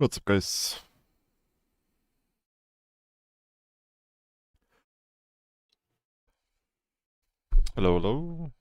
What's up, guys? Hello, hello.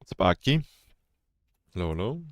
What's up, Aki? Hello, hello.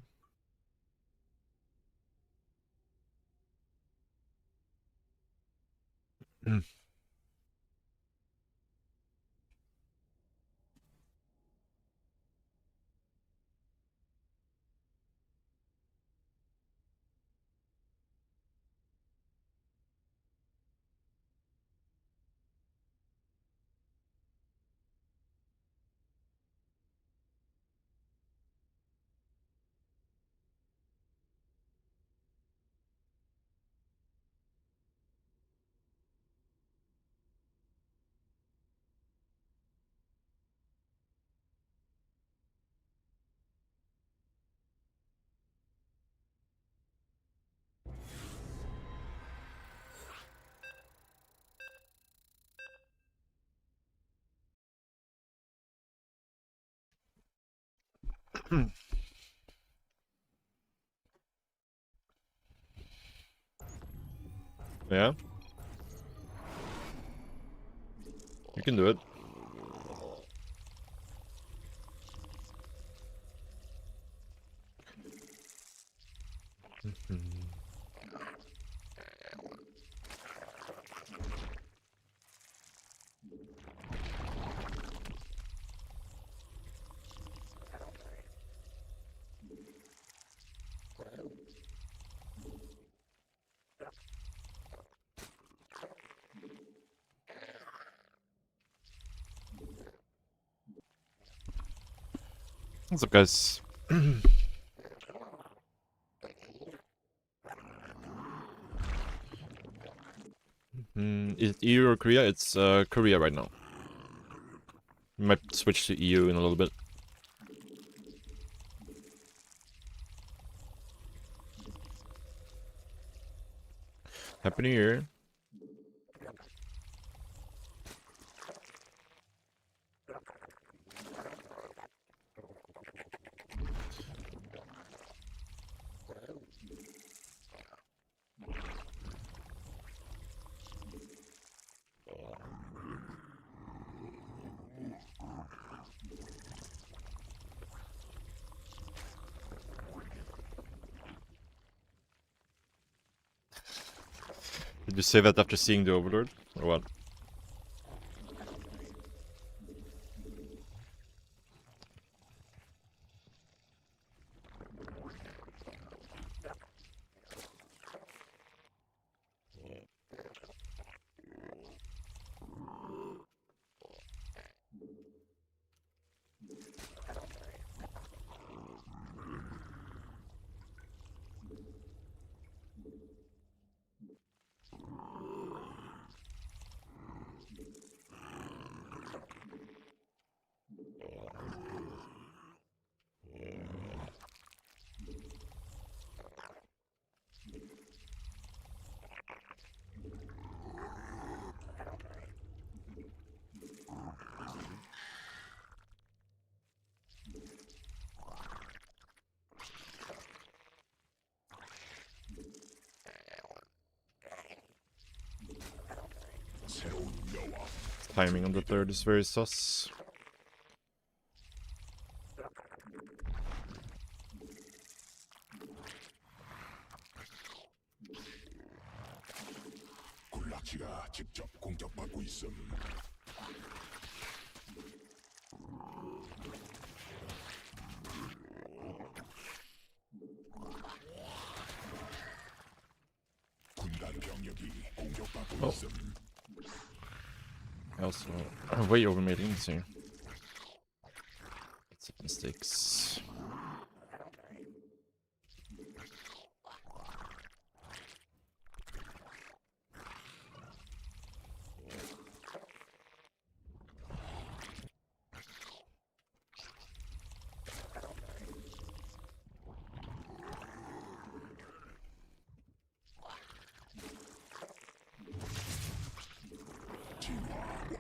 Yeah? You can do it. What's up, guys? Is it EU or Korea? It's Korea right now. Might switch to EU in a little bit. Happy New Year. Did you say that after seeing the Overlord? Or what? timing on the third is very sus. 군락지가 직접 공격받고 있음. 군단 병력이 공격받고 있음. I also way overmade into. It's mistakes. 진화 완료.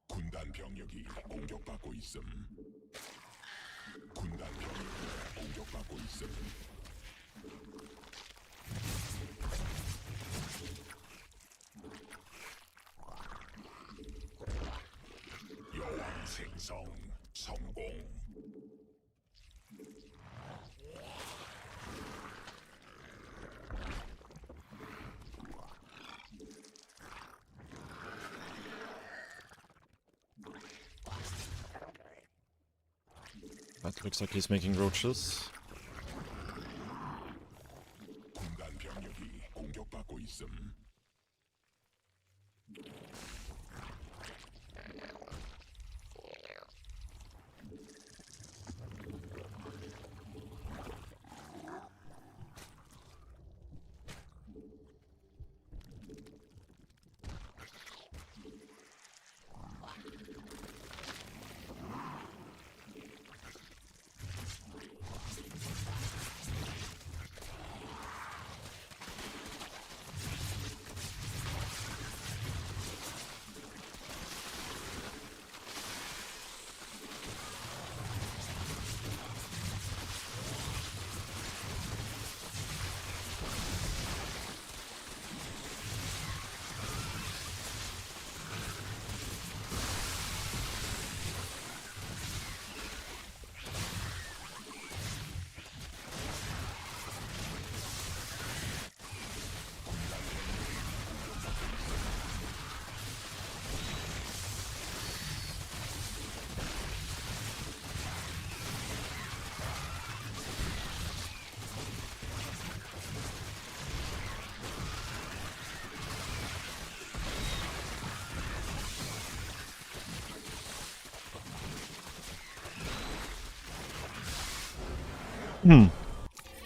군단 병력이 공격받고 있음. 군단 병력이 공격받고 있음. 여왕 생성 성공. That looks like he's making roaches. 군단 병력이 공격받고 있음.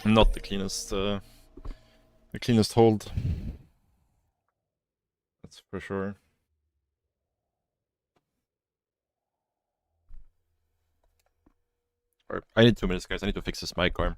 Not the cleanest hold. That's for sure. I need 2 minutes, guys. I need to fix this mic arm.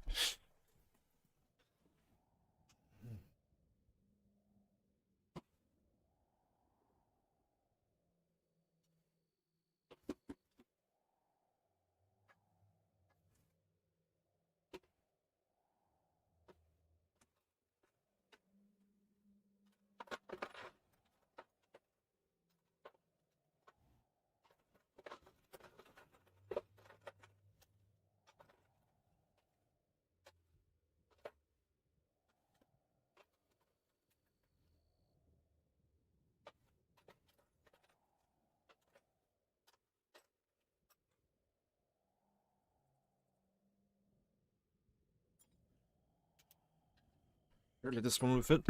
Surely this one will fit.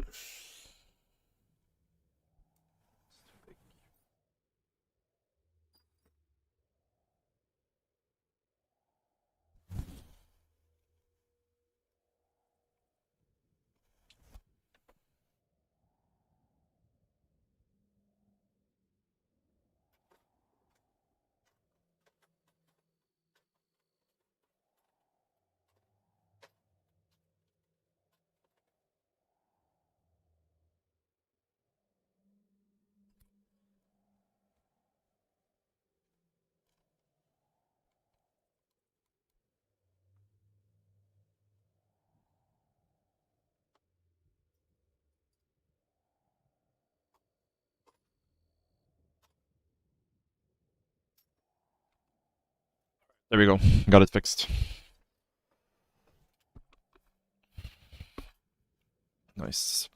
There we go. Got it fixed. Nice.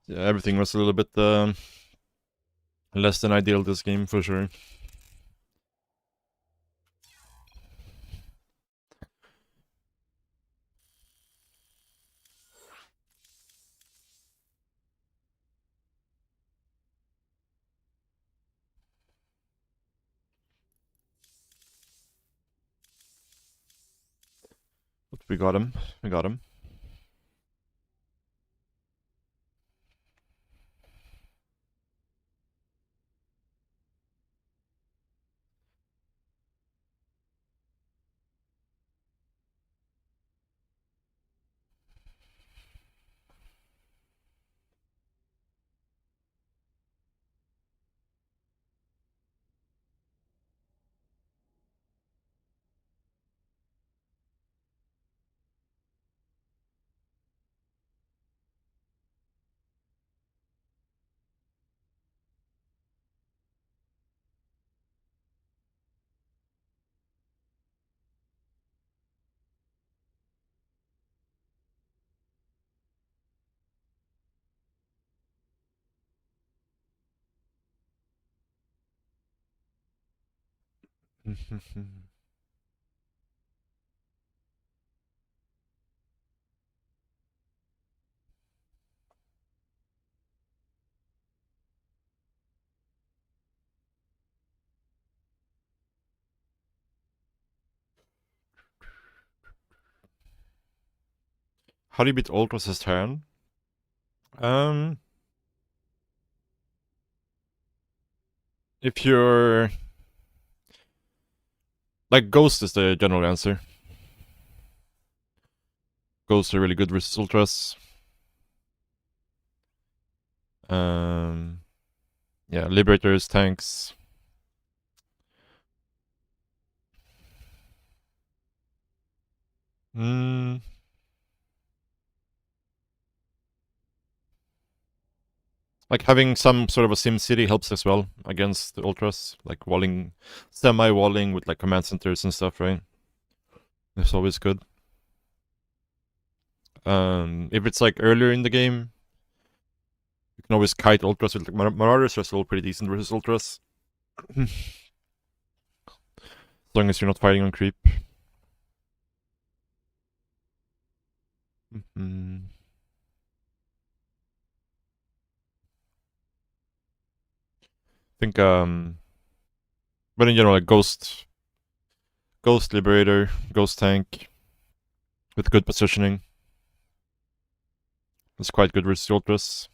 Yeah, everything was a little bit less than ideal this game for sure. But we got him. We got him. How do you beat Ultras as Terran? If you're like Ghost is the general answer. Ghosts are really good versus Ultras. Yeah, Liberators, tanks. Mm. Like having some sort of a sim city helps as well against the Ultras. Like walling, semi-walling with like command centers and stuff, right? It's always good. If it's like earlier in the game, you can always kite Ultras with like Marauders are still pretty decent versus Ultras. As long as you're not fighting on creep. Mm-hmm. I think but in general like Ghost Liberator, Ghost Tank with good positioning. It's quite good versus Ultras.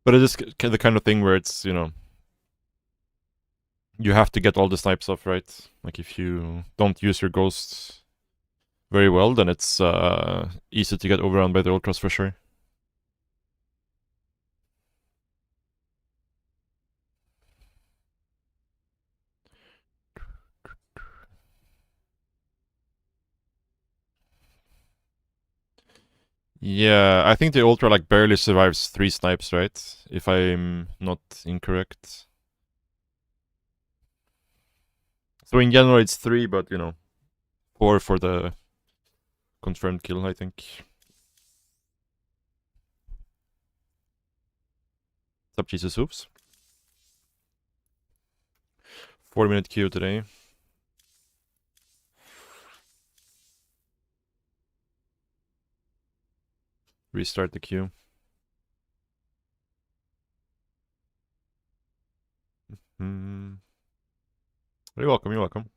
But it is the kind of thing where it's, you know, you have to get all the snipes off, right? Like if you don't use your ghosts very well, then it's easy to get overrun by the Ultras for sure. Yeah, I think the Ultra like barely survives 3 snipes, right? If I'm not incorrect. So in general it's 3, but you know, 4 for the confirmed kill, I think. What's up, Jesus Hoops? 40-minute queue today. Restart the queue. You're welcome, you're welcome.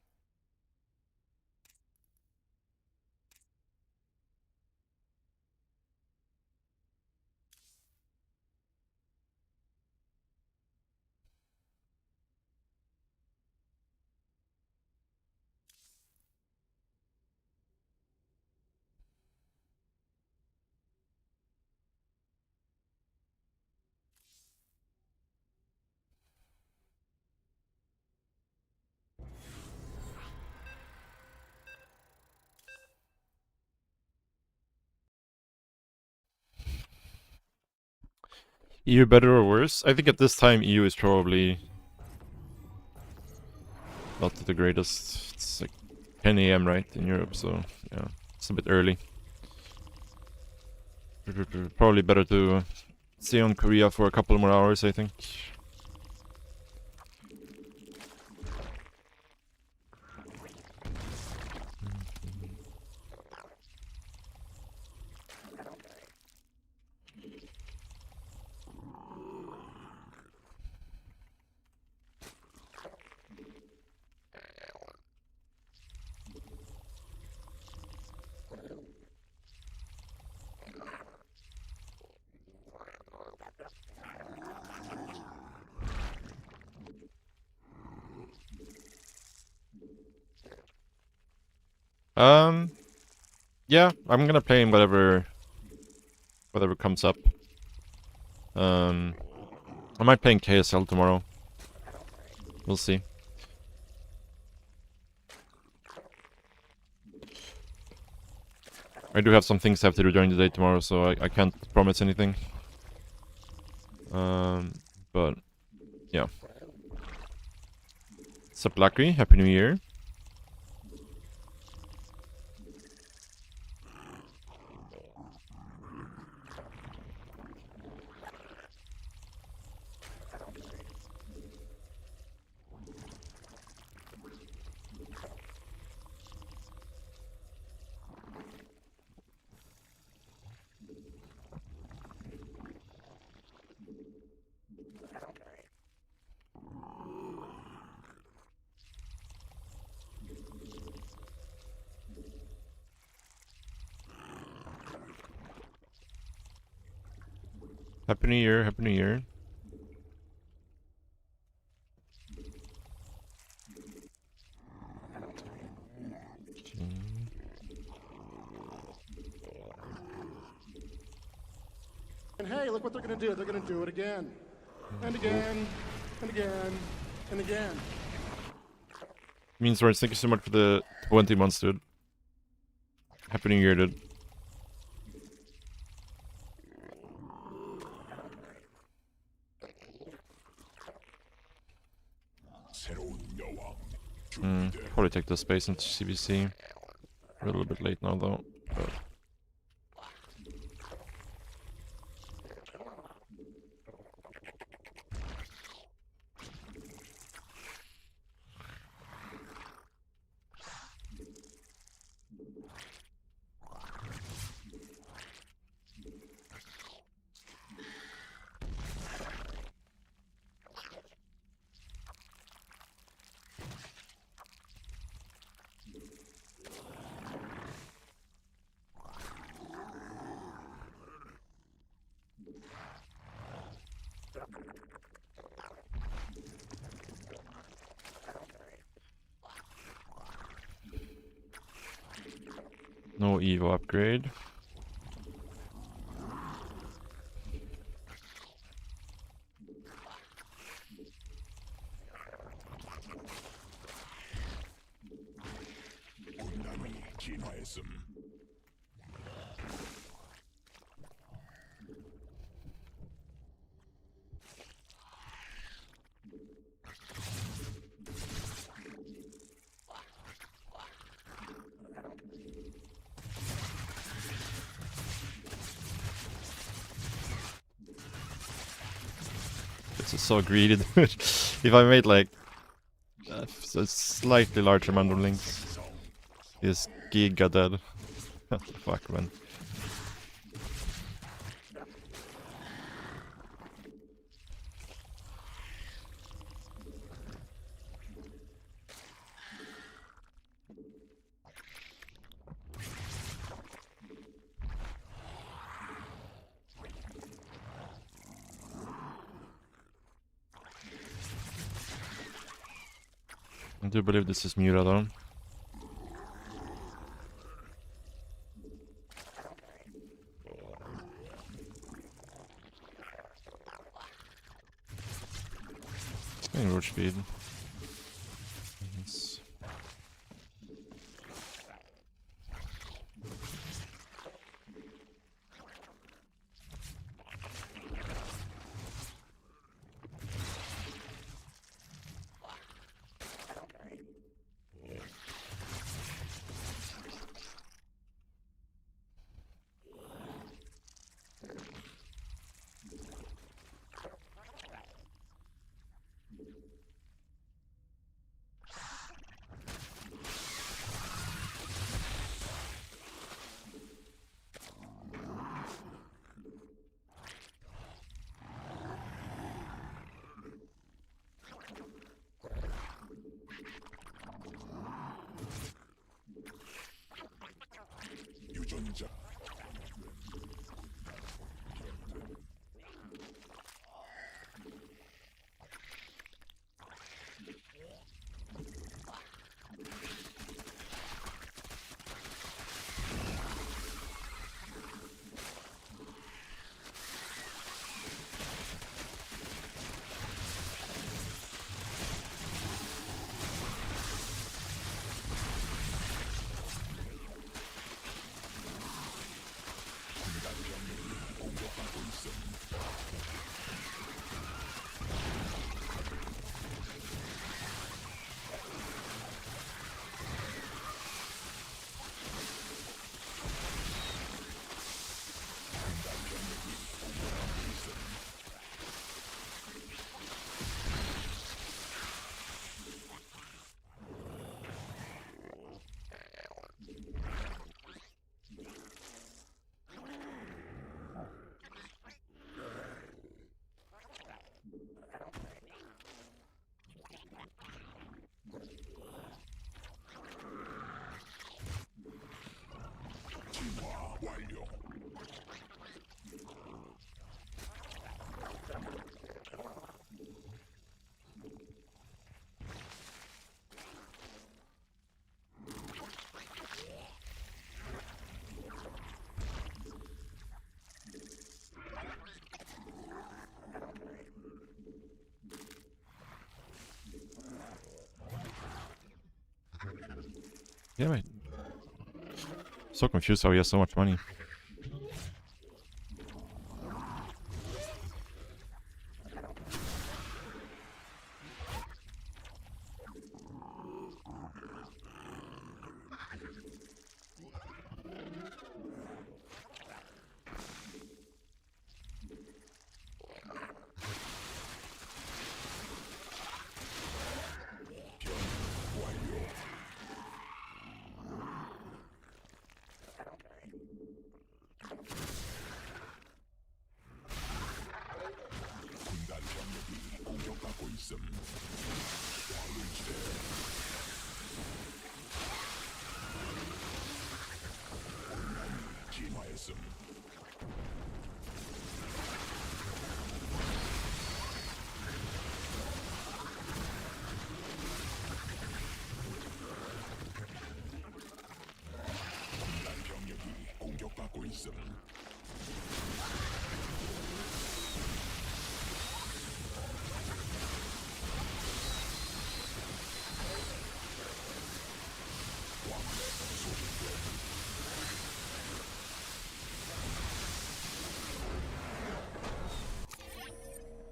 EU better or worse? I think at this time EU is probably not the greatest. It's like 10 AM right in Europe, so yeah, it's a bit early. Probably better to stay on Korea for a couple more hours, I think. Yeah, I'm gonna play in whatever comes up. I might play in KSL tomorrow. We'll see. I do have some things I have to do during the day tomorrow, so I can't promise anything. But yeah. Sup, Lucky? Happy New Year. Happy New Year, Happy New Year. And hey, look what they're gonna do. They're gonna do it again. And again. And again. And again. Means words, thank you so much for the 20 months, dude. Happy New Year, dude. 새로운 여왕 Probably take the space into CBC. A little bit late now, though. But no Evo upgrade. 군단이 진화했음. This is so greedy, dude. If I made like a slightly larger amount of links, is Giga dead. Fuck, man. I do believe this is Mura though. It's getting road speed. Yes. Yeah, mate. So confused how he has so much money.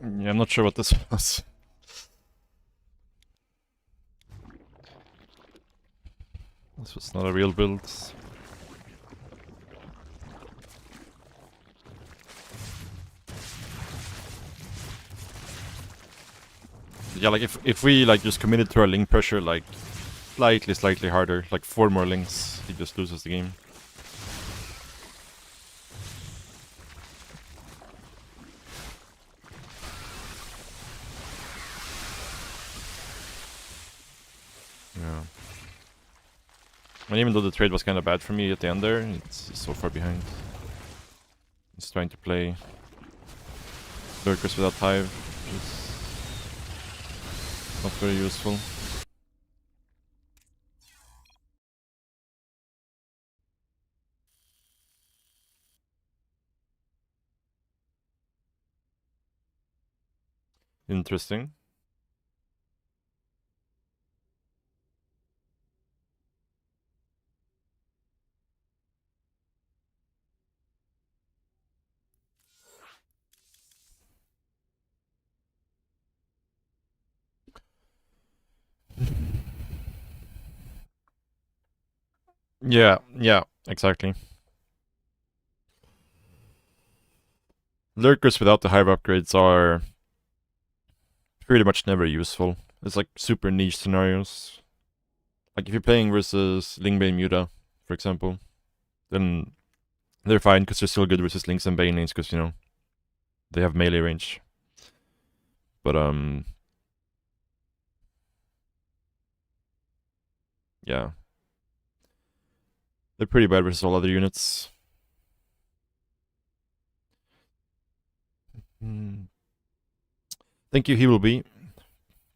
Yeah, I'm not sure what this was. This was not a real build. Yeah, like if we like just committed to our link pressure like slightly harder, like 4 more links, he just loses the game. Yeah. And even though the trade was kind of bad for me at the end there, it's so far behind. He's trying to play lurkers without hive, which is not very useful. Interesting. Yeah, exactly. Lurkers without the hive upgrades are pretty much never useful. It's like super niche scenarios. Like if you're playing versus Lingbane Muta, for example, then they're fine because they're still good versus Links and Banelings because, you know, they have melee range. But, yeah. They're pretty bad versus all other units. Thank you, he will be.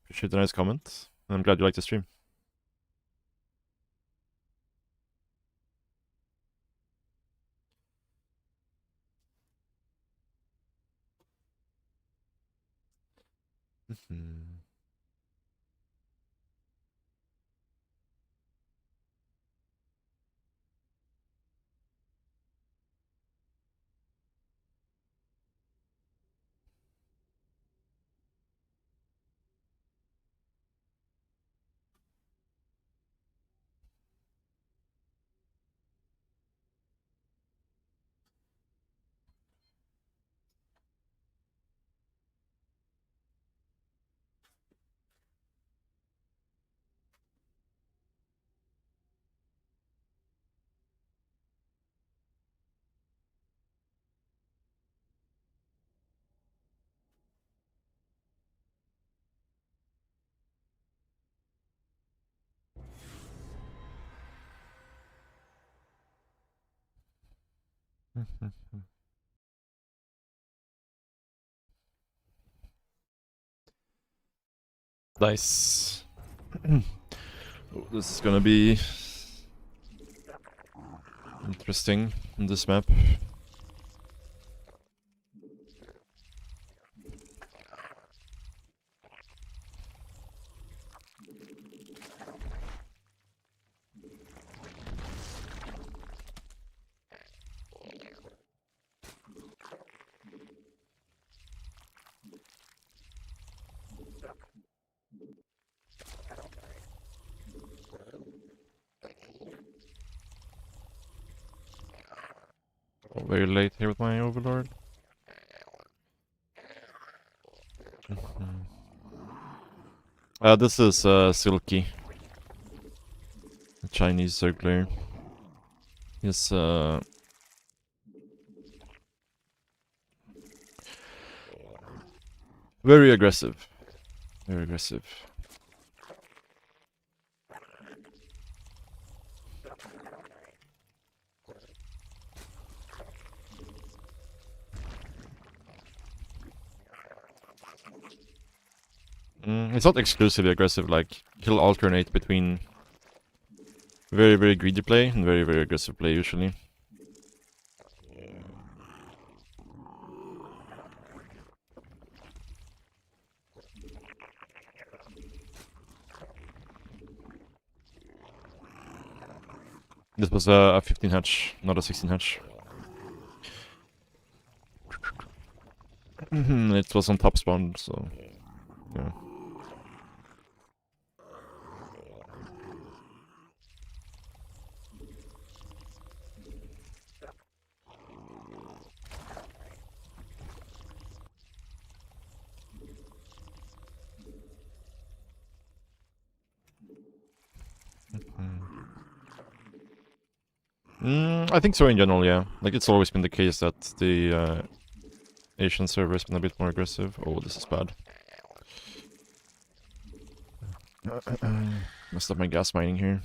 Appreciate the nice comment. I'm glad you liked the stream. Nice. Oh, this is gonna be interesting on this map. Oh, very late here with my overlord. This is Silky, a Chinese circler. He's very aggressive. Very aggressive. It's not exclusively aggressive, like, he'll alternate between very, very greedy play and very, very aggressive play, usually. This was a 15 hatch, not a 16 hatch. It was on top spawn, so yeah. I think so in general, yeah. Like, it's always been the case that the Asian server has been a bit more aggressive. Oh, this is bad. Messed up my gas mining here.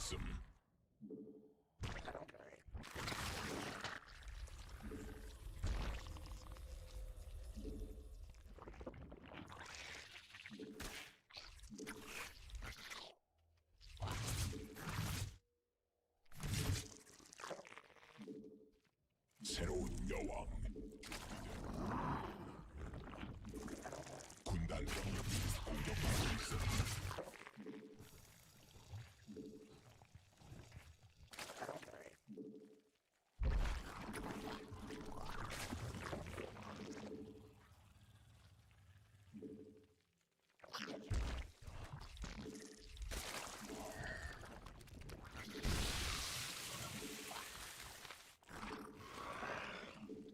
있음. 새로운 여왕. 군단 병력이 공격받고 있음.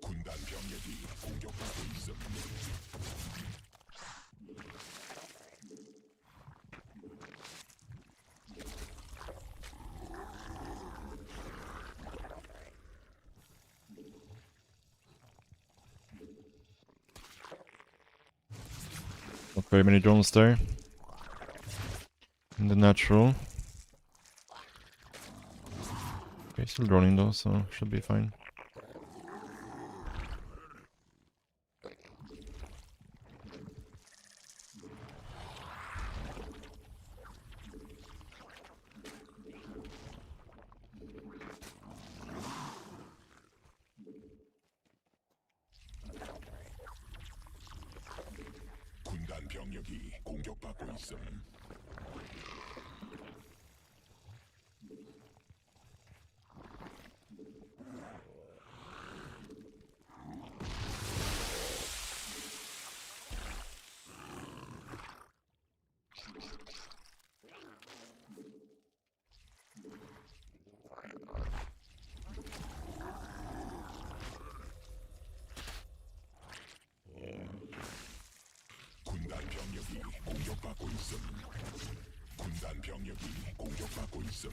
군단 병력이 공격받고 있음. Not very many drones there. In the natural. Okay, still droning though, so should be fine. 군단 병력이 공격받고 있음. 군단 병력이 공격받고 있음. 군단 병력이 공격받고 있음.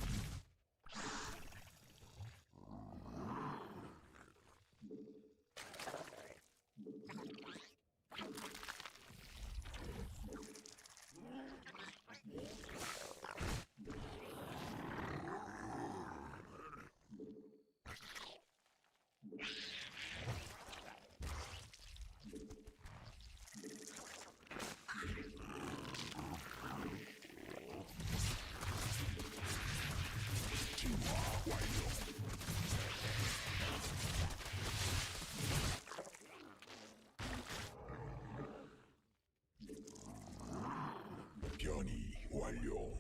변이 완료.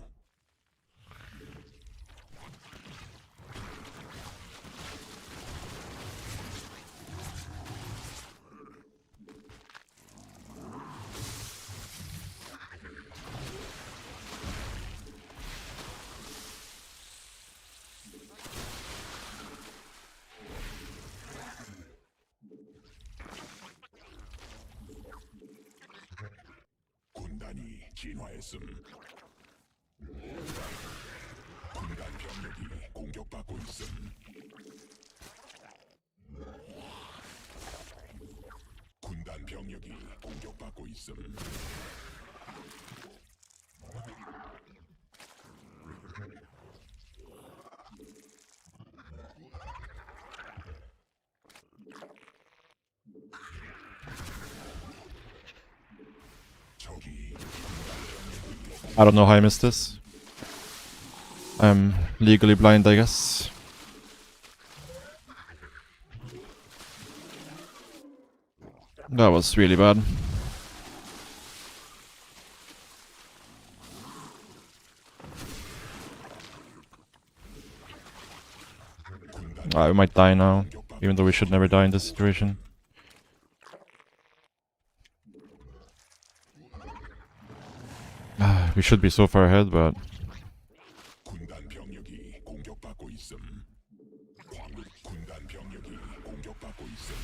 군단이 진화했음. 군단 병력이 공격받고 있음. 군단 병력이 공격받고 있음. 적이 I don't know how I missed this. I'm legally blind, I guess. That was really bad. We might die now, even though we should never die in this situation. We should be so far ahead, but 군단 병력이 공격받고 있음. 군단 병력이 공격받고 있음.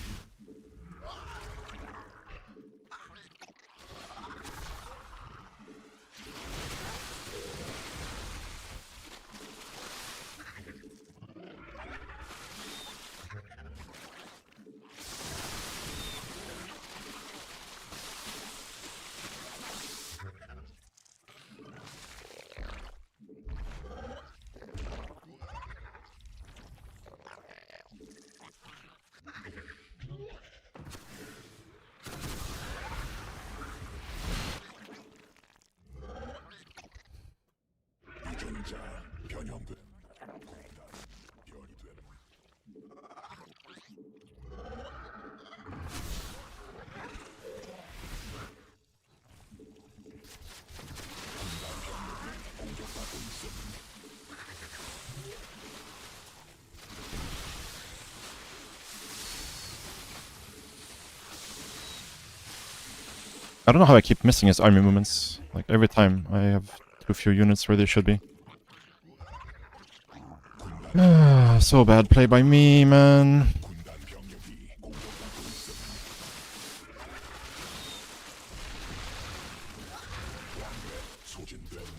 I don't know how I keep missing his army movements. Like every time I have too few units where they should be. So bad play by me, man. 군단 병력이 공격받고 있음. 왕래 소진됨.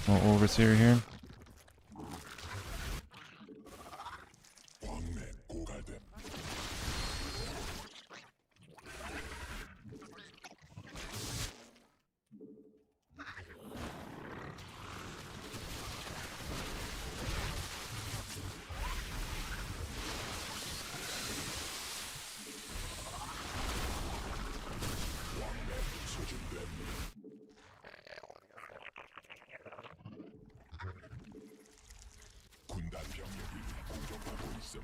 Oh, overseer here. 왕래 고갈됨. 왕래 소진됨. 군단 병력이 공격받고 있음.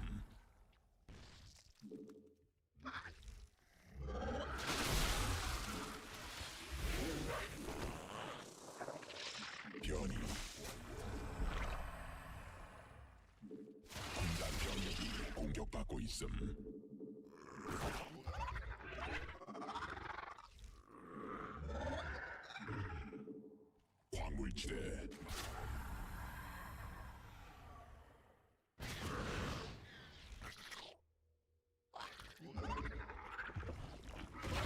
변이. 군단 병력이 공격받고 있음. 광물지대.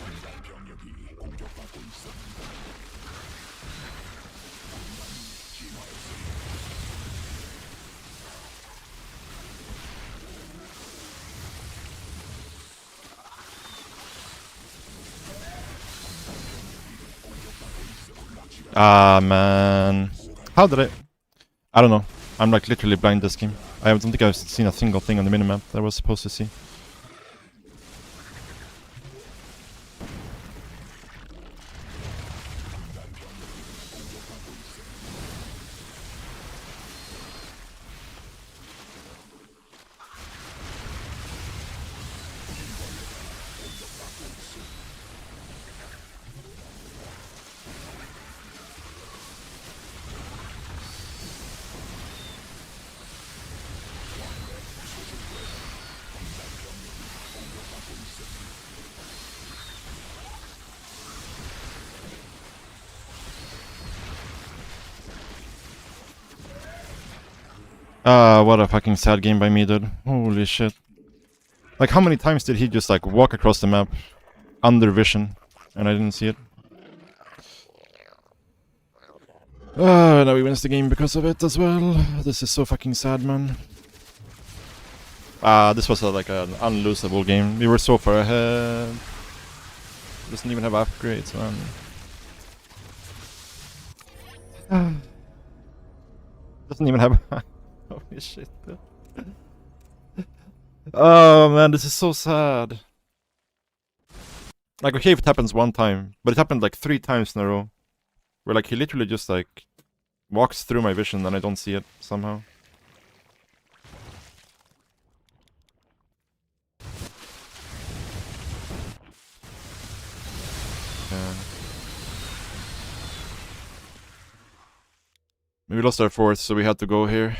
군단 병력이 공격받고 있음. 군단이 진화했음. Ah, man. How did I don't know. I'm like literally blind this game. I don't think I've seen a single thing on the minimap that I was supposed to see. What a fucking sad game by me, dude. Holy shit. Like, how many times did he just, like, walk across the map under vision, and I didn't see it? Now he wins the game because of it as well. This is so fucking sad, man. This was like an unlosable game. We were so far ahead. Doesn't even have upgrades, man. Doesn't even have... Holy shit. Oh man, this is so sad. Like, okay, if it happens one time, but it happened like 3 times in a row. Where like he literally just like walks through my vision and I don't see it somehow. Yeah. We lost our 4th, so we had to go here.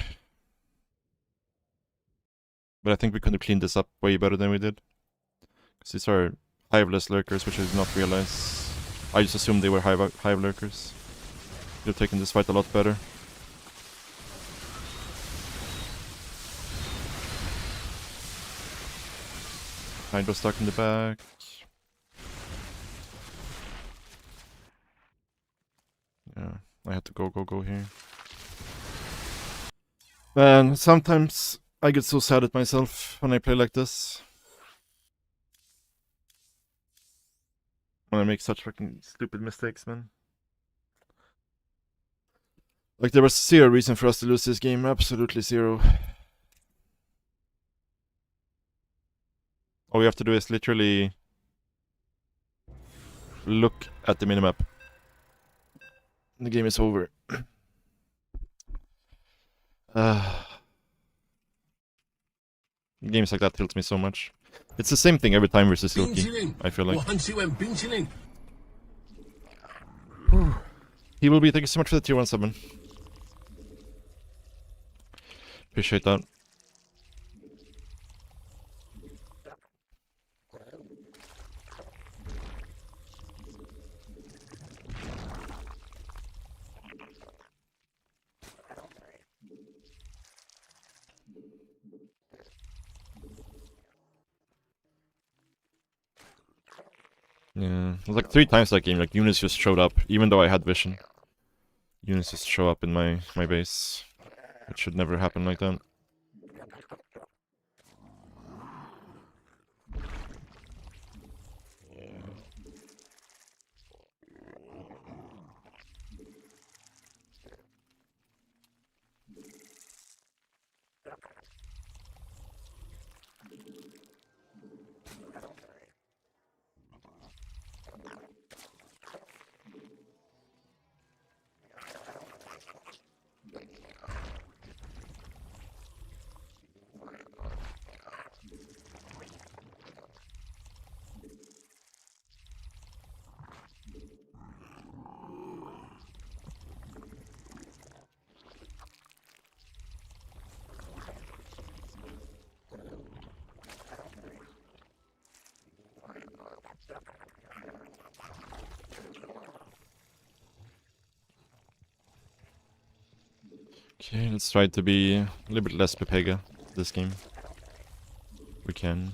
But I think we could have cleaned this up way better than we did. Because these are hiveless lurkers, which I did not realize. I just assumed they were hive lurkers. Could have taken this fight a lot better. Hydra stuck in the back. Yeah, I had to go here. Man, sometimes I get so sad at myself when I play like this. When I make such fucking stupid mistakes, man. Like, there was 0 reason for us to lose this game. Absolutely 0. All we have to do is literally look at the minimap. The game is over. Games like that tilt me so much. It's the same thing every time versus Silky, I feel like. He will be. Thank you so much for the tier 1 summon. Appreciate that. Yeah, it was like 3 times that game, like Eunice just showed up, even though I had vision. Eunice just show up in my base. It should never happen like that. Okay, let's try to be a little bit less Pepega this game. We can.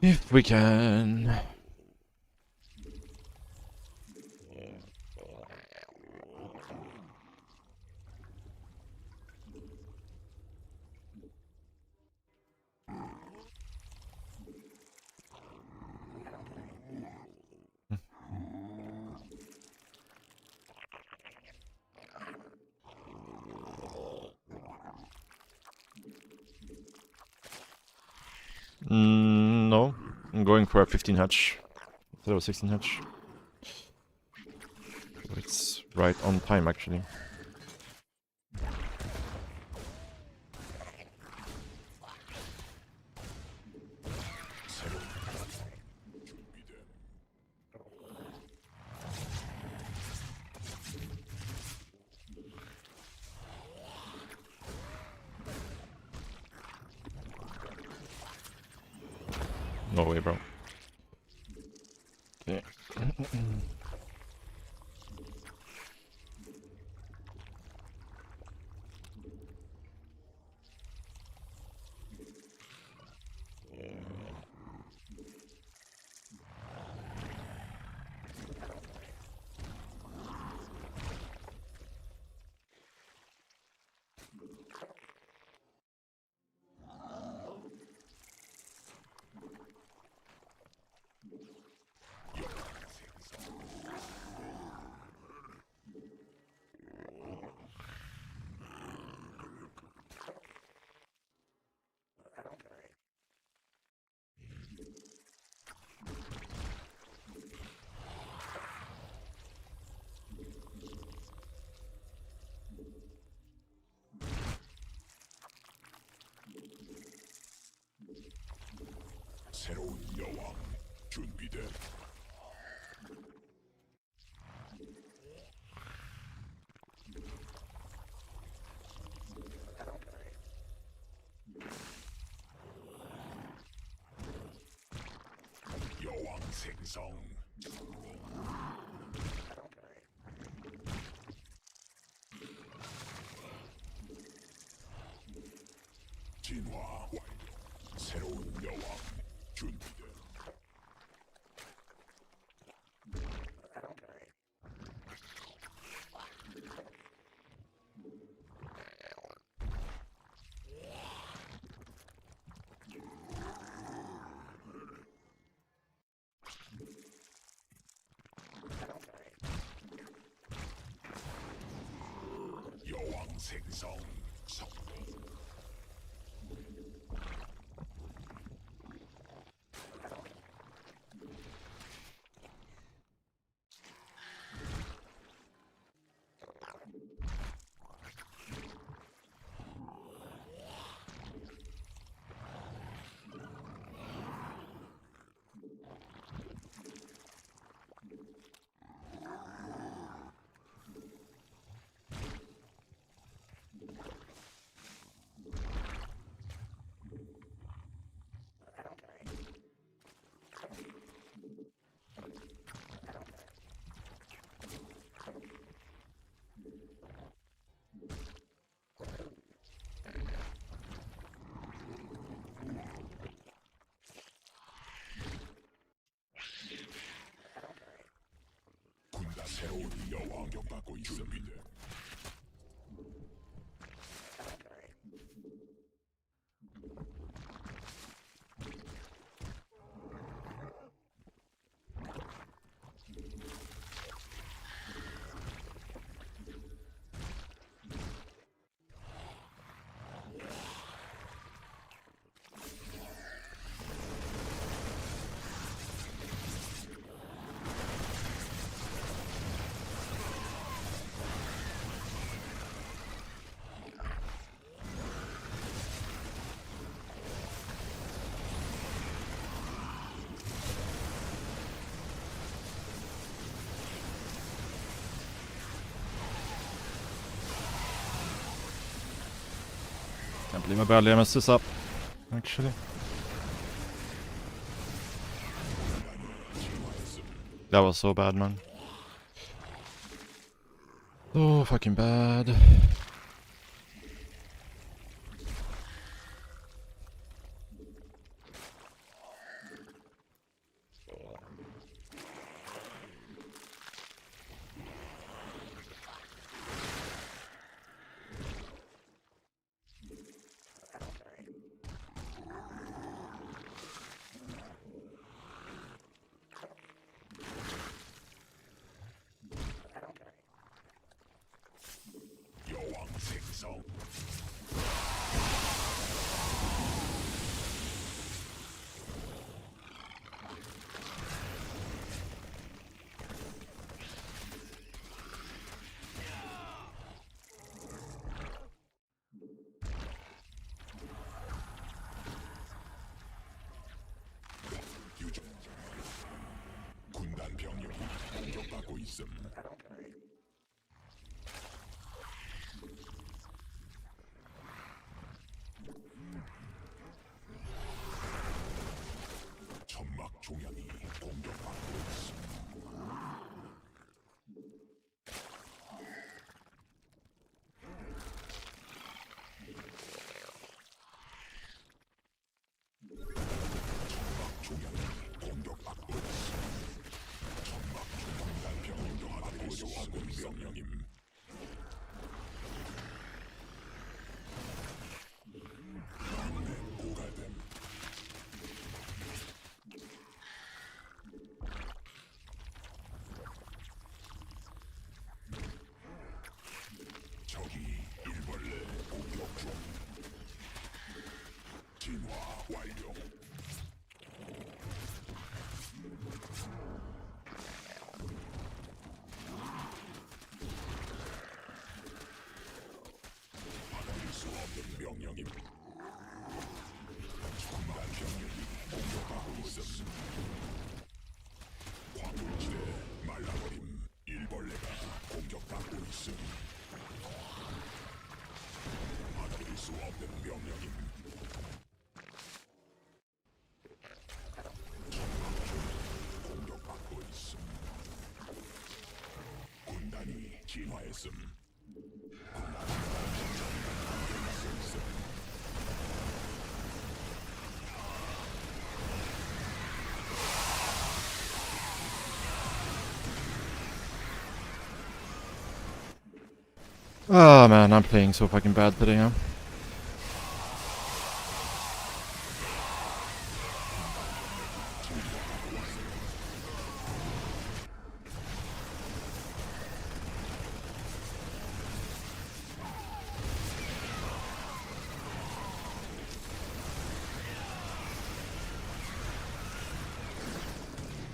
If we can. No, I'm going for a 15 hatch. I thought it was 16 hatch. It's right on time actually. No way, bro. Okay. 새로운 여왕 준비돼. 여왕 생성. 진화 완료. 새로운 여왕 준비돼. 여왕 생성 성공. 공격받고 있습니다. Can't believe I barely messed this up, actually. That was so bad, man. So fucking bad. 여왕 생성. 유정. 군단 병력이 공격받고 있음. 천막 종양이 공격받고 있음. 천막 종양이 공격받고 있음. 천막 군단 병력도 하고 있음. 명령임. 막내 고갈됨. 적이 일벌레 공격 중. 진화 완료. 받아들일 수 없는 명령임. 군단 병력이 공격하고 있음. 광물지대 말라버림. 일벌레가 공격받고 있음. 받아들일 수 없는 명령임. 공격받고 있음. 군단이 진화했음. Oh man, I'm playing so fucking bad today, huh?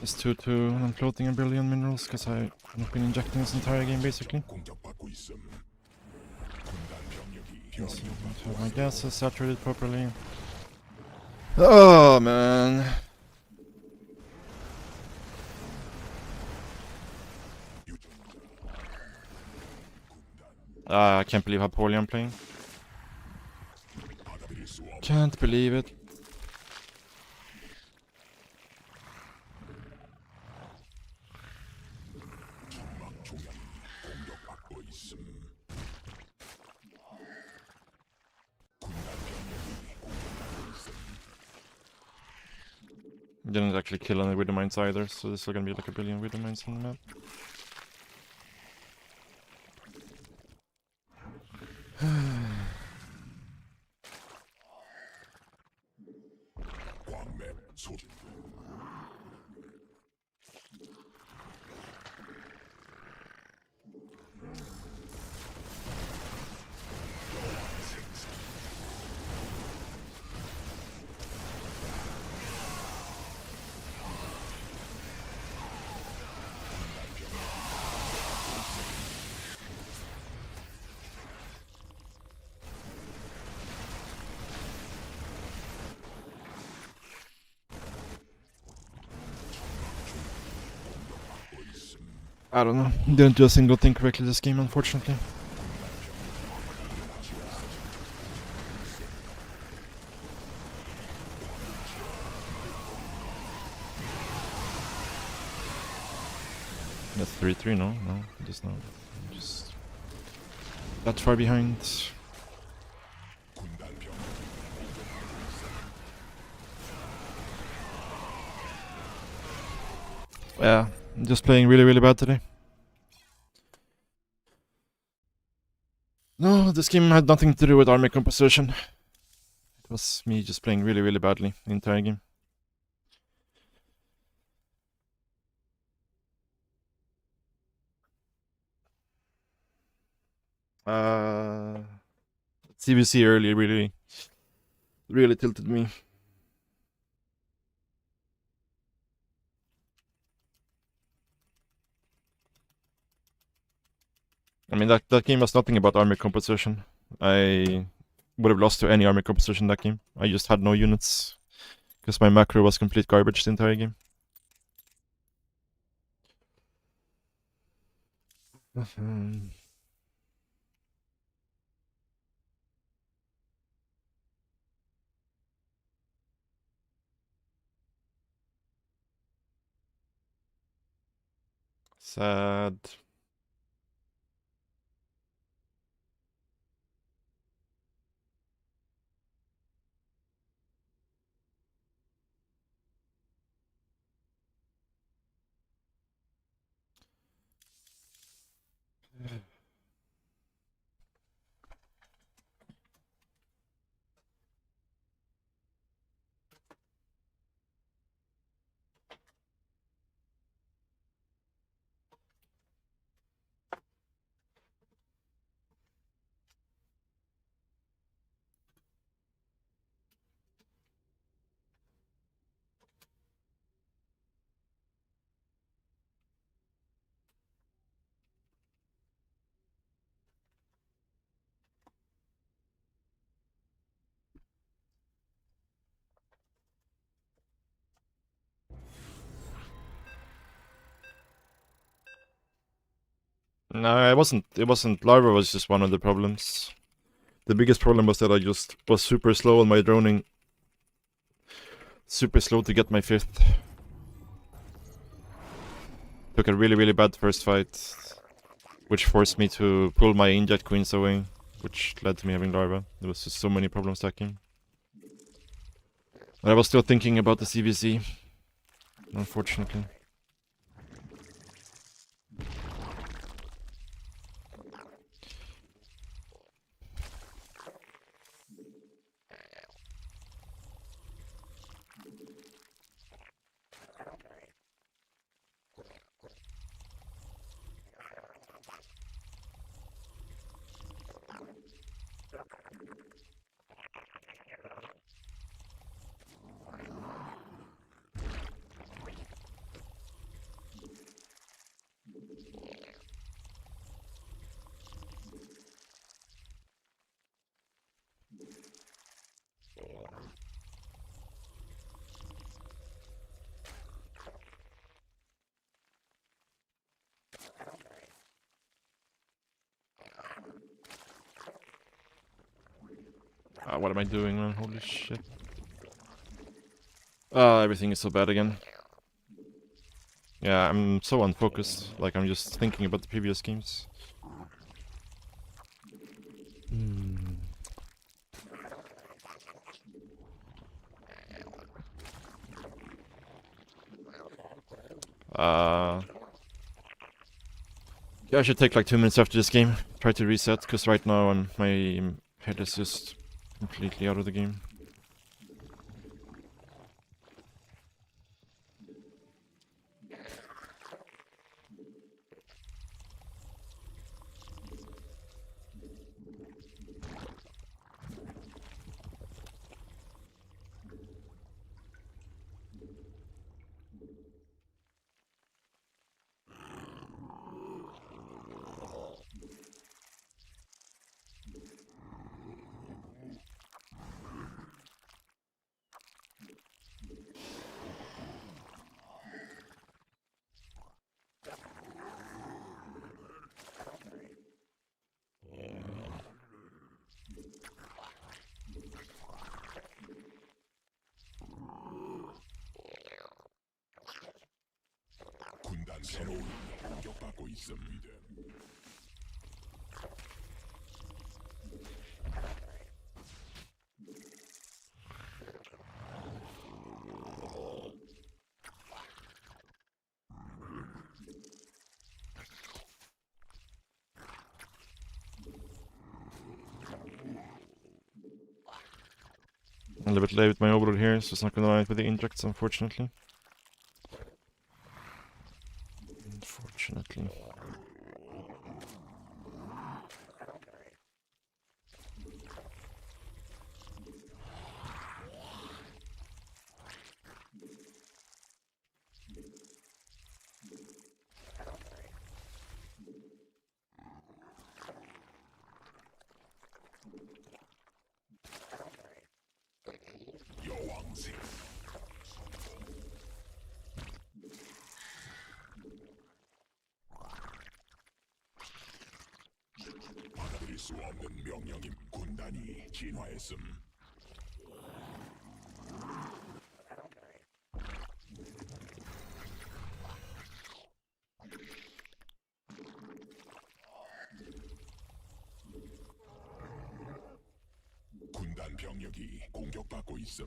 SC2 I'm floating a billion minerals because I've not been injecting this entire game basically. 공격받고 있음. 군단 병력이 Yes, 병력받고 have my 있음. gases saturated properly. Oh man. I can't believe how poorly I'm playing. 받아들일 수 없는 Can't believe it. 천막 종양이 공격받고 있음. 군단 병력이 공격받고 있음. Didn't actually kill any Widow Mines either, so this is gonna be like a billion Widow Mines on the map. 소 I don't know. Didn't do a single thing correctly this game, unfortunately. That's 3-3, no? No, just not. Just that far behind. Yeah, I'm just playing really, really bad today. No, this game had nothing to do with army composition. It was me just playing really, really badly the entire game. CVC early really tilted me. I mean, that game was nothing about army composition. I would have lost to any army composition that game. I just had no units. Because my macro was complete garbage the entire game. Sad. No, it wasn't. It wasn't. Larva was just one of the problems. The biggest problem was that I just was super slow on my droning. Super slow to get my 5th. Took a really, really bad first fight. Which forced me to pull my inject queens away. Which led to me having Larva. There was just so many problems that game. And I was still thinking about the CVC. Unfortunately. What am I doing, man? Holy shit. Everything is so bad again. Yeah, I'm so unfocused. Like, I'm just thinking about the previous games. Yeah, I should take like 2 minutes after this game. Try to reset, because right now my head is just completely out of the game. 새로운 공격받고 있음. A little bit late with my overload here, so it's not gonna line with the injects, unfortunately. Unfortunately. 여왕색. 받아들일 수 없는 명령임. 군단이 진화했음. 군단 병력이 공격받고 있음.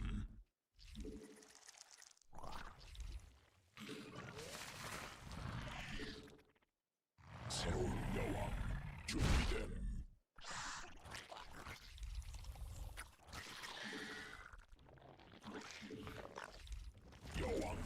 새로운 여왕 준비됨. 여왕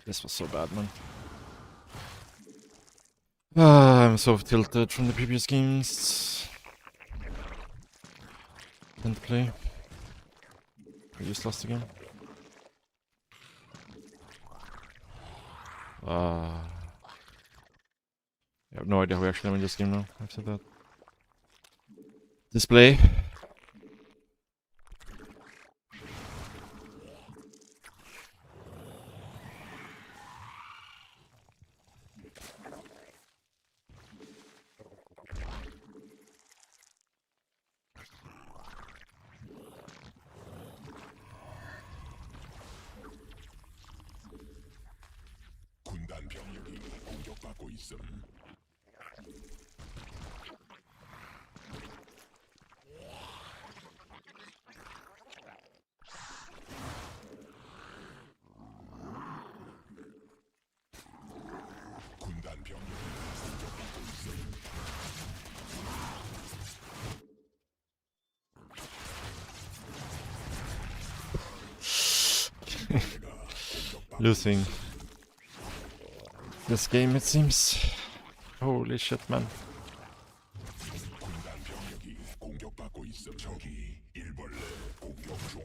This was so bad, man. I'm so tilted from the previous games. Didn't play. I just lost again. I have no idea how we actually win this game now, after that. Display. 군단 병력이 공격받고 있음. 군단 병력이 공격받고 있음. Losing this game, it seems. Holy shit, man. 군단 병력이 공격받고 있음. 적이 일벌레 공격 중.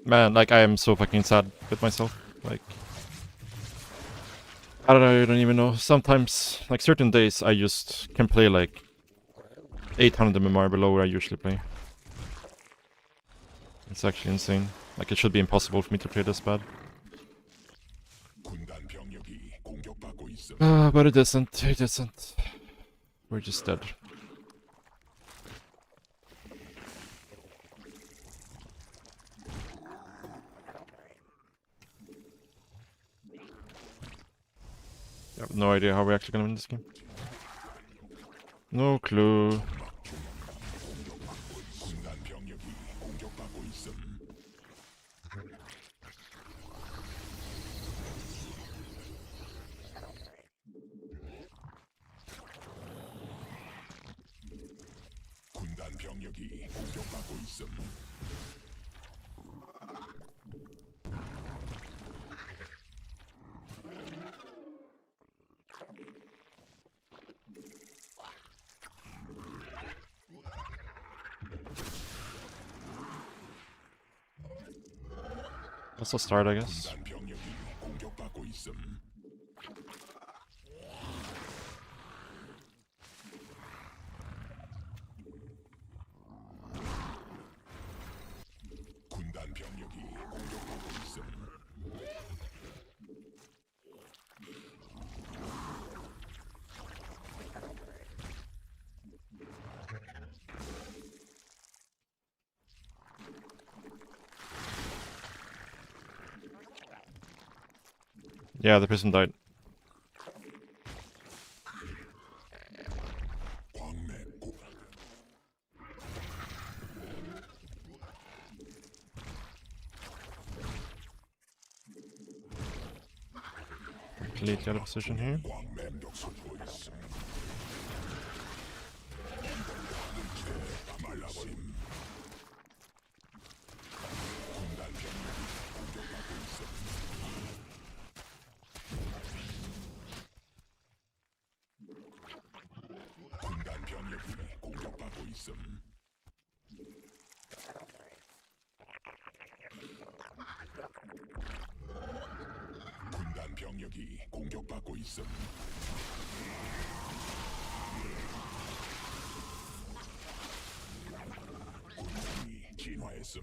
Man, like, I am so fucking sad with myself. Like, I don't even know. Sometimes, like, certain days, I just can play, like, 800 MMR below where I usually play. It's actually insane. Like, it should be impossible for me to play this bad. 군단 병력이 공격받고 있음. But it isn't. It isn't. We're just dead. I have no idea how we're actually gonna win this game. No clue. 군단 병력이 공격받고 있음. 군단 병력이 공격받고 있음. That's a start, I guess. 군단 병력이 공격받고 있음. Yeah, the person died. 광맥 고 Completely out of position here. 광맹력 솟고 있음. 말라버림. 군단 병력이 공격받고 있음. 군단 병력이 공격받고 있음. 군단 병력이 공격받고 있음. 군단이 진화했음.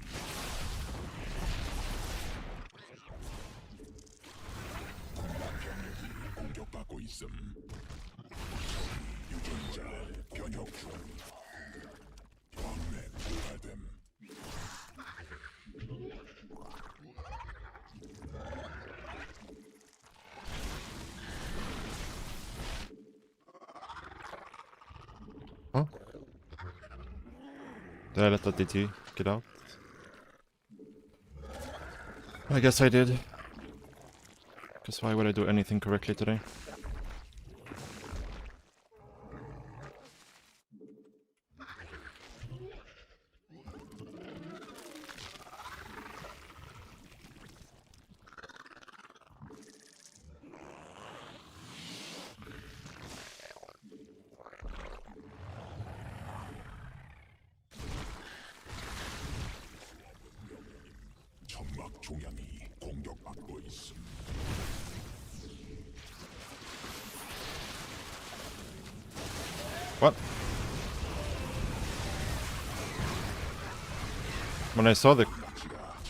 군단 병력이 공격받고 있음. 유전자 변형 중. 광맥 고갈됨. Huh? Did I let that DT get out? I guess I did. Because why would I do anything correctly today? 점막 종양이 공격받고 있음. What? When I saw the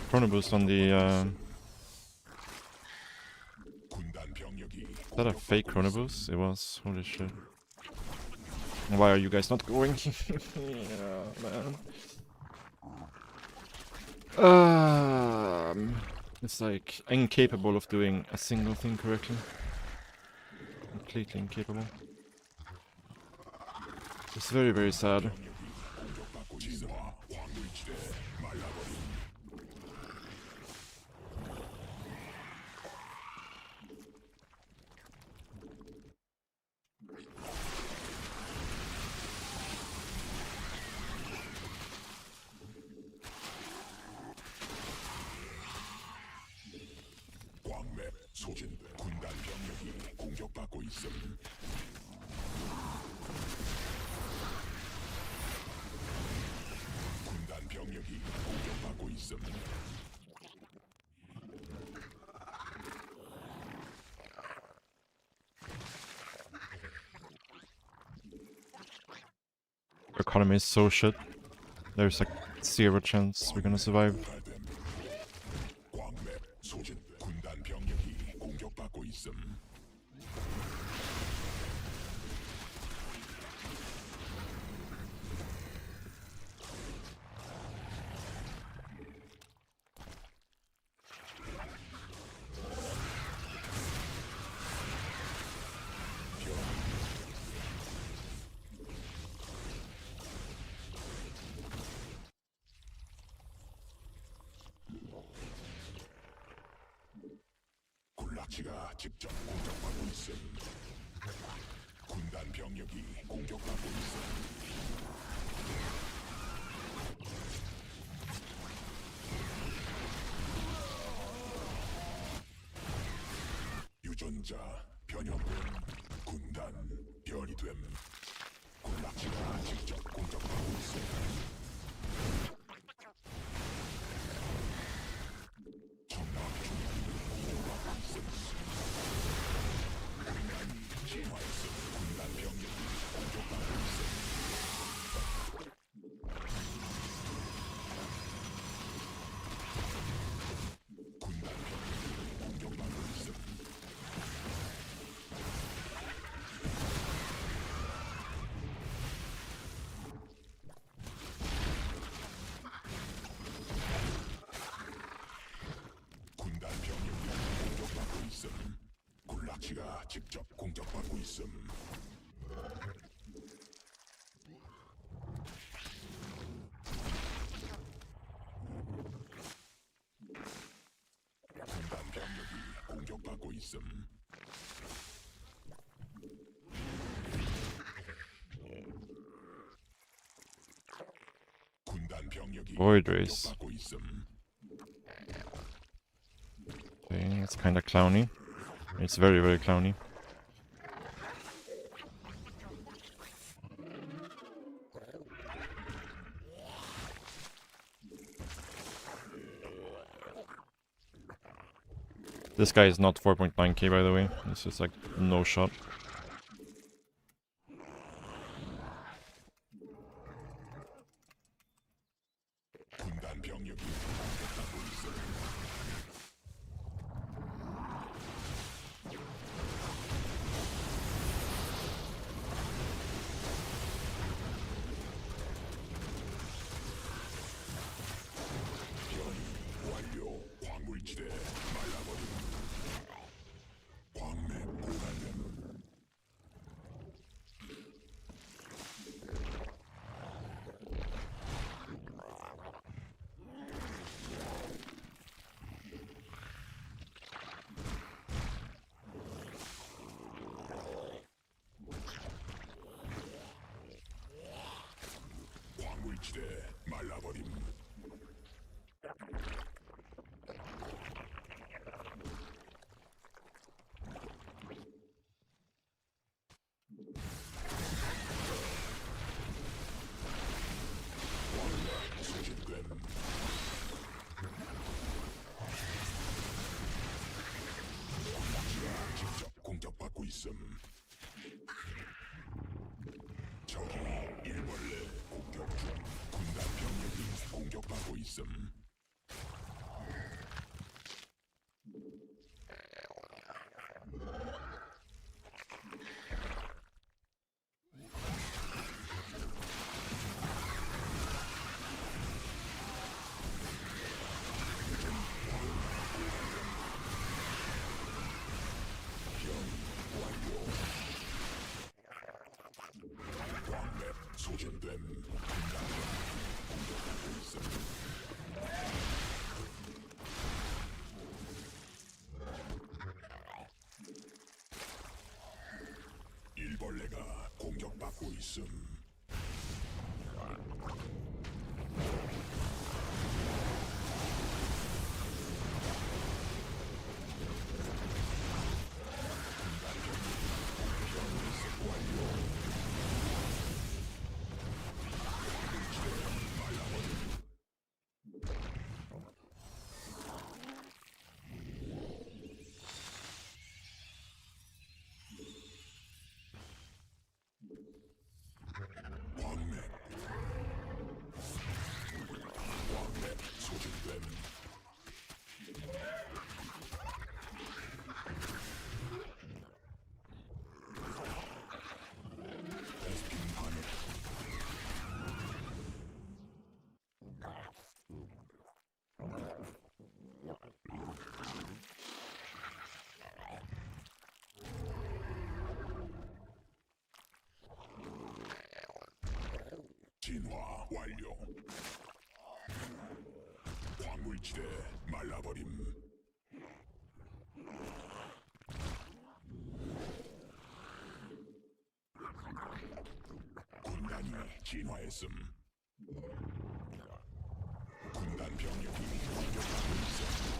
chrono boost on the 군단 병력이 is that a fake chrono boost? It was. Holy shit. Why are you guys not going? Yeah, man. It's like incapable of doing a single thing correctly. Completely incapable. It's very, very sad. 공격받고 진화 광물지대 말라버림. 광맥 소진 군단 병력이 공격받고 있음. 군단 병력이 공격받고 있음. Our economy is so shit. There's like 0 chance we're gonna survive. 고갈됨. 광맥 소진 군단 병력이 공격받고 있음. 군락지가 직접 공격받고 있음. 군단 병력이 공격받고 있음. 유전자 변형됨. 군단 별이 됨. 군락지가 직접 공격받고 있음. 점막 중앙이 공격받고 있음. 군단이 진화했음. 군단 병력이 공격받고 있음. 군단 병력이 공격받고 있음. 직접 공격받고 있음. 군단 병력이 공격받고 있음. 군단 병력이 Void Race. 공격받고 있음. Okay, it's kinda clowny. It's very, very clowny. This guy is not 4.9k by the way. This is like no shot. 군단 병력이 공격받고 있음. 변이 완료. 광물지대 말라버림. 광맥 고갈됨. 광물지대 말라버림. 소진됨. 직접 공격받고 있음. 적이 일벌레 공격 중. 군단 병력이 공격받고 있음. 광맥 소진됨. 군단 병력이 공격받고 있음. 일벌레가 공격받고 있음. 광맥 소진됨. 베스핀 하늘. 진화 완료. 광물지대 말라버림. 군단이 진화했음. 군단 병력이 공격하고 있음.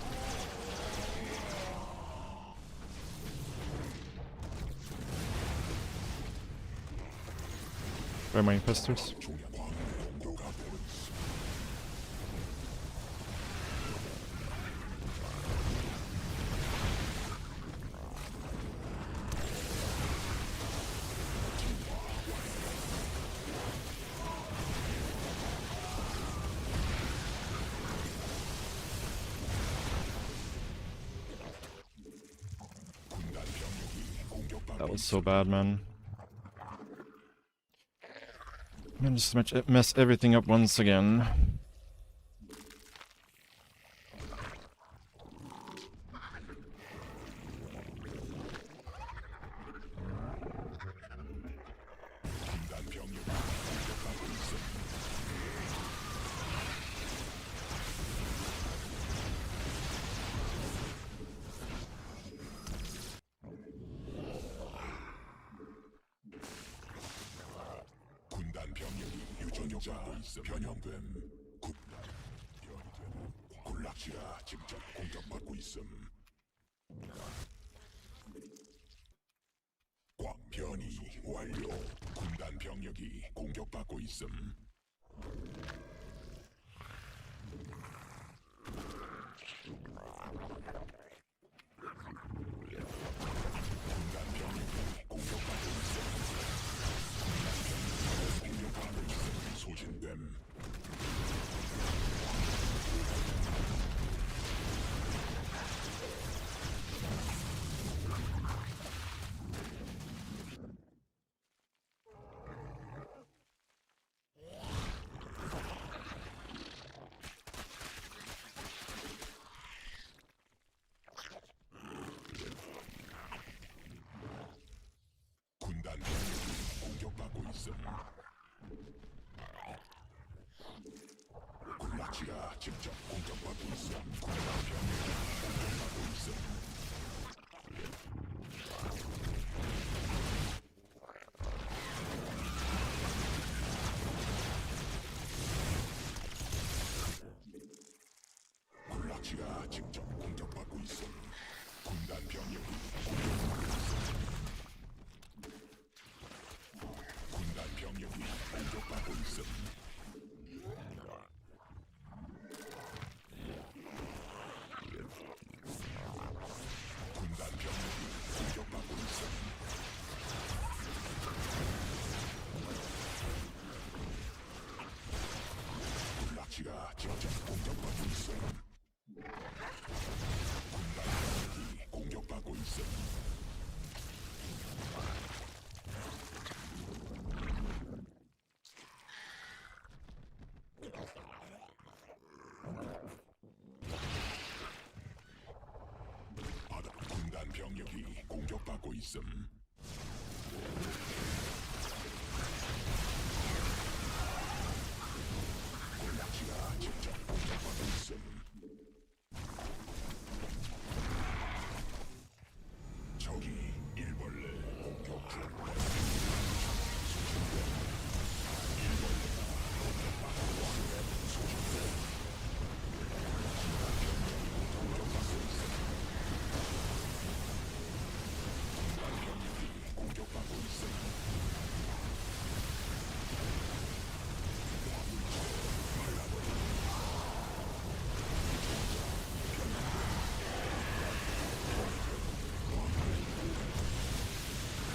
Where are my infestors? 중량 광맥 공격하고 있음. 군단 병력이 공격받고 That was so bad, man. I'm just mess everything up once again. 공격받고 있음. 변형됨. 군단 변이 되는 군락지가 직접 공격받고 있음. 꽉 변이 완료. 군단 병력이 공격받고 있음. 군단 병력이 공격받고 있음. 공격받고 있음. 소진됨. 군단 병력이 공격받고 있음. 군락지가 직접 공격받고 있음. 군단 병력이 공격받고 있음. 군락지가 직접 공격받고 있음. 군단 병력이 공격받고 있음. 군단 병력이 공격받고 있음. 군단 병력이 공격받고 있음. 군락지가 직접 공격받고 있음. 군단 병력이 공격받고 있음. 바다 군단 병력이 공격받고 있음. 군락지가 직접 공격받고 있음. 적이 일벌레 공격 중. 일벌레가 공격받고 소진됨. 공격받고 있음. 군단 병력이 공격받고 있음.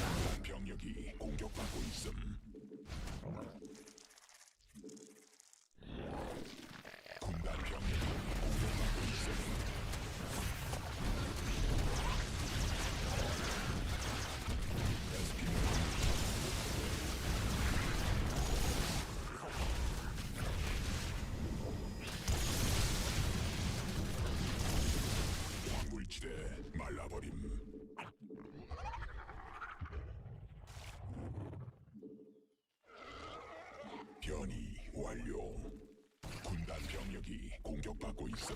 군단 병력이 공격받고 있음. 군단 병력이 공격받고 있음. 황물지대 말라버림. 변이 완료. 군단 병력이 공격받고 있음.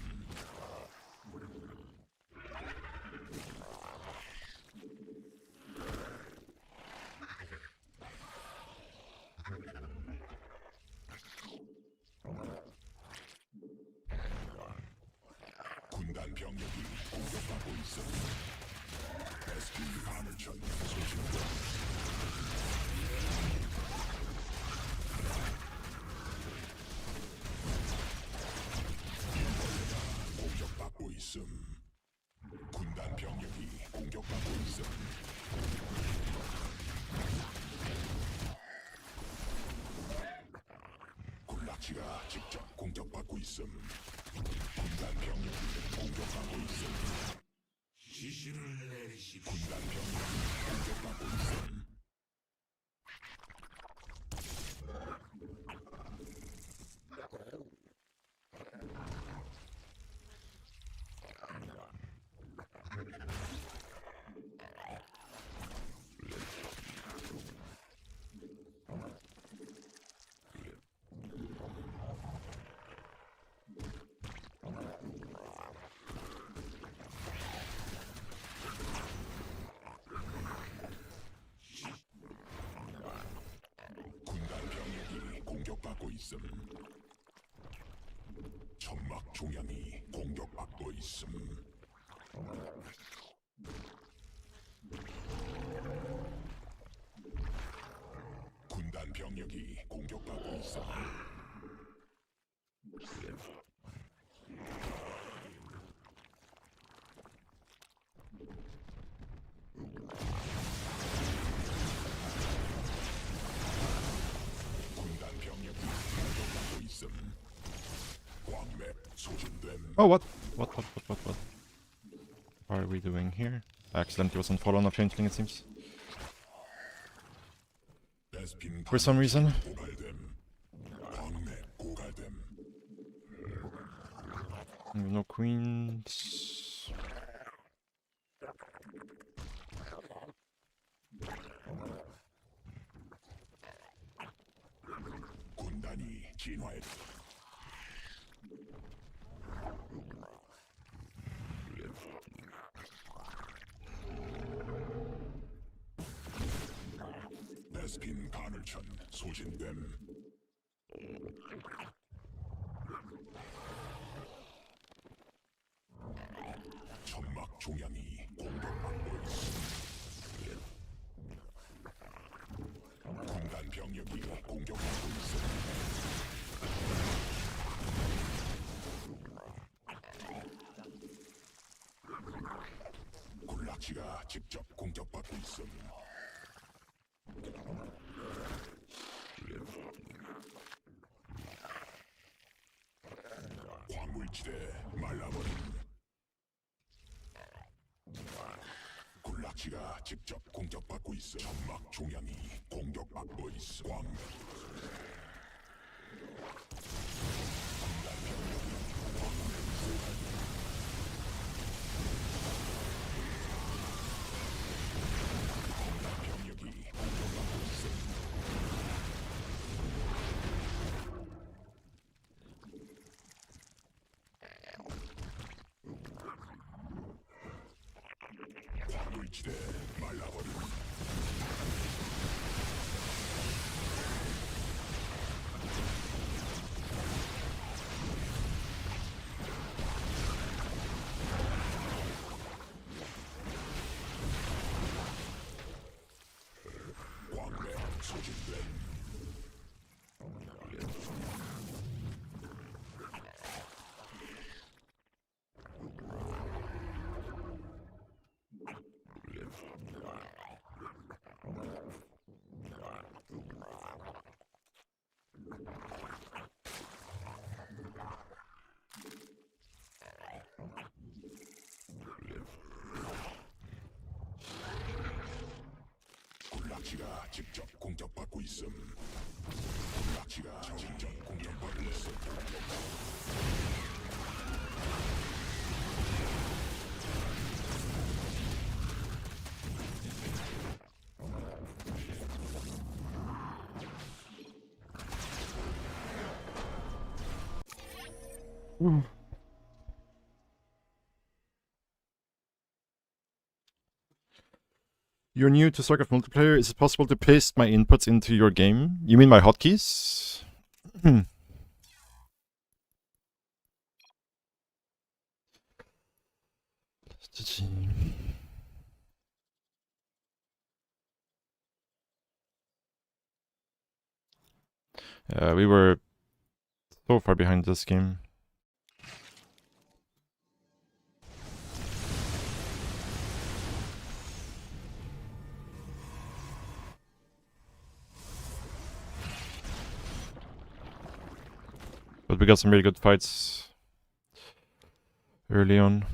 군단 병력이 공격받고 있음. SC 하늘천 소식과 공격받고 있음. 군단 병력이 공격받고 있음. 군락지가 직접 공격받고 있음. 군단 병력이 공격받고 있음. 지시를 내리십시오. 군단 병력이 공격받고 있음. 종양이 공격받고 있음. 군단 병력이 공격받고 있어. 군단 병력이 공격받고 있음. 광맥 소진됨. Oh, what? What? What are we doing here? I accidentally wasn't following a changeling, it seems. 베스핀 For some reason. 고갈됨. 광맥 고갈됨. No queens. 군단이 진화했. 베스핀 가늘천 소진됨. 천막 종양이 공격받고 있음. 군단 병력이 공격받고 있음. 군락지가 직접 공격받고 있음. 광물지대 말라버림. 군락지가 직접 공격받고 있어. 천막 종양이 공격받고 있어. 광. 군단 병력이 군단 병력이 공격받고 있어. 광물지대 말라버림. 광맥 소진됨. 군락지가 직접 공격받고 있음. 군락지가 직접 공격받고 있음. You're new to StarCraft multiplayer. Is it possible to paste my inputs into your game? You mean my hotkeys? We were so far behind this game. But we got some really good fights early on.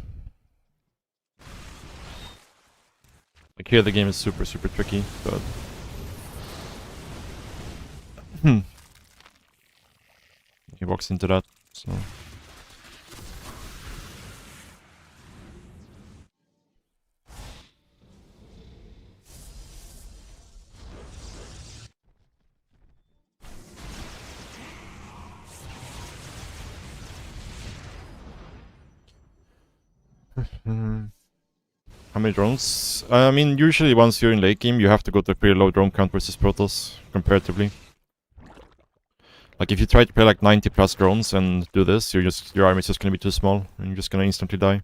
Like here the game is super tricky, but he walks into that, so how many drones? I mean, usually once you're in late game, you have to go to a pretty low drone count versus Protoss, comparatively. Like if you try to play like 90 plus drones and do this, your army is just gonna be too small and you're just gonna instantly die.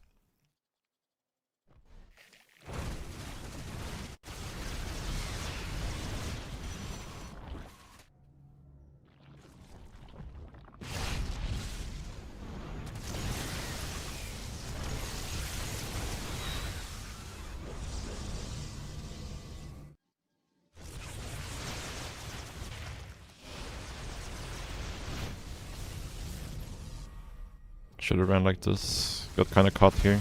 Should have ran like this. Got kind of caught here.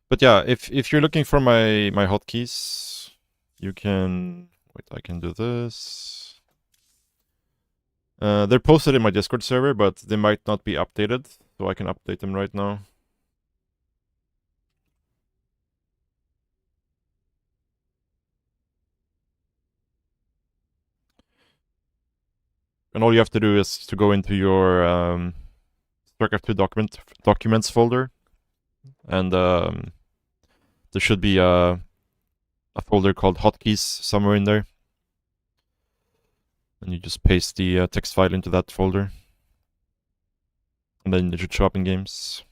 But yeah, if you're looking for my hotkeys, you can wait. I can do this. They're posted in my Discord server, but they might not be updated, so I can update them right now. And all you have to do is to go into your StarCraft 2 documents folder, and there should be a folder called hotkeys somewhere in there. And you just paste the text file into that folder. And then it should show up in games.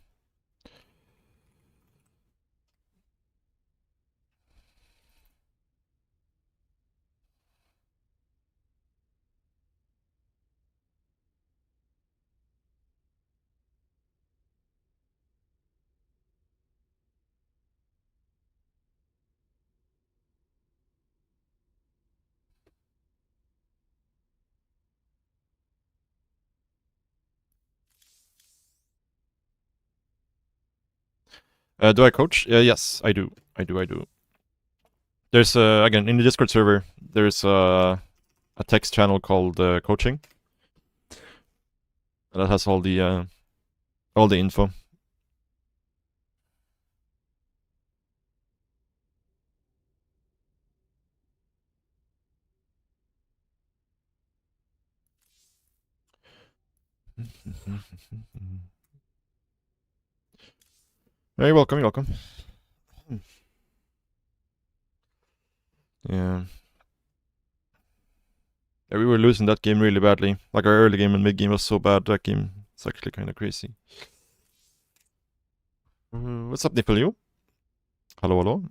Do I coach? Yes, I do. I do. There's again in the Discord server. There's a text channel called coaching. That has all the info. You're welcome. You're welcome. Yeah. Yeah, we were losing that game really badly. Like our early game and mid game was so bad. That game, it's actually kind of crazy. What's up, Nipple you? Hello, hello.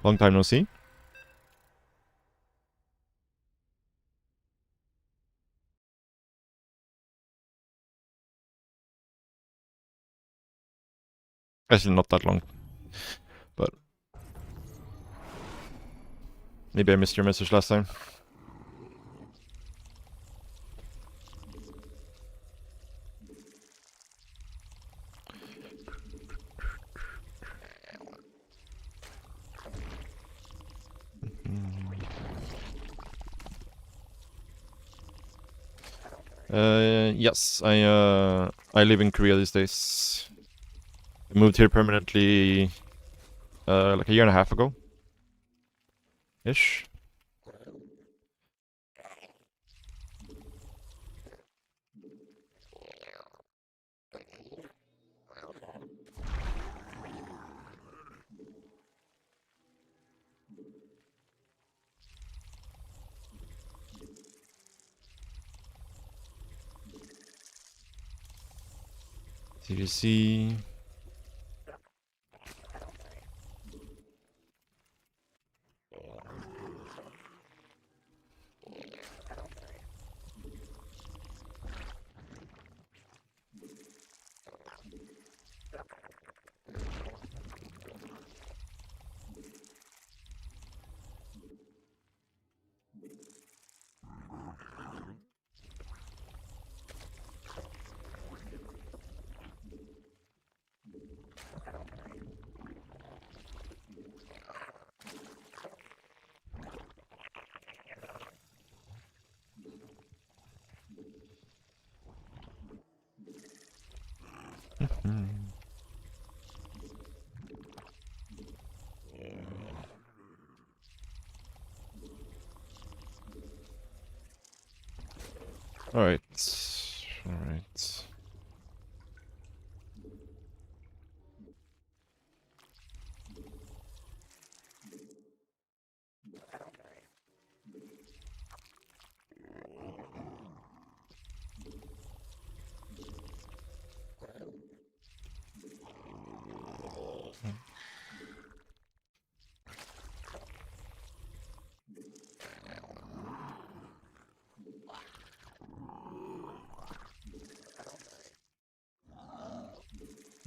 Long time no see. Actually, not that long. But maybe I missed your message last time. Yes, I live in Korea these days. I moved here permanently like a year and a half ago. Ish. TVC. Alright. Alright.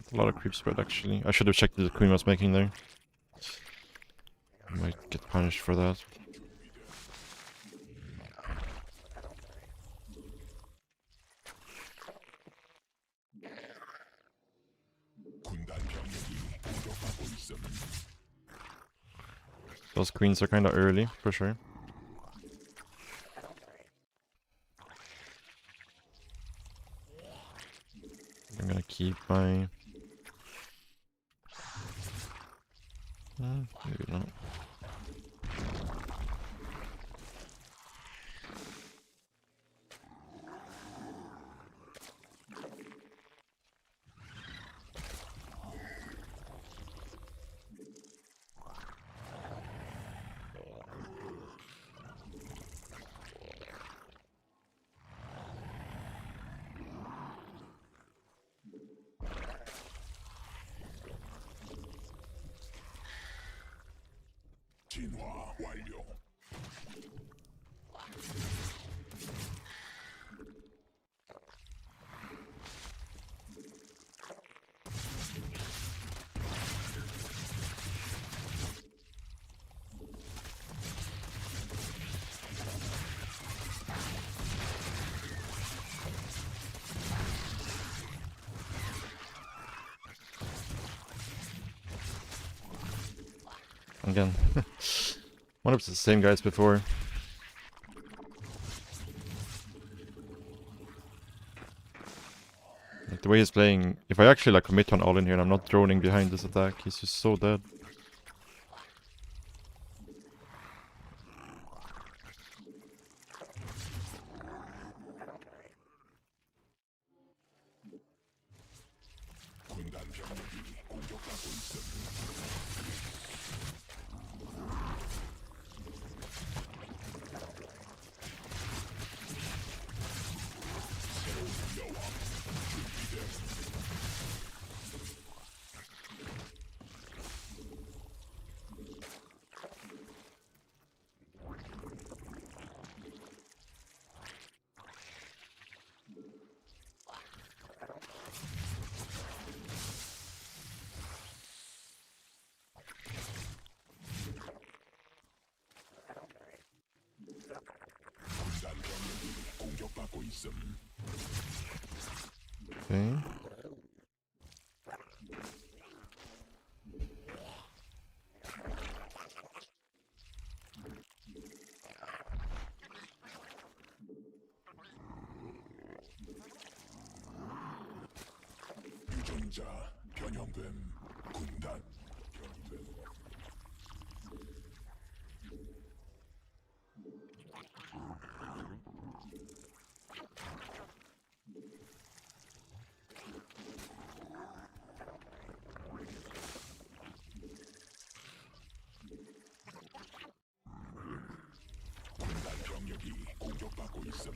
A lot of creep spread actually. I should have checked the queen was making there. I might get punished for that. 군단 병력이 공격받고 있음. Those queens are kinda early, for sure. I'm gonna keep my... maybe not. 진화 완료. Again. One of the same guys before. Like the way he's playing, if I actually like commit on all in here and I'm not droning behind this attack, he's just so dead. 군단 병력이 공격받고 있음. 군단 병력이 공격받고 있음. Okay. 유전자 변형됨. 군단 변형됨. 군단 병력이 공격받고 있음.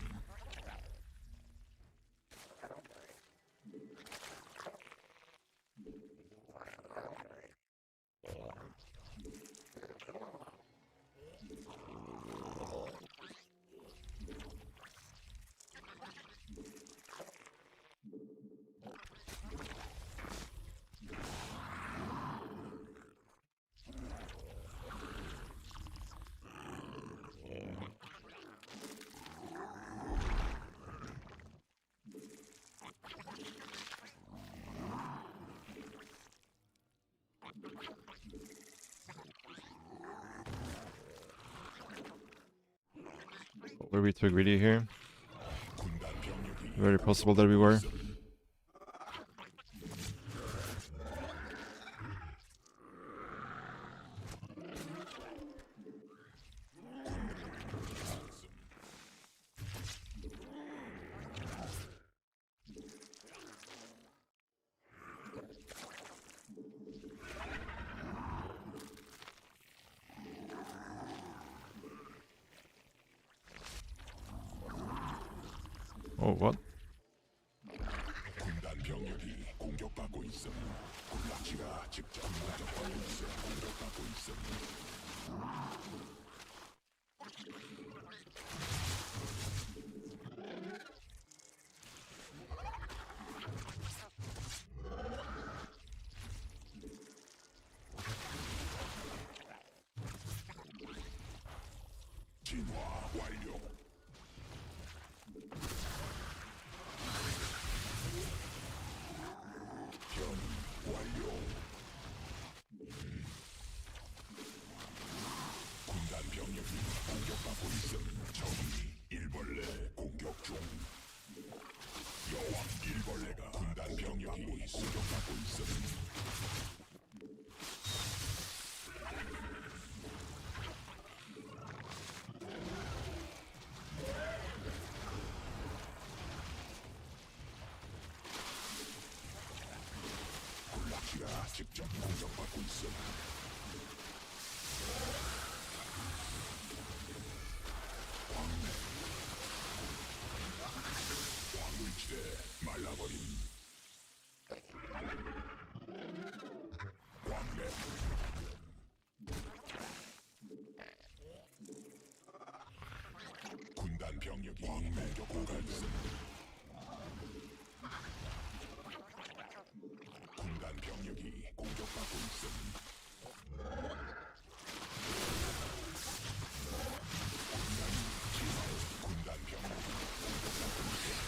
Were we too greedy here? 군단 병력이 Very possible that we were. Oh, what? 군단 병력이 공격받고 있음. 군락지가 직접 공격받고 있음. 공격받고 있음. 진화 완료. 변이 완료. 군단 병력이 공격받고 있음. 적이 일벌레 공격 중. 여왕 일벌레가 군단 병력이 공격받고 있음. 군락지가 직접 공격받고 있음. 광물지대 말라버림. 광맥. 군단 병력이 공격받고 있음. 군단 병력이 공격받고 있음. 군단 병력이 공격받고 있음.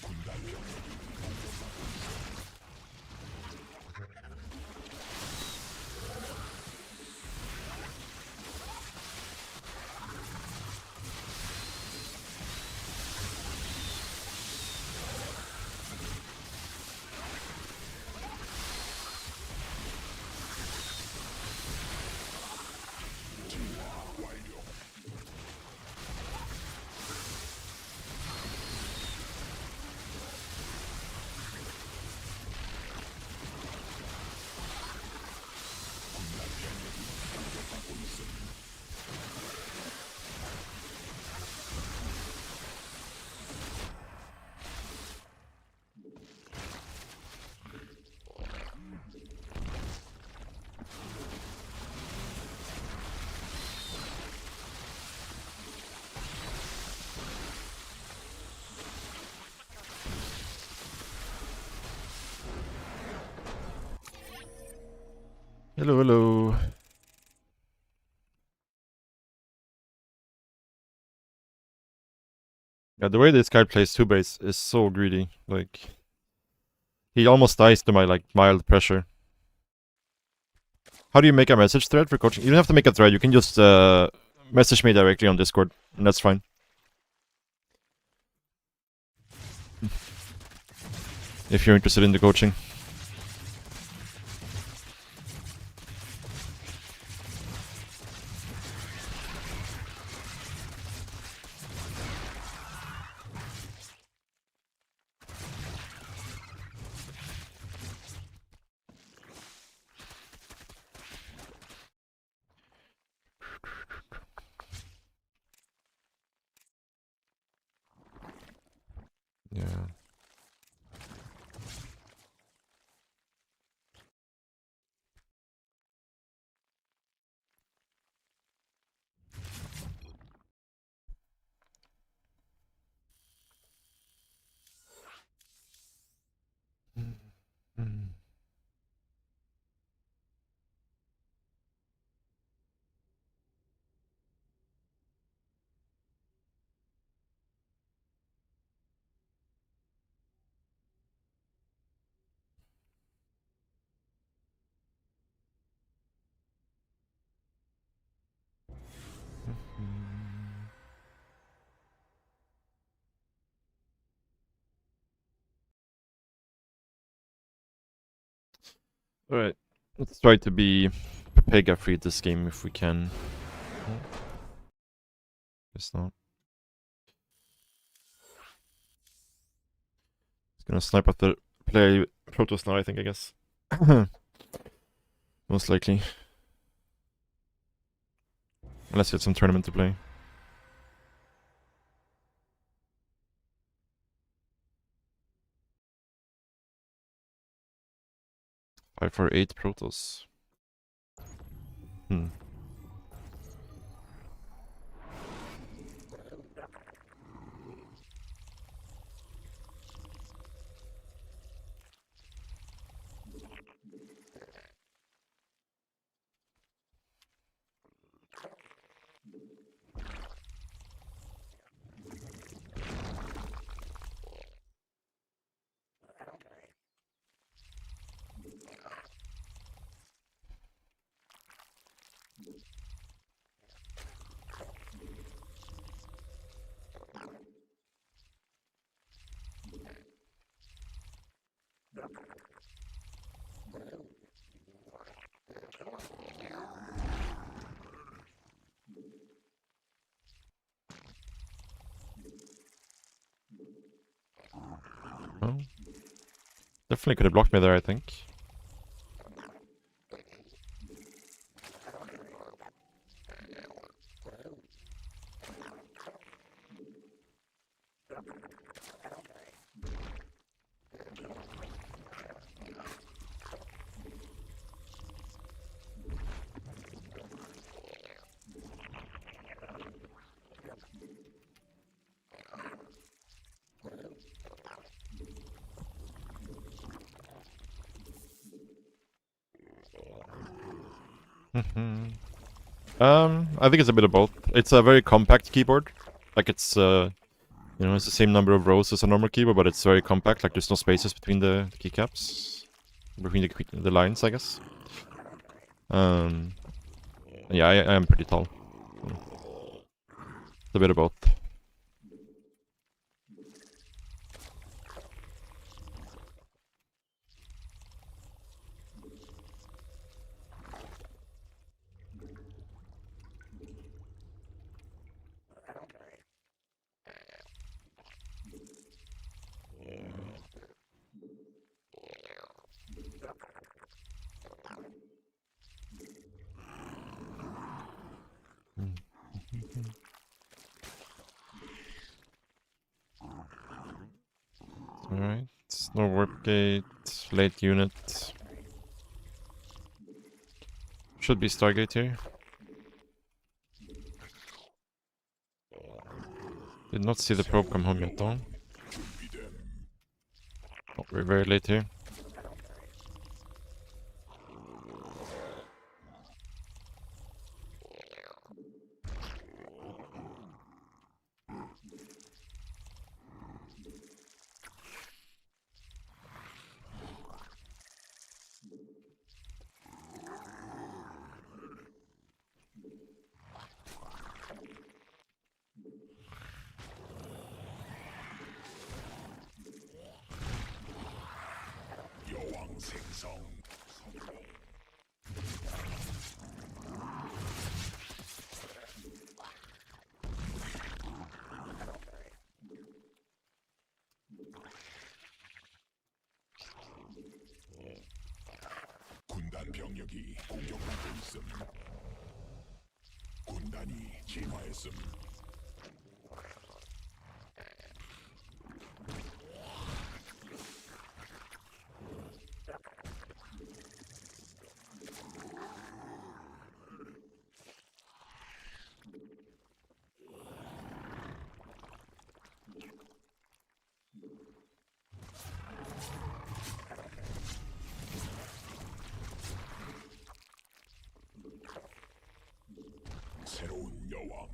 군단 병력이 공격받고 있음. 진화 완료. 군단 병력이 공격받고 있음. Hello, hello. Yeah, the way this guy plays two base is so greedy. Like, he almost dies to my like mild pressure. How do you make a message thread for coaching? You don't have to make a thread. You can just message me directly on Discord, and that's fine. If you're interested in the coaching. Yeah. Mm. Alright, let's try to be Pega free this game if we can. Guess not. He's gonna snipe at the play Protoss now, I think, I guess. Most likely. Unless it's some tournament to play. 548 Protoss. Hmm. Oh. Definitely could have blocked me there, I think. I think it's a bit of both. It's a very compact keyboard. Like it's you know, it's the same number of rows as a normal keyboard, but it's very compact. Like there's no spaces between the keycaps, between the lines, I guess. Yeah, I am pretty tall. It's a bit of both. Alright, no warp gate, late unit. Should be Stargate here. Did not see the probe come home yet though. Oh, we're very late here. 여왕 생성. 군단 병력이 공격받고 있음. 군단이 진화했음. 새로운 여왕.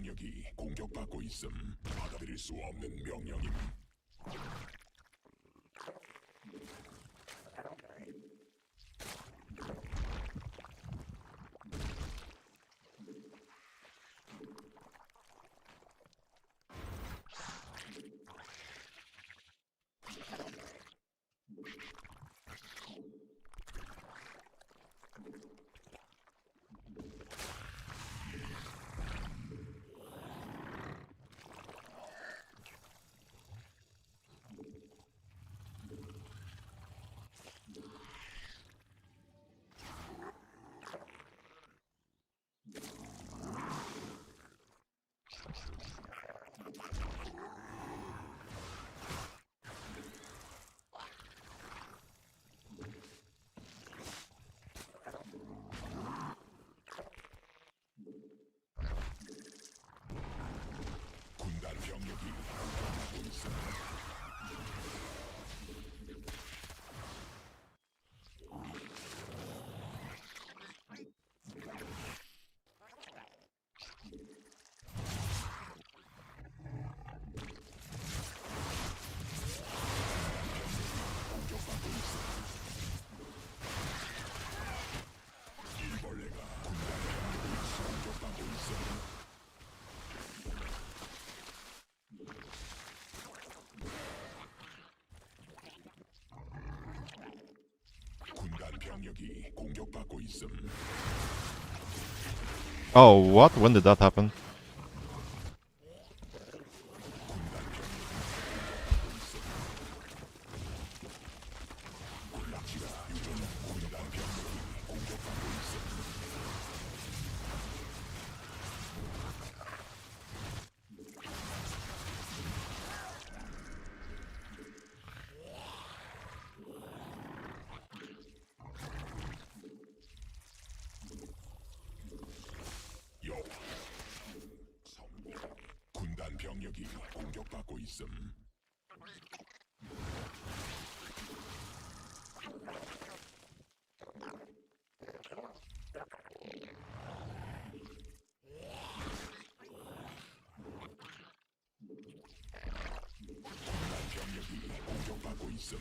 병력이 공격받고 있음. 받아들일 수 없는 명령임. 군단 병력이 공격받고 있음. 공격받고 있음. 일벌레가 군단 병력이 공격받고 있음. 군단 병력이 공격받고 있음. Oh, what? When did that happen? 군단 병력이 군락지가 유전 군단 병력이 공격받고 있음. 여 성공. 군단 병력이 공격받고 있음. 군단 병력이 공격받고 있음.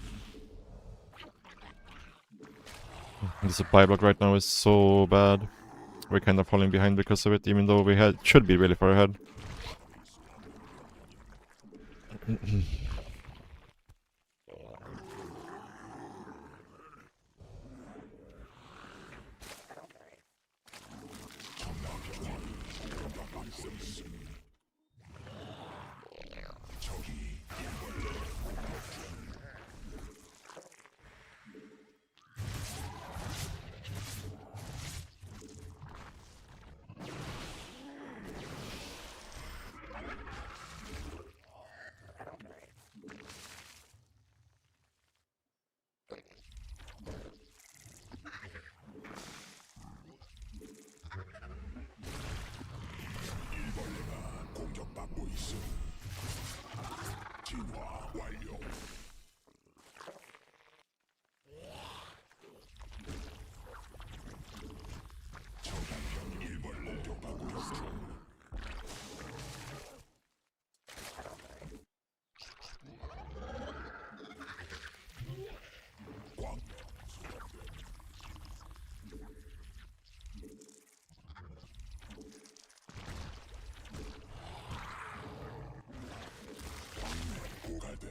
The supply block right now is so bad. We're kind of falling behind because of it, even though we should be really far ahead. 공격받고 있음. 적이 일벌레 공격 중. 일벌레가 공격받고 있음. 진화 완료. 적이 병 일벌레 공격받고 있음. 꽉 고갈됨.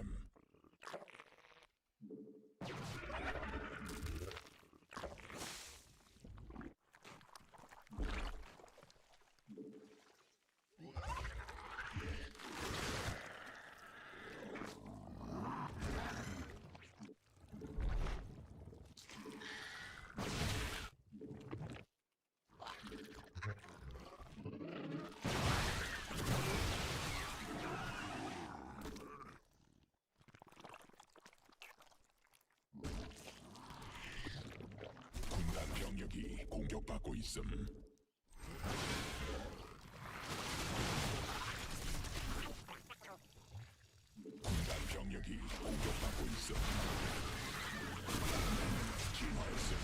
군단 병력이 공격받고 있음. 군단 병력이 공격받고 있음. 진화했음.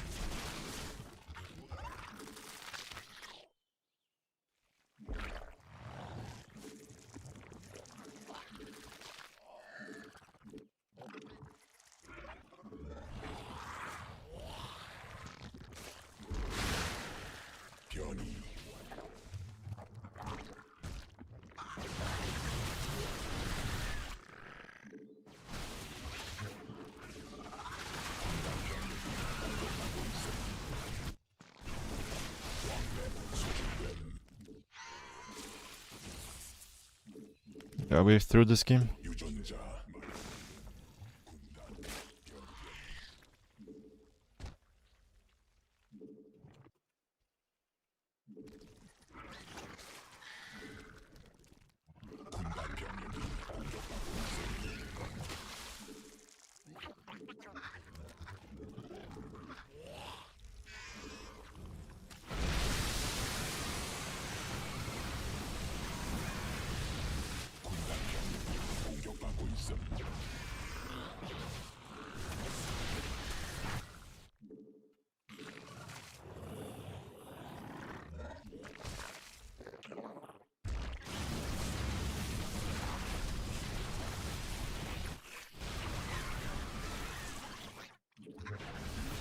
Yeah, we're through this game. 유전자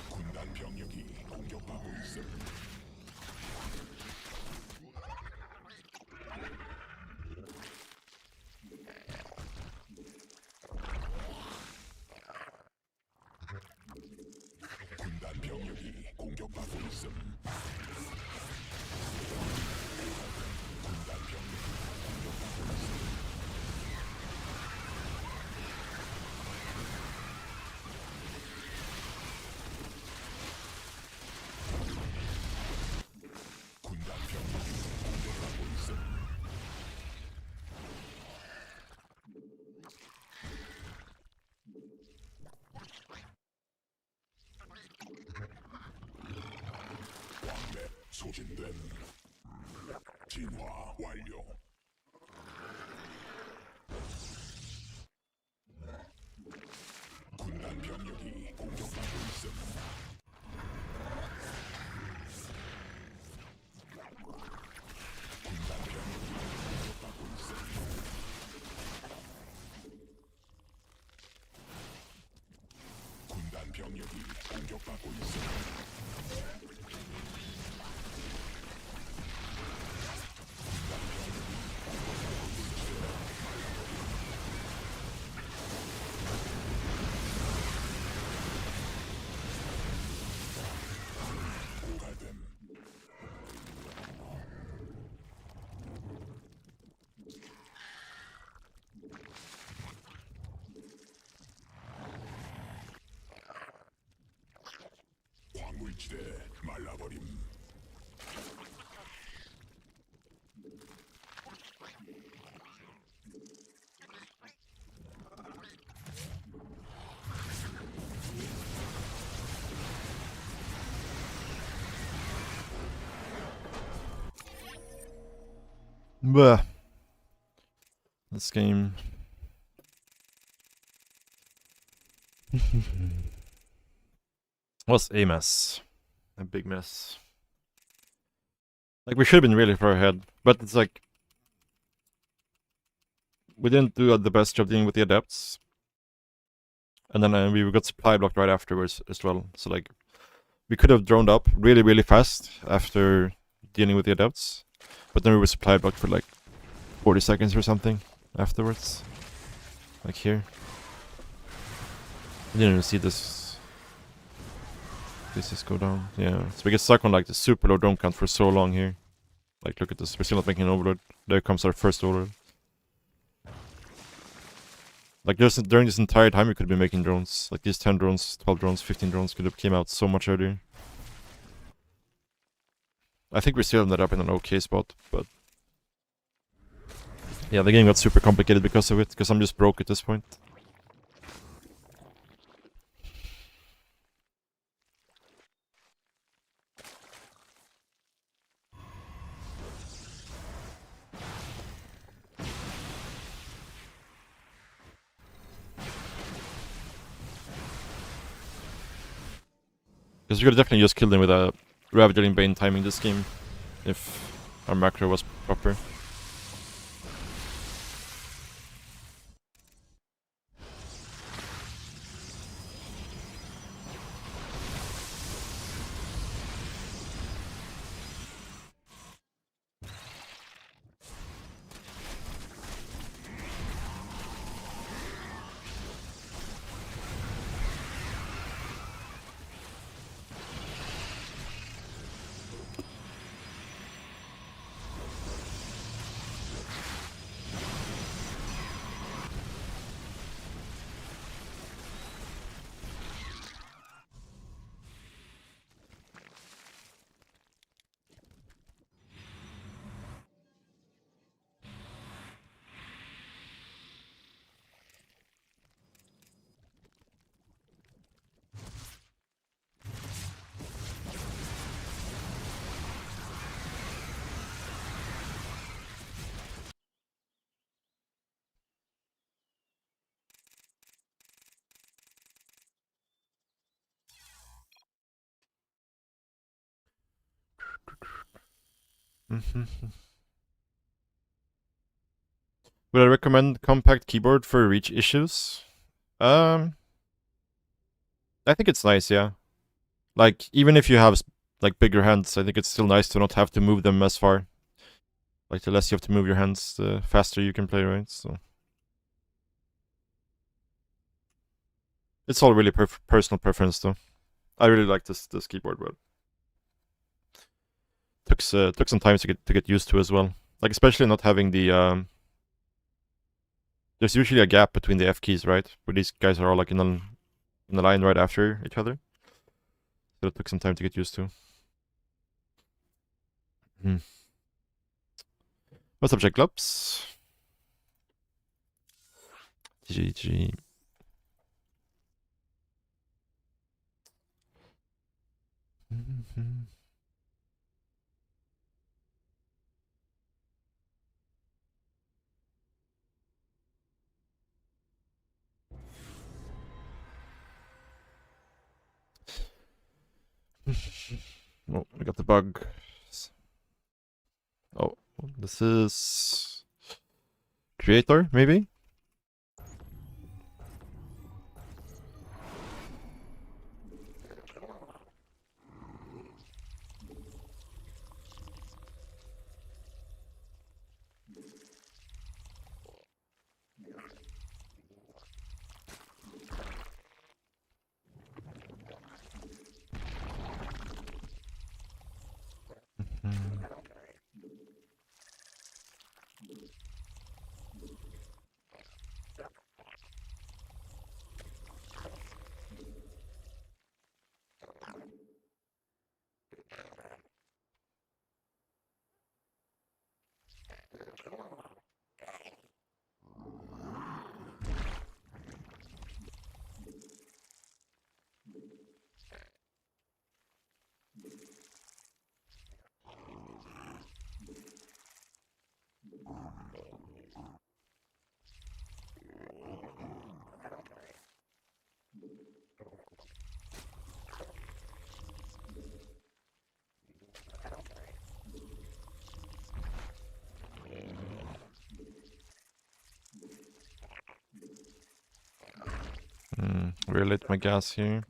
군단 병력이 공격받고 있습니다. 군단 병력이 공격받고 있습니다. 군단 병력이 공격받고 있습니다. 군단 병력이 공격받고 있습니다. 군단 병력이 공격받고 있습니다. 군단 병력이 공격받고 있습니다. 왕래 소진된 진화 완료. 군단 병력이 공격받고 있습니다. 군단 병력이 공격받고 있습니다. 군단 병력이 공격받고 있습니다. 고갈됨. 광물지대 말라버림. Bleh. This game. Was a mess. A big mess. Like, we should have been really far ahead, but it's like we didn't do the best job dealing with the adepts, and then we got supply blocked right afterwards as well. So like, we could have droned up really fast after dealing with the adepts, but then we were supply blocked for like 40 seconds or something afterwards. Like here. I didn't even see this. This just go down. Yeah. So we get stuck on like the super low drone count for so long here. Like, look at this. We're still not making an overload. There comes our first overload. Like, during this entire time we could have been making drones. Like, these 10 drones, 12 drones, 15 drones could have came out so much earlier. I think we still ended up in an okay spot, but yeah, the game got super complicated because of it, because I'm just broke at this point. Because we could definitely just kill them with a Ravager Bane timing this game, if our macro was proper. Would I recommend compact keyboard for reach issues? I think it's nice, yeah. Like, even if you have like bigger hands, I think it's still nice to not have to move them as far. Like, the less you have to move your hands, the faster you can play, right? So it's all really personal preference, though. I really like this keyboard, but took some time to get used to as well. Like, especially not having the there's usually a gap between the F keys, right? Where these guys are all like in the line right after each other. So it took some time to get used to. What's up, Jacobs? GG. Oh, we got the bug. Oh, this is creator, maybe? Relit my gas here.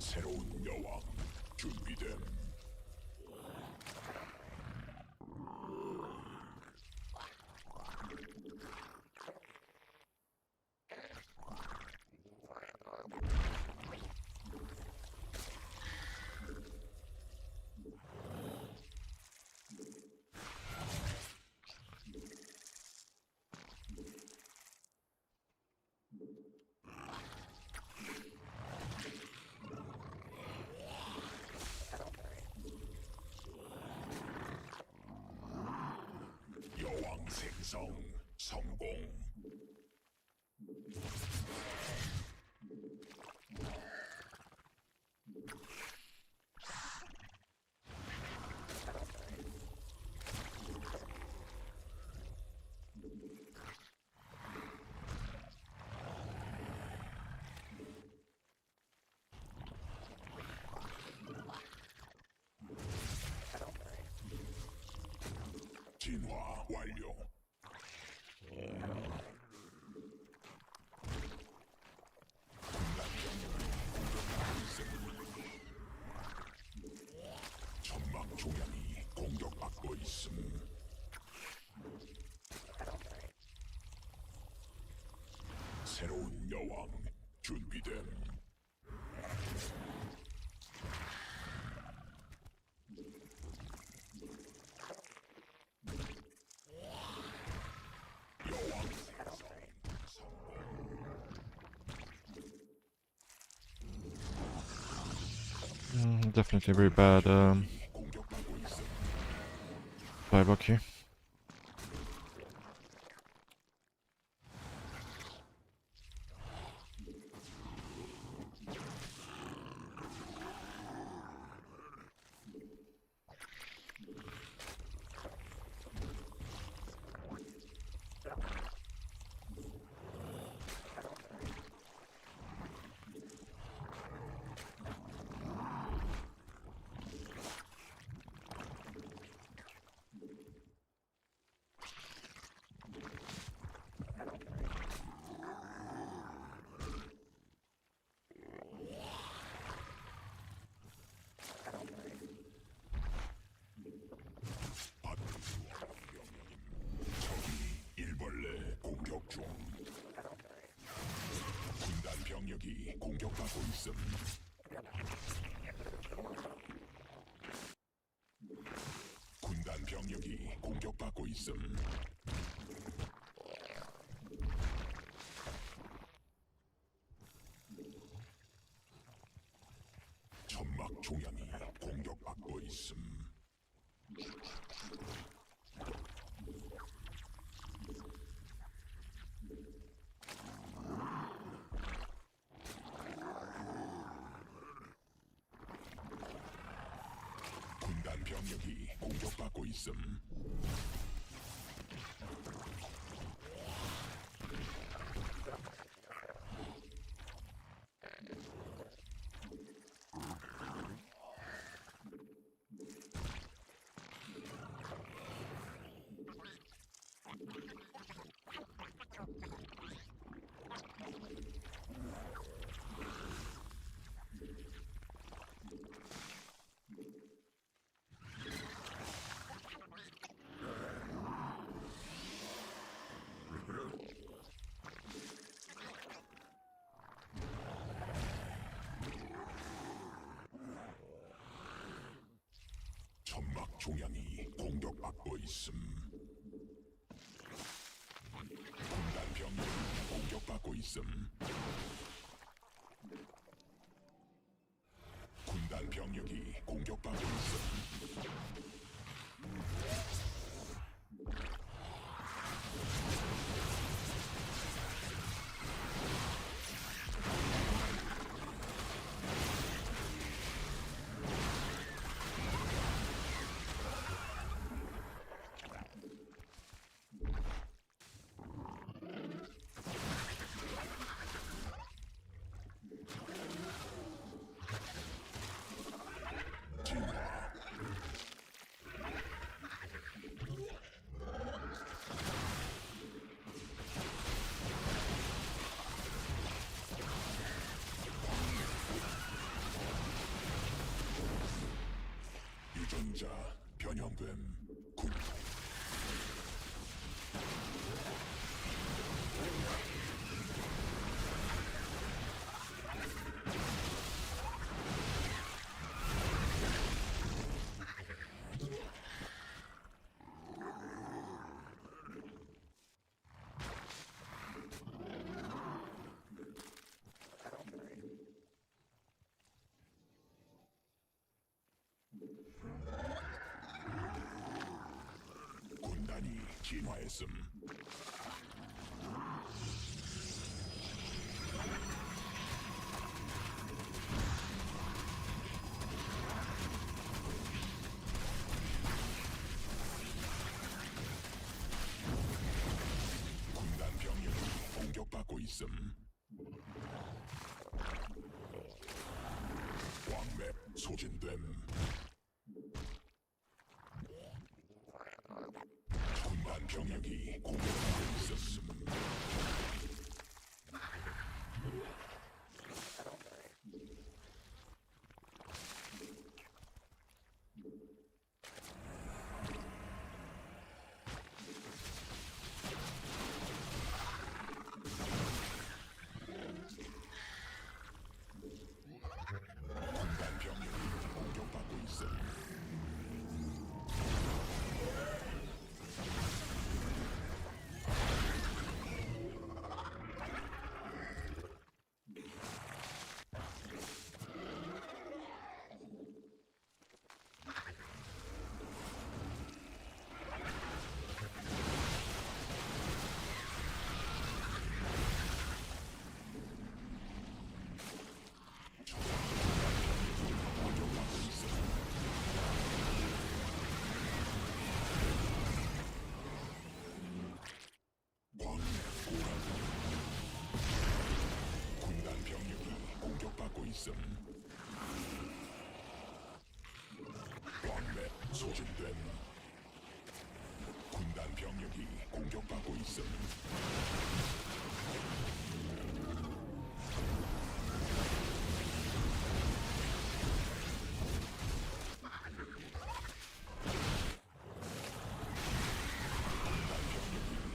새로운 여왕 준비됨. 여왕 생성 성공. 진화. 완료. 천막 조약이 공격받고 있음. 새로운 여왕 준비됨. 여왕 Definitely very bad 공격받고 있음. buyback here. 일벌레 공격 중. 군단 병력이 공격받고 있음. 군단 병력이 공격받고 있음. 천막 종양이 공격받고 있음. 군단 병력이 공격받고 있음. 천막 종양이 공격받고 있음. 군단 병력이 공격받고 있음. 군단 병력이 공격받고 있음. 유전자 변형됨. 군 군단이 진화했음. 군단 병력이 공격받고 있음. 왕맵 소진됨. 군단 병력이 공격하고 있었음. 군단 병력이 공격받고 있음. 군단 병력이 공격받고 있음. 왕래 소진됨. 군단 병력이 공격받고 있음.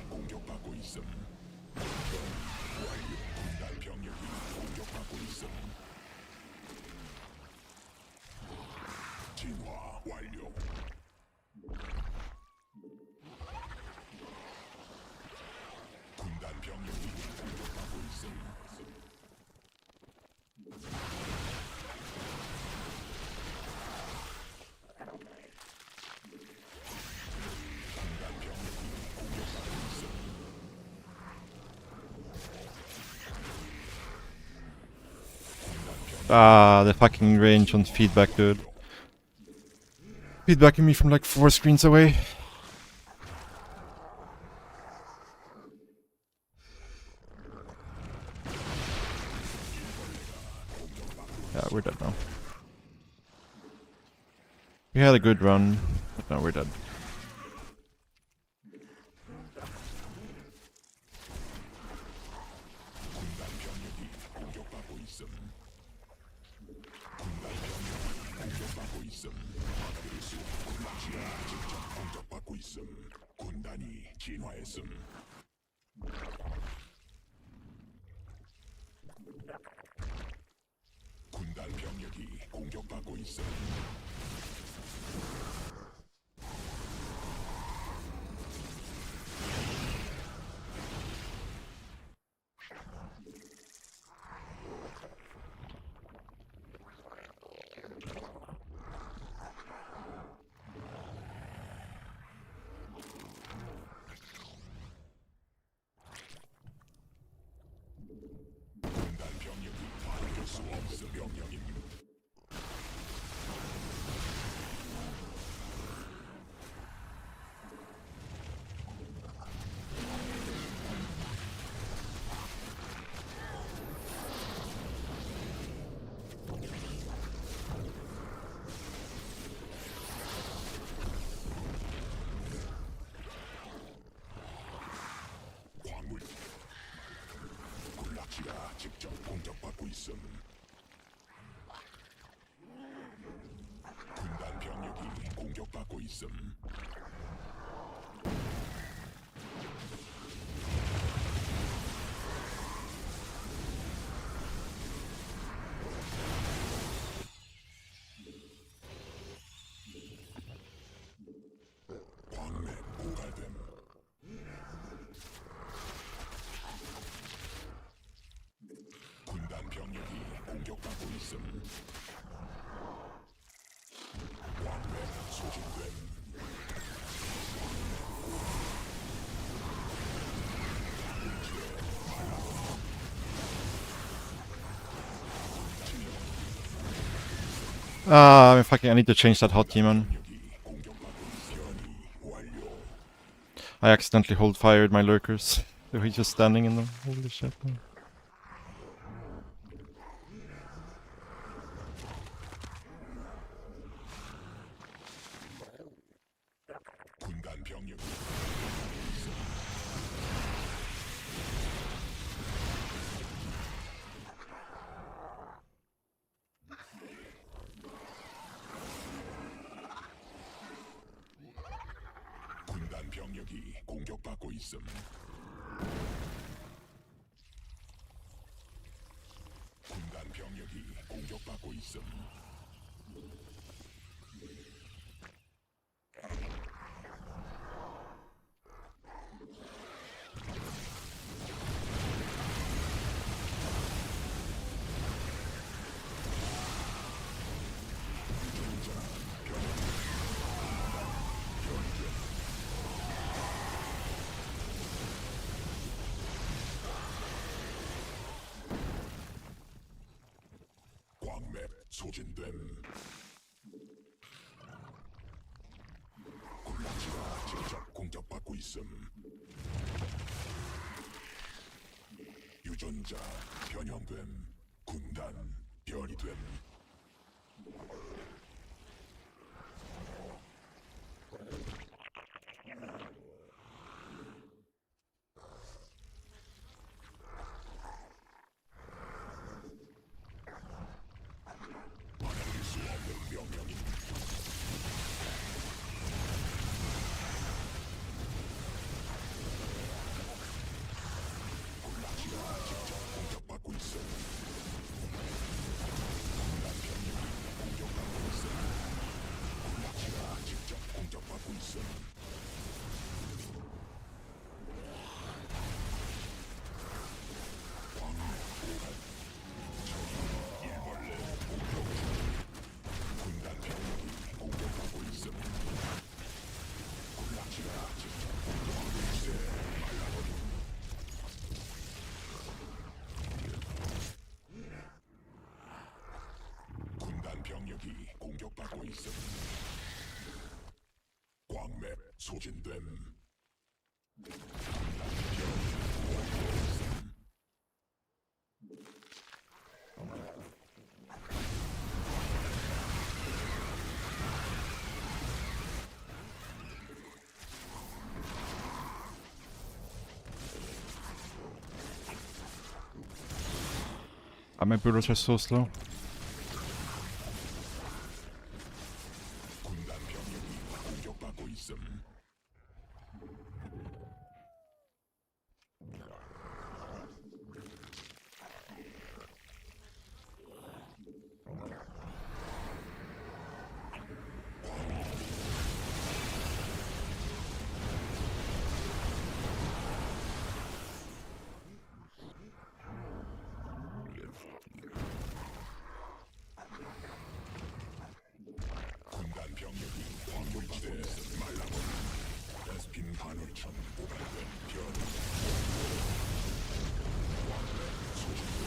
공격받고 있음. 완료. 군단 병력이 공격받고 있음. 진화 완료. 군단 병력이 공격받고 있음. 군단 병력이 공격받고 있음. Ah, the fucking range on feedback, dude. Feedbacking me from like 4 screens away. Yeah, we're dead now. We had a good run, but now we're dead. 군단 병력이 공격받고 있음. 군단 병력이 공격받고 있음. 그리스 군락지가 직접 공격받고 있음. 군단이 진화했음. 군단 병력이 공격받고 있음. 군단 병력이 받을 수 없음. 명령임. 광물. 군락지가 직접 공격받고 있음. 군단 병력이 공격받고 있음. 광맥 고갈됨. 군단 병력이 공격받고 있음. 왕맥 소진됨. Ah, I need to change that hotkey, man. I accidentally hold fired my lurkers. So he's just standing in them. Holy shit, man. 군단 병력이 병력이 공격받고 있음. 군단 병력이 공격받고 있음. 광맥 소진됨. 군락지가 직접 공격받고 있음. 유전자 변형됨. 군단 별이 됨. 받아들일 수 없는 명령임. 군락지가 직접 공격받고 있음. 군단 병력이 공격받고 있음. 군락지가 직접 공격받고 있음. 광맥 오간 적이 일벌레 공격 중. 군단 병력이 공격받고 있음. 군락지가 직접 공격하고 있음. 말라버림. 군단 병력이 공격받고 있음. 광맥 소진됨. 군단 병력이 공격받고 있음. My bullets are so slow. 군단 병력이 공격받고 있음. 군단 병력이 광물지대에 말라버린 베스핀 간헐천 보관된 변이. 광맥 소진됨.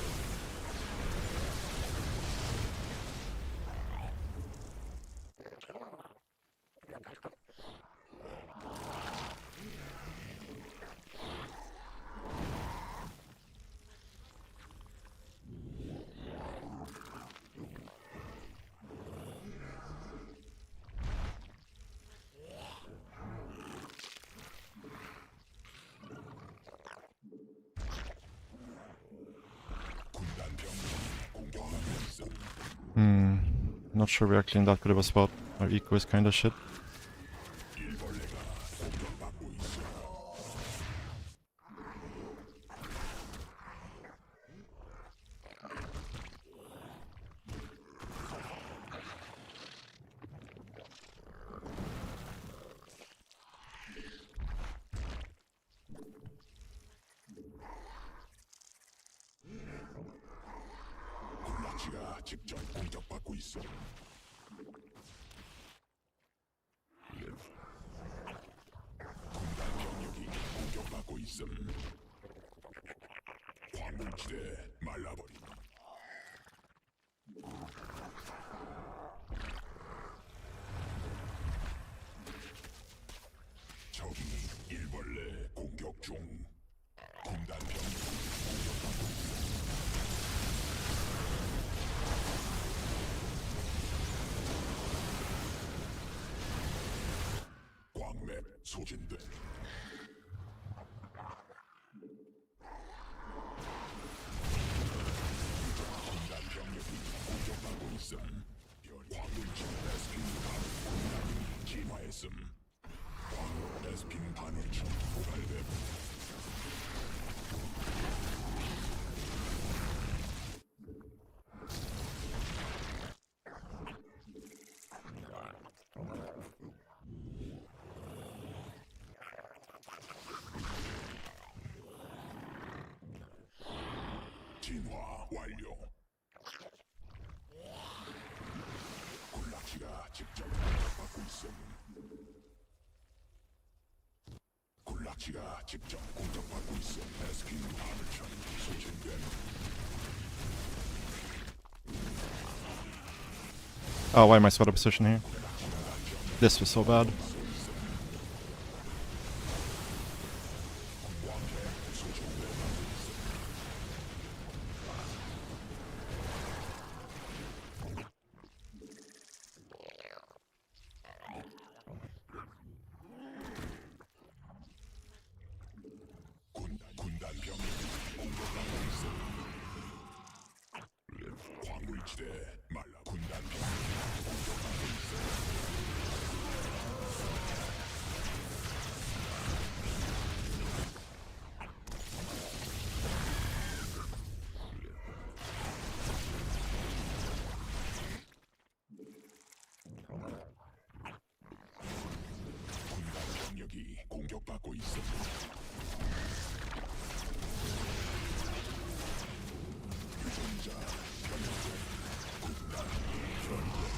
군단 병력이 공격하고 있음. Not sure we are actually in that good of a spot. Our eco is kinda shit. 일벌레가 공격받고 있어. 군락지가 직접 공격받고 있어. 군단 병력이 공격받고 있음. 광물지대 말라버림. 적이 일벌레 공격 중. 군단 병력이 공격받고 있음. 광맥 소진됨. 군단 병력이 공격받고 있음. 광물지 베스핀 간 군단이 진화했음. 광물 베스핀 간 진화 완료. 군락지가 직접 공격받고 있음. 군락지가 직접 공격받고 있음. SC2 소진됨. Oh, why am I sweat position here? This was so bad. 군단 병이 공격받고 있음. 광물지대 말라. 군단 병이 공격받고 있음. 군단 병력이 공격받고 있음. 유전자 변형. 군단 변경.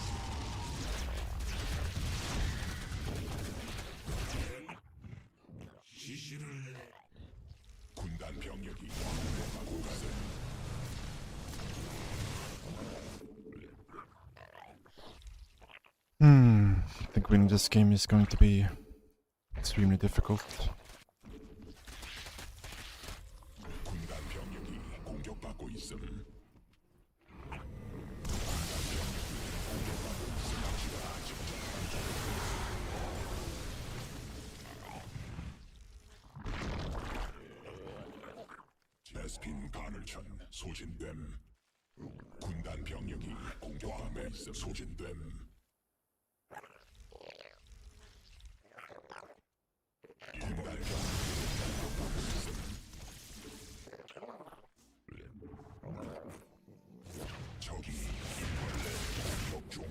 지시를 내 군단 병력이 공격받고 있음. I think winning this game is going to be extremely difficult. 군단 병력이 공격받고 있음. 베스핀 가늘천 소진됨. 군단 병력이 공격함에 있음. 소진됨. 군단 병력이 공격받고 있음. 적이 일벌레 공격 중.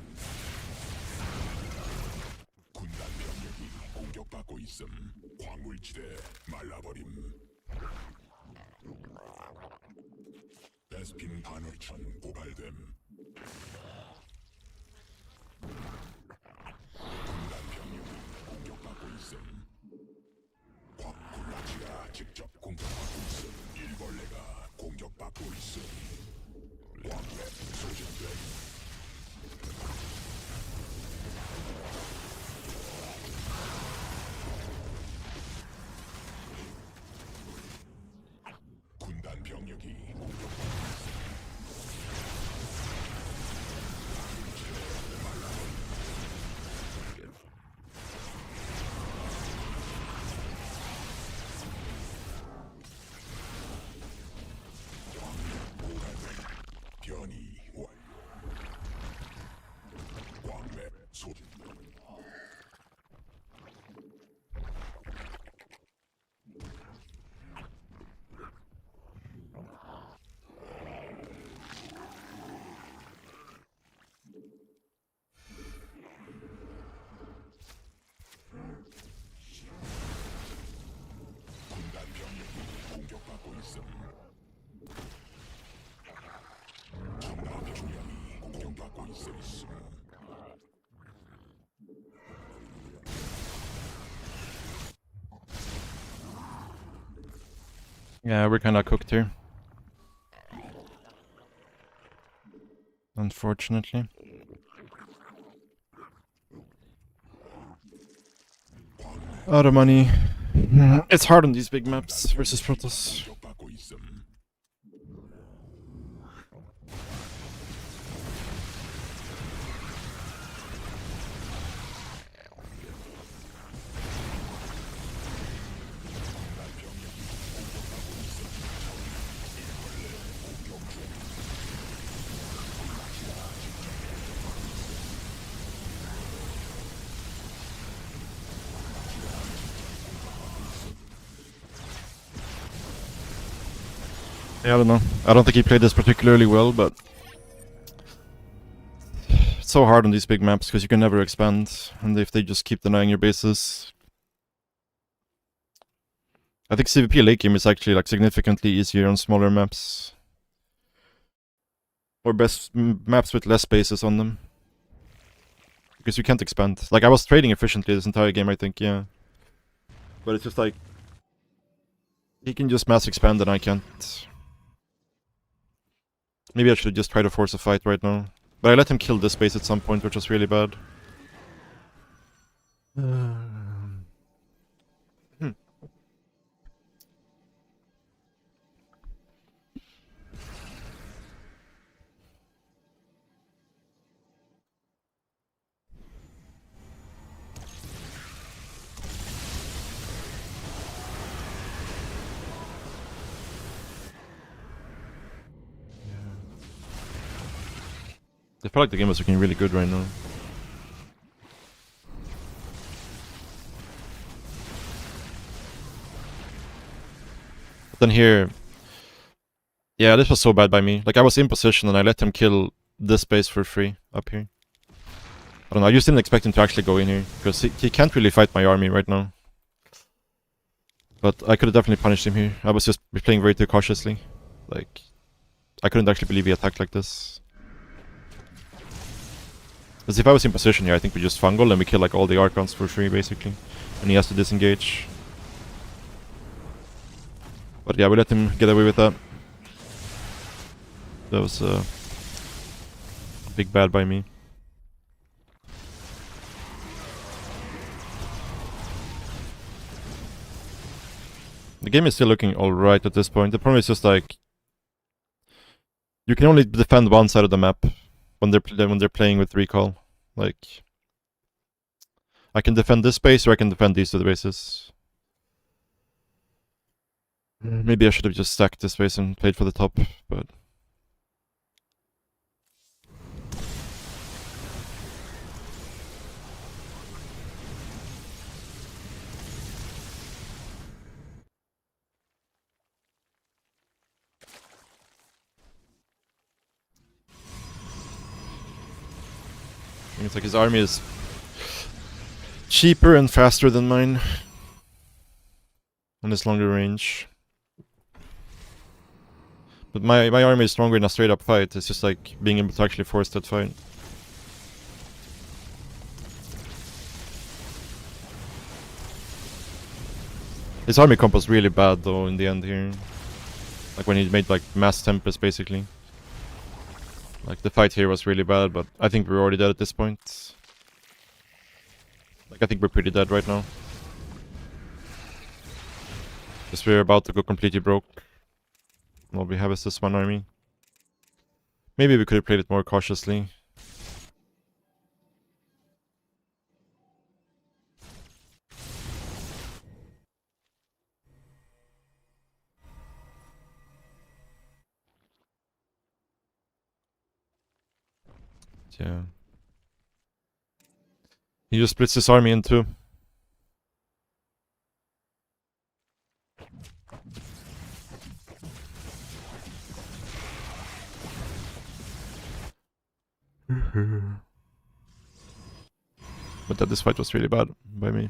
군단 병력이 공격받고 있음. 광물지대 말라버림. 베스핀 간헐천 고갈됨. 군단 병력이 공격받고 있음. 군락지가 직접 공격받고 있음. 일벌레가 공격받고 있음. 광맥 소진됨. 군단 병력이 공격받고 변이 완료. 광맥 소진. 군단 병력이 공격받고 있음. 전나 병력이 공격받고 있음. Yeah, we're kinda cooked here. Unfortunately. Out of money. It's hard on these big maps versus Protoss. 공격받고 있음. Yeah, I don't know. I don't think he played this particularly well, but it's so hard on these big maps because you can never expand, and if they just keep denying your bases. I think CVP late game is actually like significantly easier on smaller maps. Or best maps with less bases on them. Because you can't expand. Like, I was trading efficiently this entire game, I think, yeah. But it's just like... He can just mass expand and I can't. Maybe I should just try to force a fight right now. But I let him kill this base at some point, which was really bad. I feel like the game was looking really good right now. But then here... Yeah, this was so bad by me. Like, I was in position and I let him kill this base for free up here. I don't know, I just didn't expect him to actually go in here. Because he can't really fight my army right now. But I could have definitely punished him here. I was just playing very too cautiously. Like, I couldn't actually believe he attacked like this. Because if I was in position here, I think we just fungal and we kill like all the Archons for free, basically. And he has to disengage. But yeah, we let him get away with that. That was a big bad by me. The game is still looking alright at this point. The problem is just like... You can only defend one side of the map when they're playing with recall. Like... I can defend this base or I can defend these two bases. Maybe I should have just stacked this base and played for the top, but... It's like his army is cheaper and faster than mine. And it's longer range. But my army is stronger in a straight up fight. It's just like being able to actually force that fight. His army comp was really bad though in the end here. Like when he made like mass Tempest basically. Like the fight here was really bad, but I think we're already dead at this point. Like I think we're pretty dead right now. Because we're about to go completely broke. All we have is this one army. Maybe we could have played it more cautiously. Yeah. He just splits his army in two. But that this fight was really bad by me.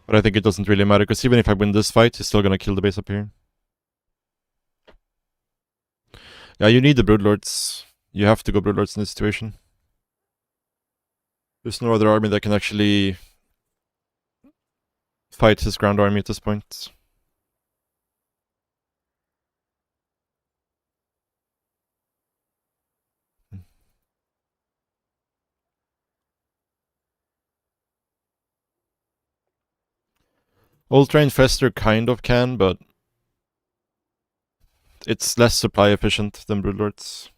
But I think it doesn't really matter, because even if I win this fight, he's still gonna kill the base up here. Yeah, you need the Broodlords. You have to go Broodlords in this situation. There's no other army that can actually fight his ground army at this point. Ultra Infestor kind of can, but it's less supply efficient than Broodlords.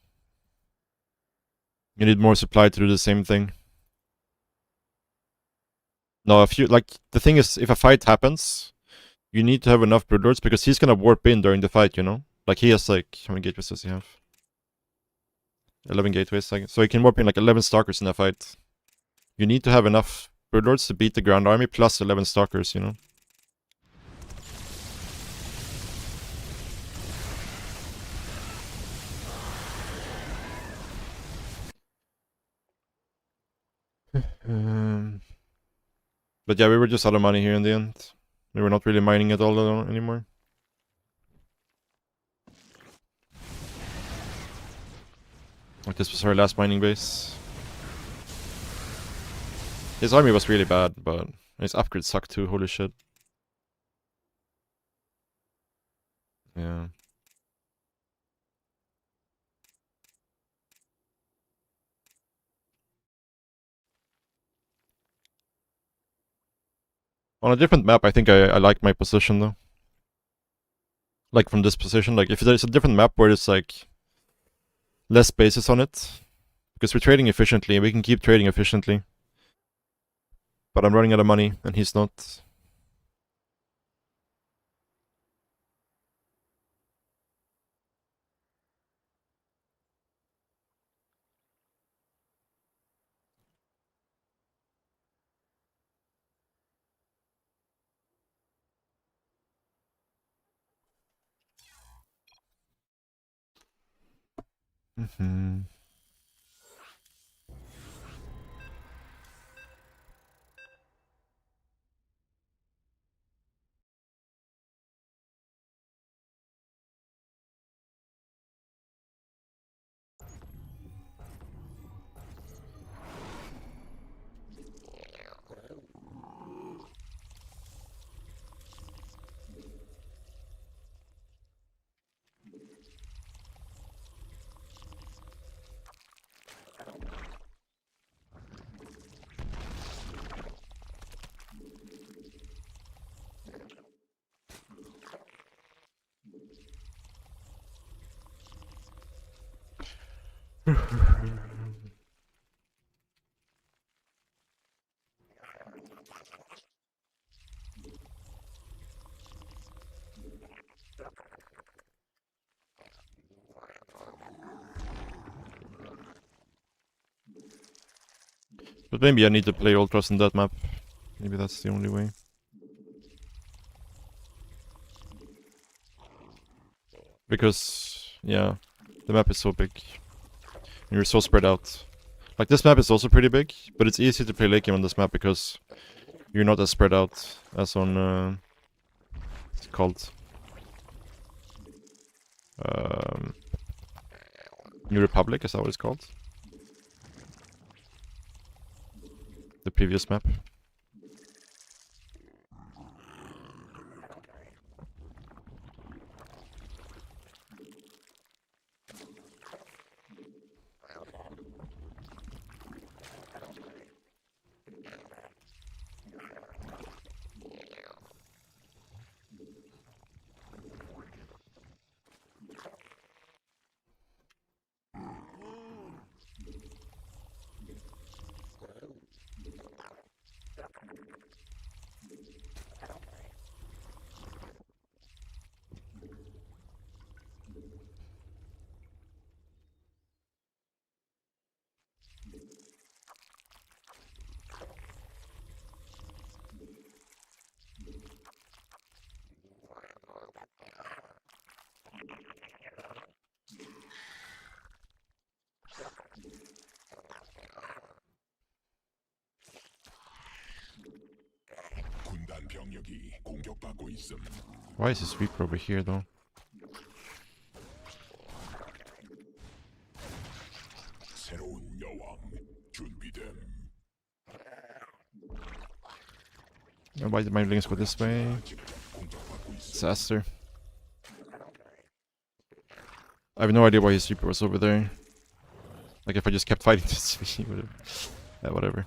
You need more supply to do the same thing. No, if you, like, the thing is, if a fight happens, you need to have enough Broodlords, because he's gonna warp in during the fight, you know? Like, he has, like, how many gateways does he have? 11 gateways, so he can warp in, like, 11 Stalkers in a fight. You need to have enough Broodlords to beat the ground army, plus 11 Stalkers, you know? But yeah, we were just out of money here in the end. We were not really mining at all anymore. Like this was our last mining base. His army was really bad, but his upgrades sucked too, holy shit. Yeah. On a different map, I think I like my position though. Like from this position, like if there's a different map where there's like less bases on it, because we're trading efficiently, we can keep trading efficiently. But I'm running out of money, and he's not. Mm-hmm. But maybe I need to play Ultras on that map. Maybe that's the only way. Because, yeah, the map is so big. And you're so spread out. Like, this map is also pretty big, but it's easy to play late game on this map because you're not as spread out as on, what's it called? New Republic, is that what it's called? The previous map. 군단 병력이 공격받고 있음. Why is his Reaper over here though? 새로운 여왕 준비됨. Why did my links go this way? 직접 공격받고 있음. Disaster. I have no idea why his Reaper was over there. Like if I just kept fighting this, he would have... Yeah, whatever.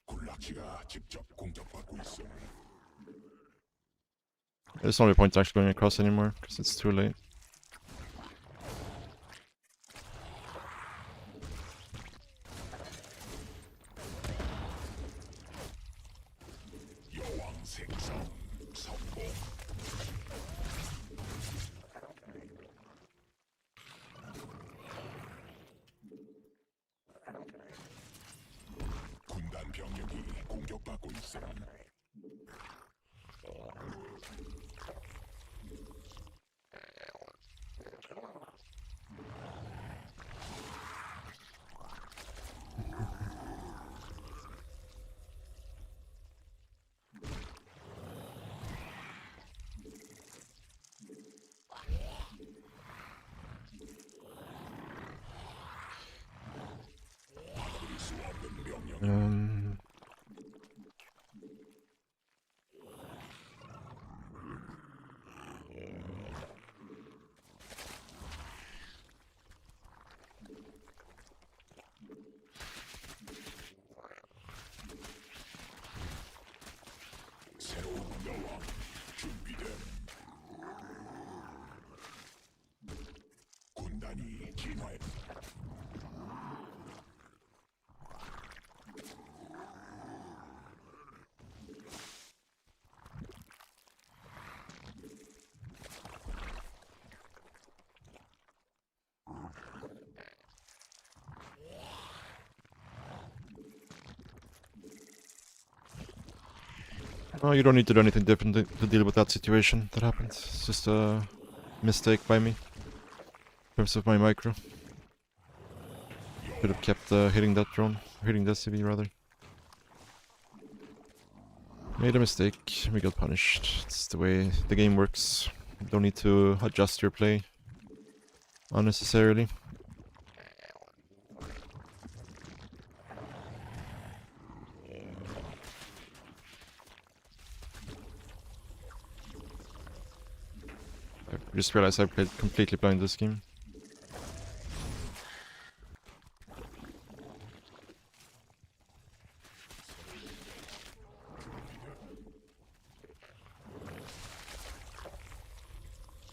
군락지가 직접 공격받고 있음. There's no point actually going across anymore, because it's too late. 여왕 생성 성공. 군단 병력이 공격받고 있음. Um, 새로운 여왕 준비됨. 군단이 진화해. oh, you don't need to do anything different to deal with that situation that happened. It's just a mistake by me. In terms of my micro. Could have kept hitting that drone. Hitting the SCV rather. Made a mistake. We got punished. It's the way the game works. You don't need to adjust your play unnecessarily. I just realized I played completely blind this game.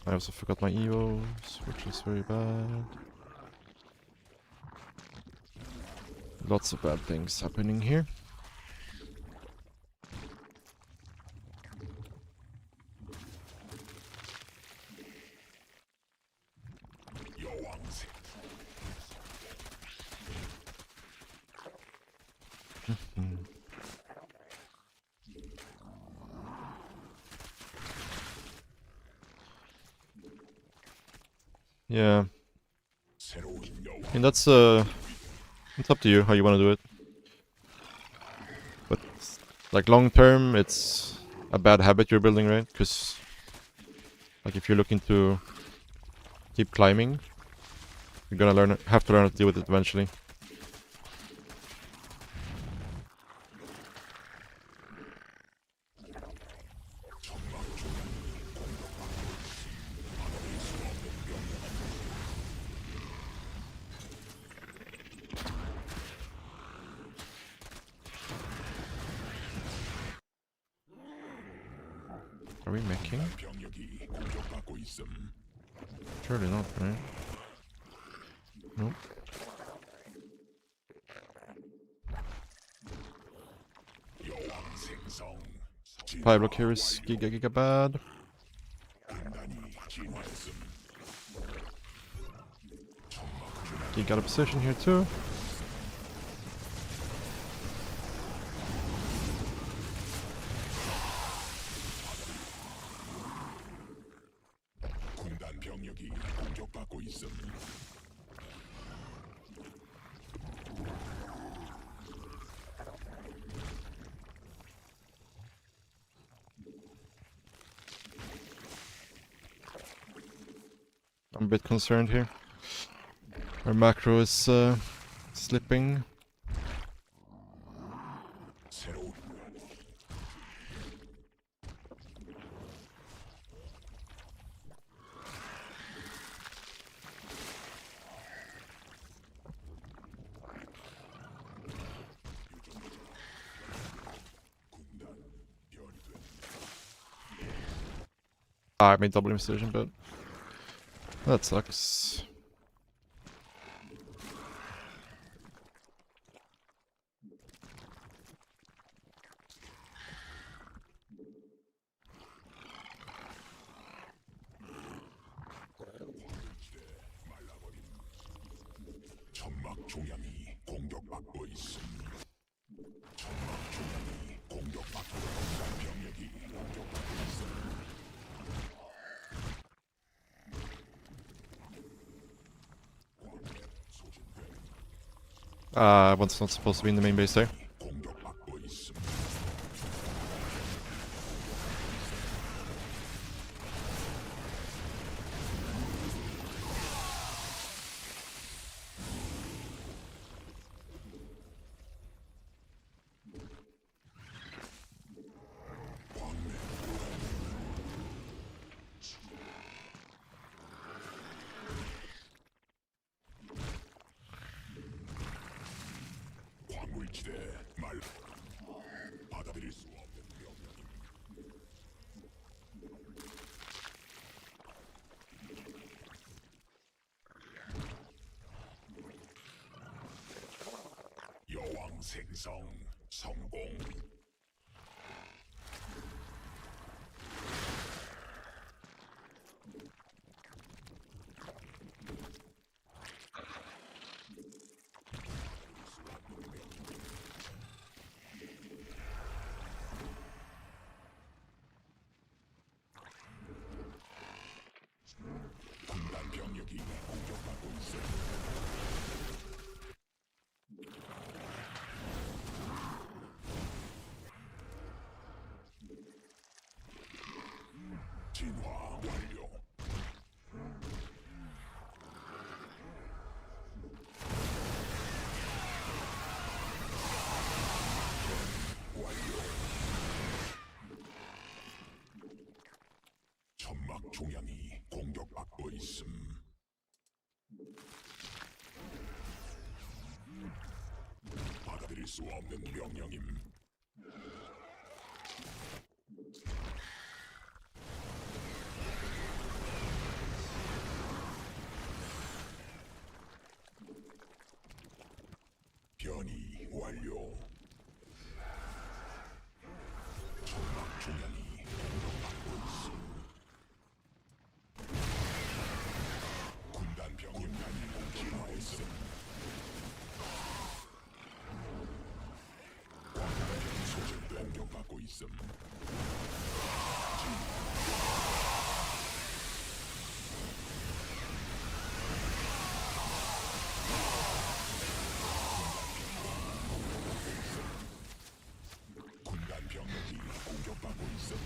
I also forgot my EOs, which is very bad. Lots of bad things happening here. 여왕색. Yeah, 새로운 여왕. I mean that's it's up to you how you want to do it. But like long term, it's a bad habit you're building, right? Because like if you're looking to keep climbing, you're gonna have to learn how to deal with it eventually. Are we making? 병력이 공격받고 있음. Surely not, right? Nope. 여왕 생성. 5 block here is giga bad. 군단이 진화했음. He got a position here too. 군단 병력이 공격받고 있음. I'm a bit concerned here. Our macro is slipping. 새로운 군단 변이된 Ah, I made double incision, but that sucks. 천막 종양이 공격받고 있음. 천막 종양이 공격받고 군단 병력이 공격받고 있음. One's not supposed to be in the main base there. 공격받고 있음. 기대 말 받아들일 수 없는 명령임. 여왕 생성 성공. 군단 병력이 공격받고 있어. 진화 완료. 완료. 천막 중량이 공격받고 있음. 받아들일 수 없는 명령임. 변이 완료. 천막 중량이 공격받고 있음. 군단 병력단이 공격하였음. 왕관병 소집 공격받고 있음. 군단 병력이 공격받고 있음.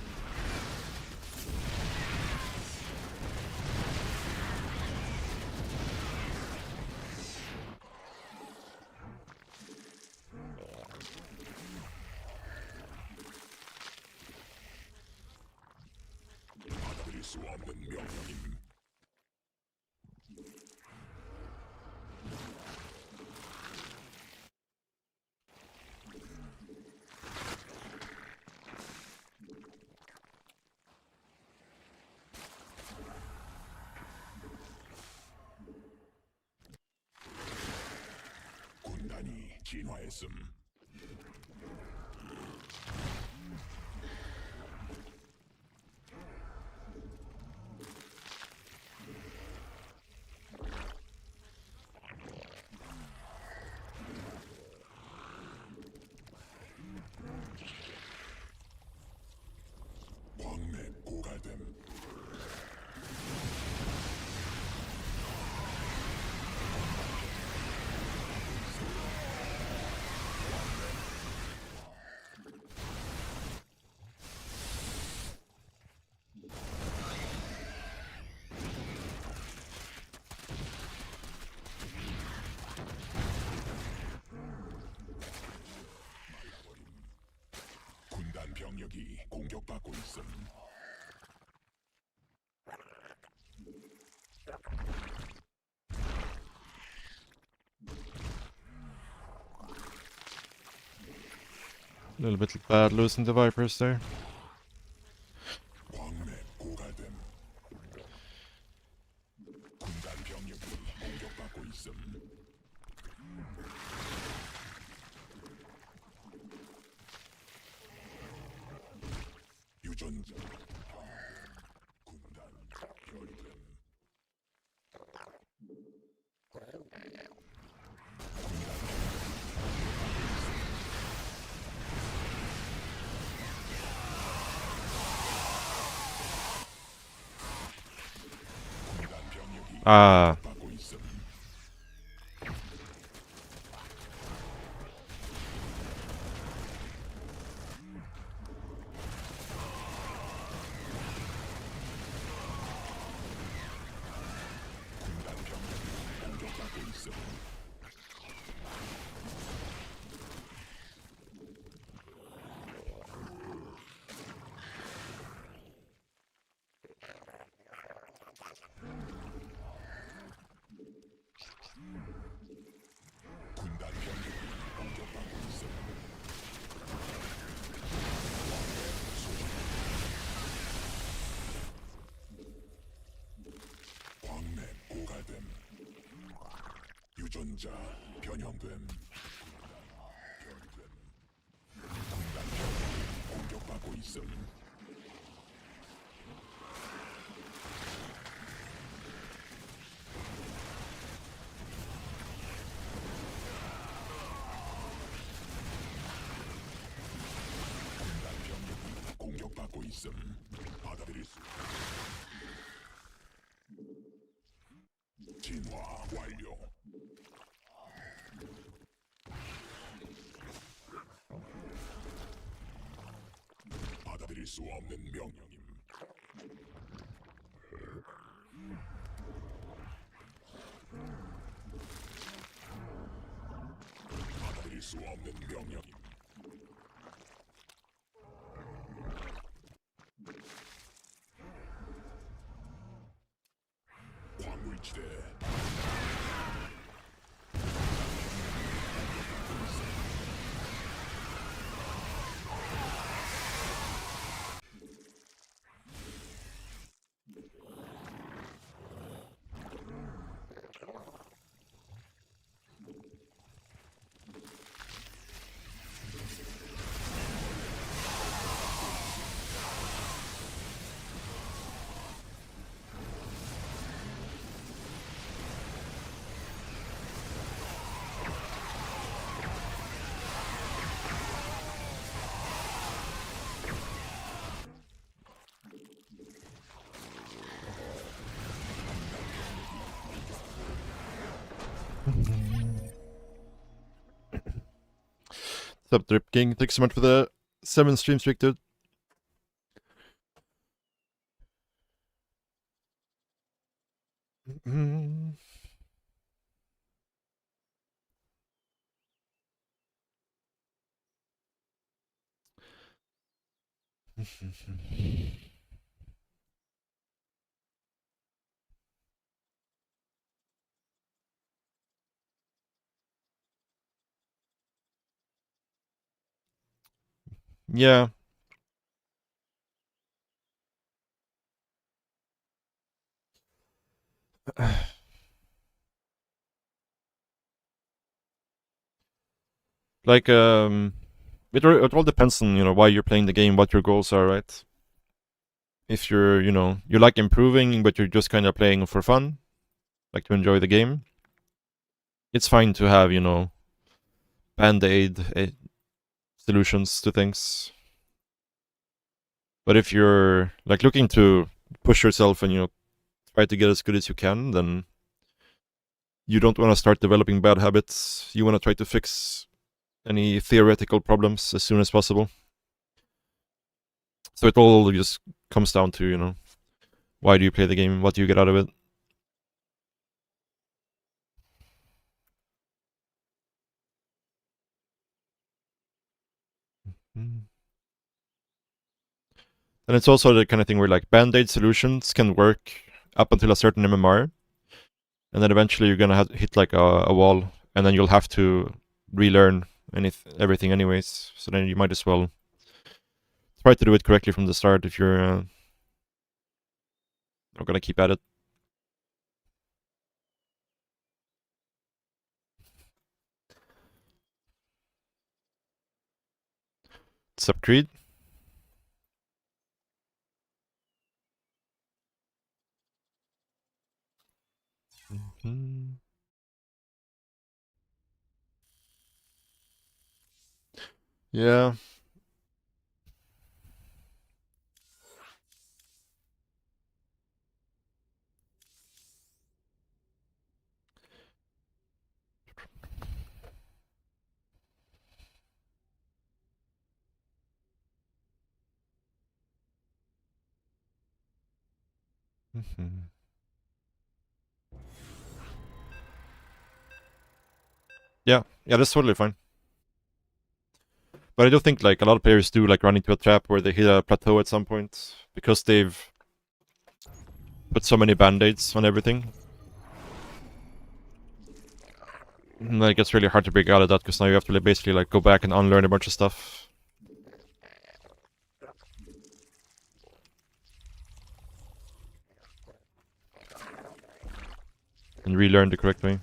받아들일 수 없는 명령임. 군단이 진화했음. 광맥 고갈됨. 군단 병력이 공격받고 있음. A little bit bad losing the Vipers there. 광맥 고갈됨. 군단 병력이 공격받고 있음. 유전자 군단 결됨. 군단 병력이 아, 받고 있음. 군단 병력이 공격받고 있음. 생존자 변형됨. 군단병이 공격받고 있음. 군단병력이 공격받고 있음. 받아들일 수. 진화 완료. 받아들일 수 없는 명령임. 받아들일 수 없는 명령임. 광물지대. What's up, Drip King? Thanks so much for the 7 stream streak, dude. Yeah. Like, it all depends on, you know, why you're playing the game, what your goals are, right? If you're, you know, you like improving, but you're just kind of playing for fun, like to enjoy the game, it's fine to have, you know, band-aid solutions to things. But if you're, like, looking to push yourself and, you know, try to get as good as you can, then you don't want to start developing bad habits. You want to try to fix any theoretical problems as soon as possible. So it all just comes down to, you know, why do you play the game? What do you get out of it? And it's also the kind of thing where, like, band-aid solutions can work up until a certain MMR, and then eventually you're gonna hit like a wall, and then you'll have to relearn everything anyways. So then you might as well try to do it correctly from the start if you're not gonna keep at it. Sup, Creed? Yeah. Yeah, that's totally fine. But I do think, like, a lot of players do, like, run into a trap where they hit a plateau at some point because they've put so many band-aids on everything. And like, it's really hard to break out of that because now you have to, like, basically, like, go back and unlearn a bunch of stuff. And relearn the correct way.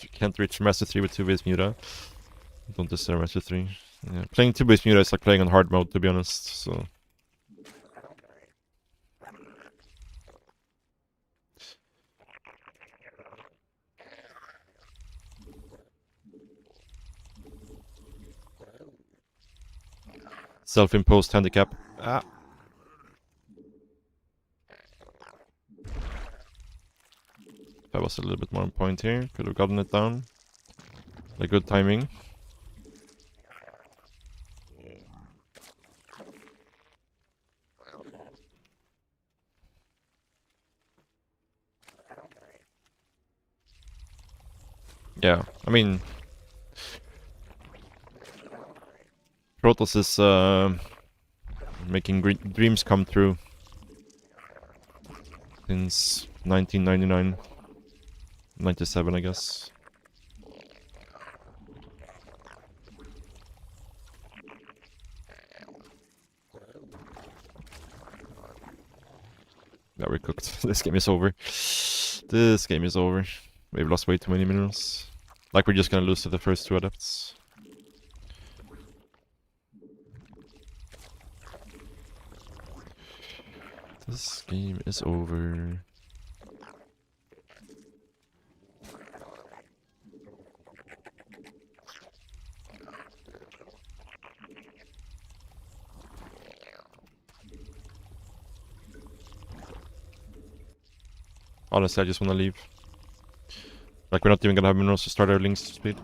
You can't reach Master 3 with 2-base Muta. Don't deserve Master 3. Yeah, playing 2-base Muta is like playing on hard mode, to be honest, so... Self-imposed handicap. Ah! That was a little bit more on point here. Could have gotten it down. Like good timing. Yeah, I mean... Protoss is making dreams come true. Since 1999. 97, I guess. Yeah, we're cooked. This game is over. This game is over. We've lost way too many minerals. Like we're just gonna lose to the first 2 adepts. This game is over. Honestly, I just wanna leave. Like, we're not even gonna have minerals to start our links to speed.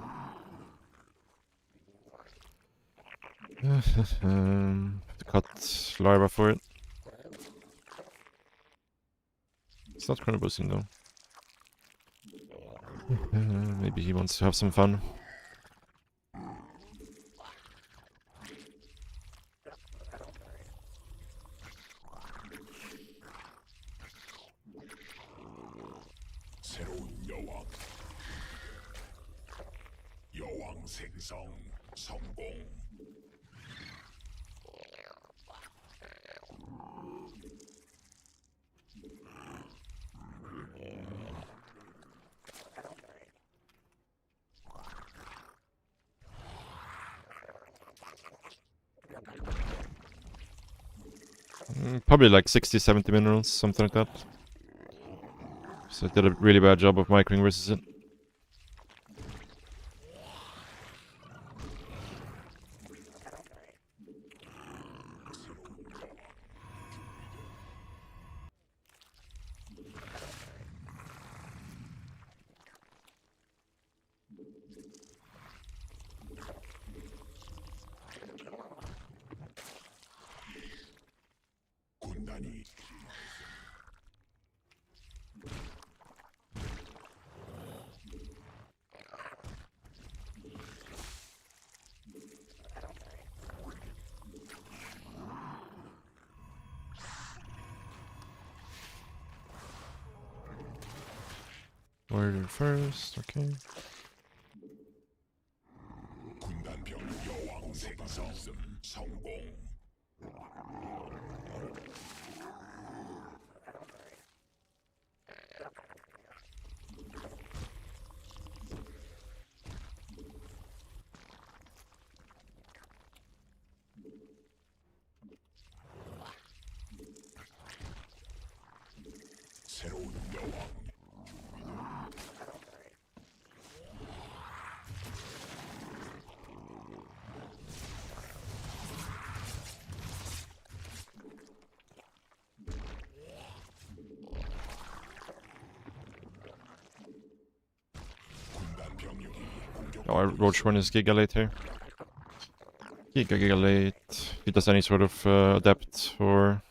Have to cut larva for it. It's not chrono boosting though. Maybe he wants to have some fun. 새로운 여왕. 여왕 생성 성공. Probably like 60-70 minerals, something like that. So I did a really bad job of microing versus it. 군단이 Order first, okay. 군단병 여왕 생성 성공. 새로운 여왕. 군단 병력이 공격. Oh, I roach one is Giga late here. Giga late. If he does any sort of adept or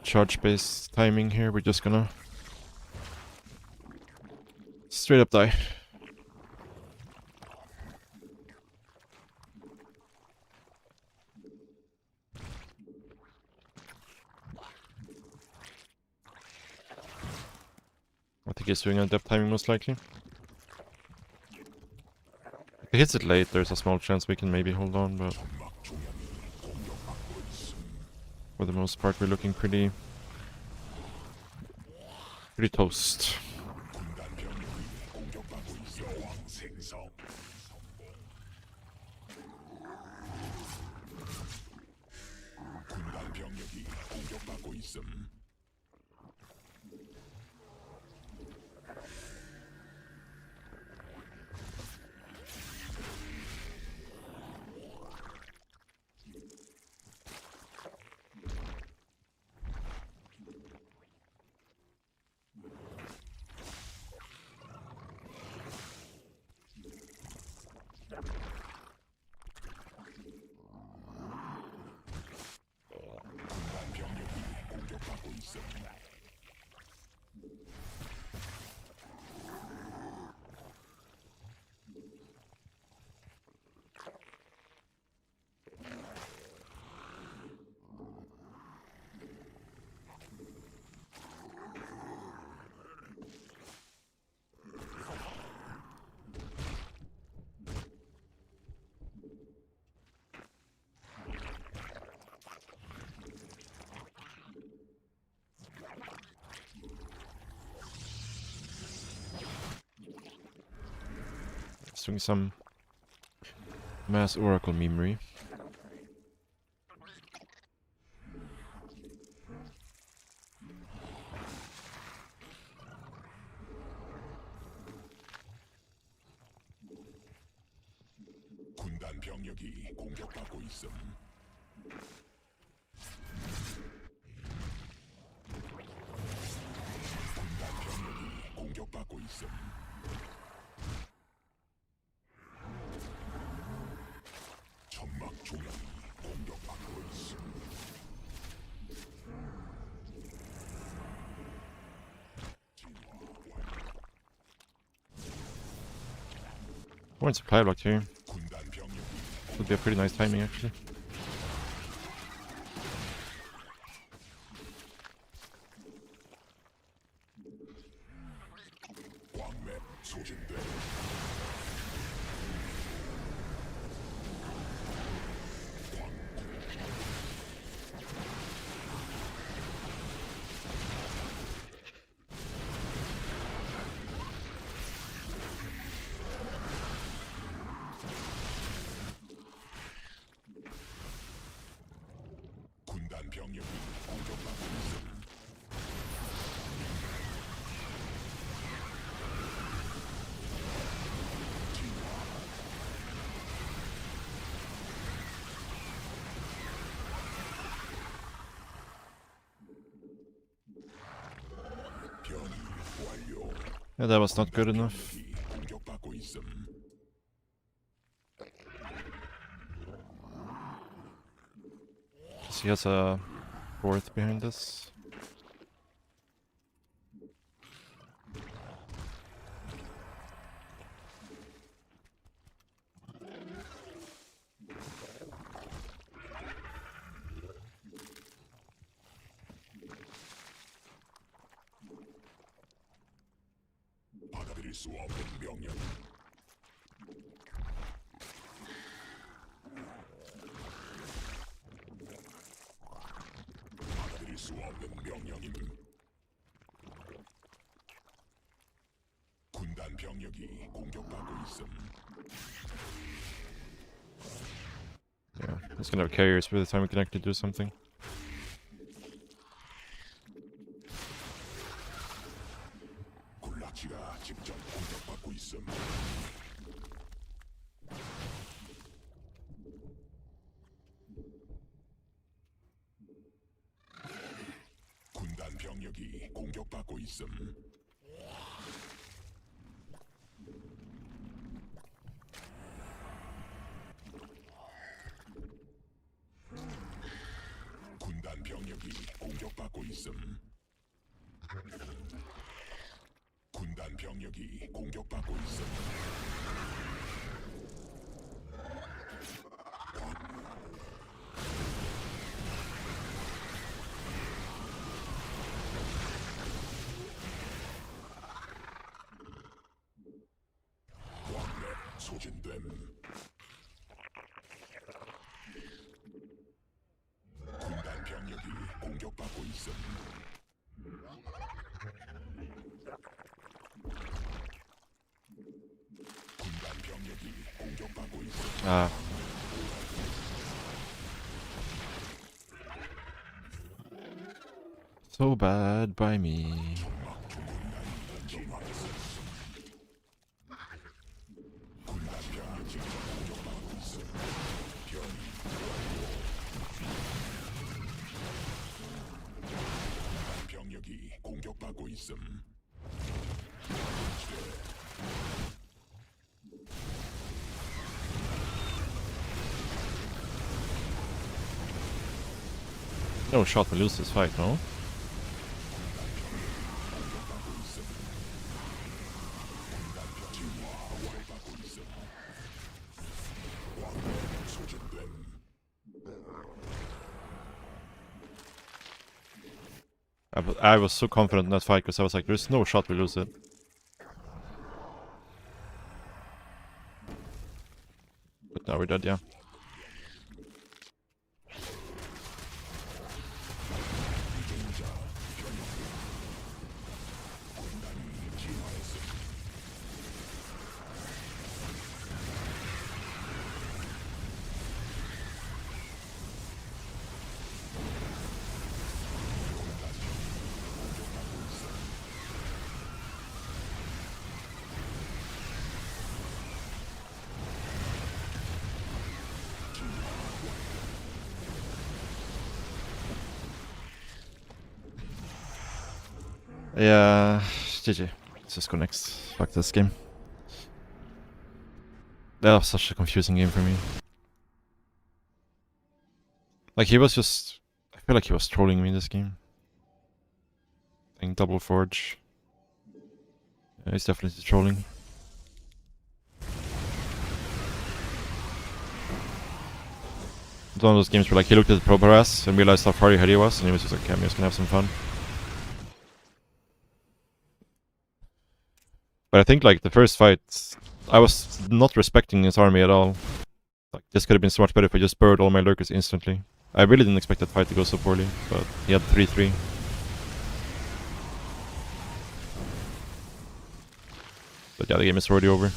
charge based timing here, we're just gonna straight up die. I think he's doing adept timing most likely. If he hits it late, there's a small chance we can maybe hold on, but for the most part we're looking pretty toast. 군단 병력이 공격받고 있어. 여왕 생성 성공. 군단 병력이 공격받고 있음. 군단 병력이 공격받고 있음. Just doing some mass oracle memory. 군단 병력이 공격받고 있음. 군단 병력이 공격받고 있음. 천막 조명이 공격받고 있음. 진화 완료. One supply block here. 군단 병력이 Would be a pretty nice timing actually. 광맥 소진돼. 군단 병력이 공격받고 있음. 변이 완료. Yeah, that was not good enough. 병력이 공격받고 있음. He has a fourth behind us. 받아들일 수 없는 명령. 받아들일 수 없는 명령임. 군단 병력이 공격받고 있음. Yeah, he's gonna have carriers by the time we can actually do something. 군락지가 직접 공격받고 있음. 군단 병력이 공격받고 있음. 군단 병력이 공격받고 있음. 군단 병력이 공격받고 있음. 광맥 소진됨. 군단 병력이 공격받고 있음. 군단 Ah. So bad by me. 병력이 공격받고 있음. No shot to lose this fight, no? I was so confident in that fight because I was like, there's no shot we lose it. But now we're dead, yeah. Yeah, GG. Let's just go next. Fuck this game. That was such a confusing game for me. Like, he was just... I feel like he was trolling me this game. Playing double forge. Yeah, he's definitely trolling. It's one of those games where like he looked at the progress and realized how far ahead he was, and he was just like, okay, I'm just gonna have some fun. But I think like the first fight, I was not respecting his army at all. Like, this could have been so much better if I just buried all my lurkers instantly. I really didn't expect that fight to go so poorly, but he had 3-3. But yeah, the game is already over.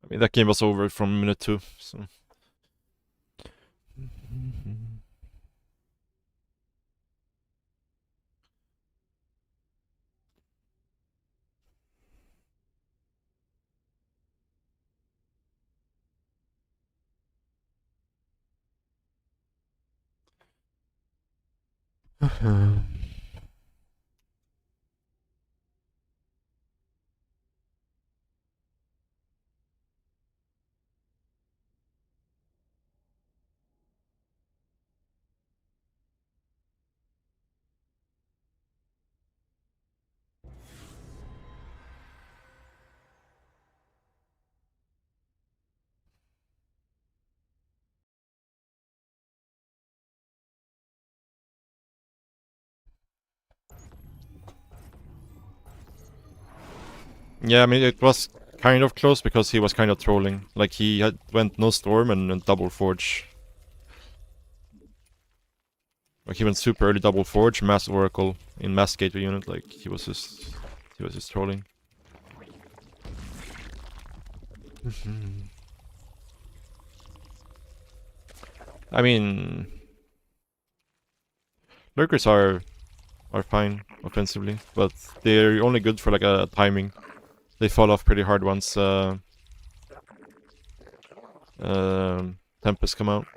I mean, that game was over from minute 2, so... Yeah, I mean, it was kind of close because he was kind of trolling. Like, he had went no storm and double forge. Like, he went super early double forge, mass oracle in mass gateway unit. Like, he was just trolling. I mean, lurkers are fine offensively, but they're only good for like a timing. They fall off pretty hard once Tempest come out.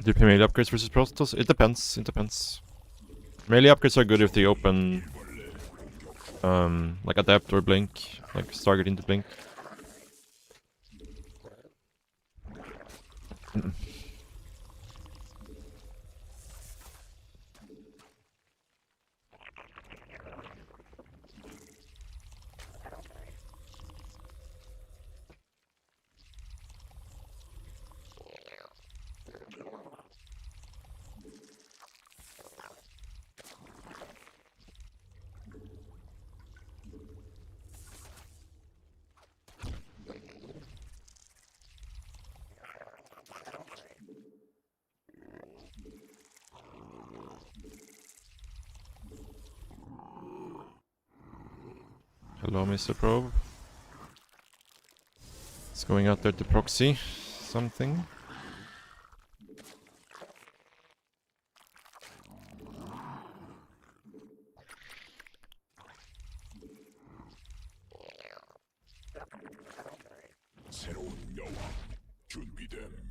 Do you pay melee upgrades versus Protoss? It depends. It depends. Melee upgrades are good if they open like Adapt or Blink, like Stargate into Blink. Hello, Mr. Probe. It's going out there to proxy something. 새로운 여왕 준비됨.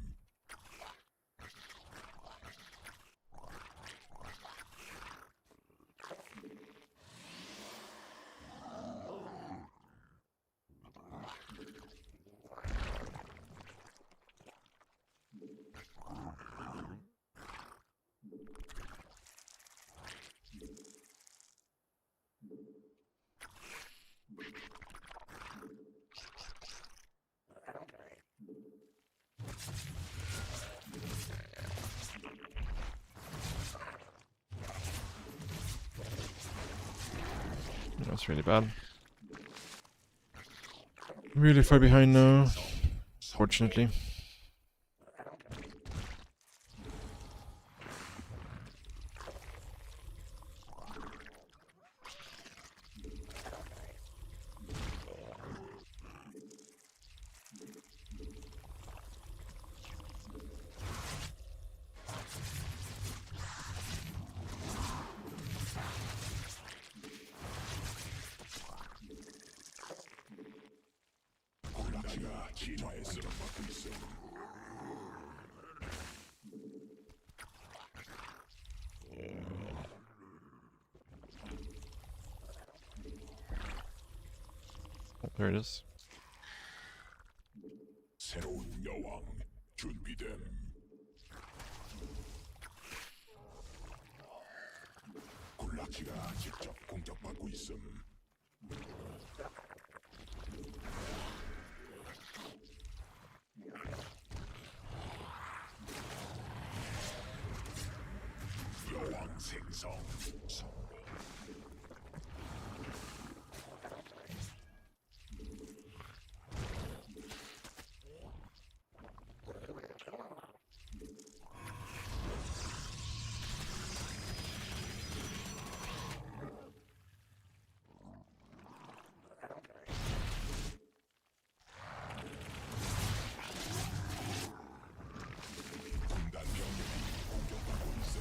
That's really bad. Really far behind now, fortunately. 굴라치가 진화해서 받고 있음. Oh, there it is. 새로운 여왕 준비됨. 굴라치가 직접 공격받고 있음. 여왕 생성 성공. 군단 병력이 공격받고 있음.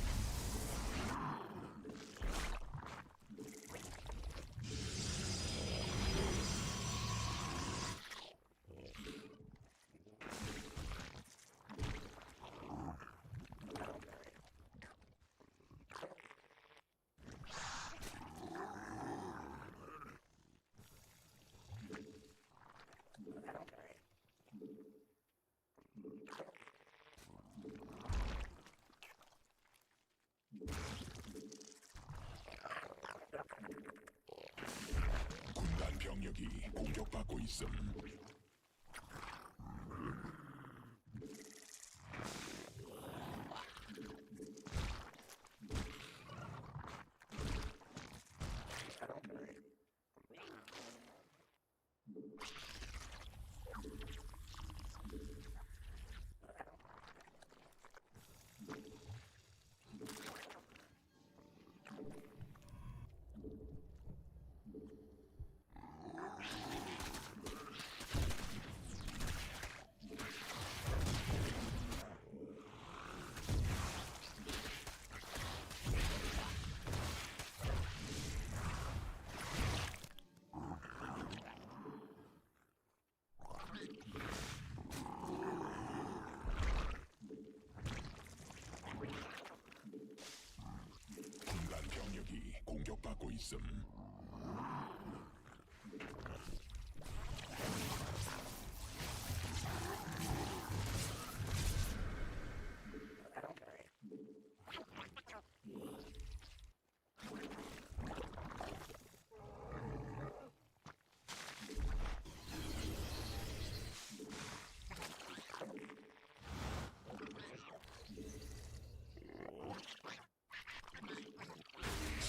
군단 병력이 공격받고 있음. 있음.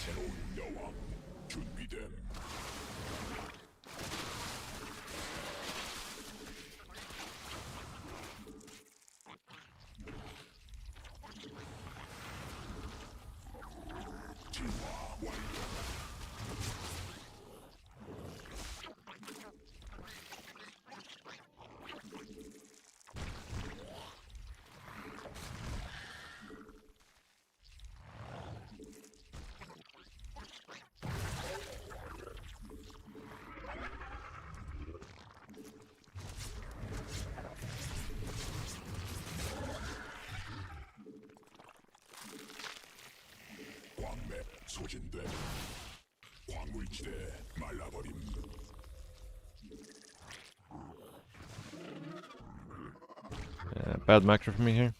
새로운 여왕 준비됨. 진화 완료. 광맥 소진됨. 광물지대 말라버림. Bad macro for me here.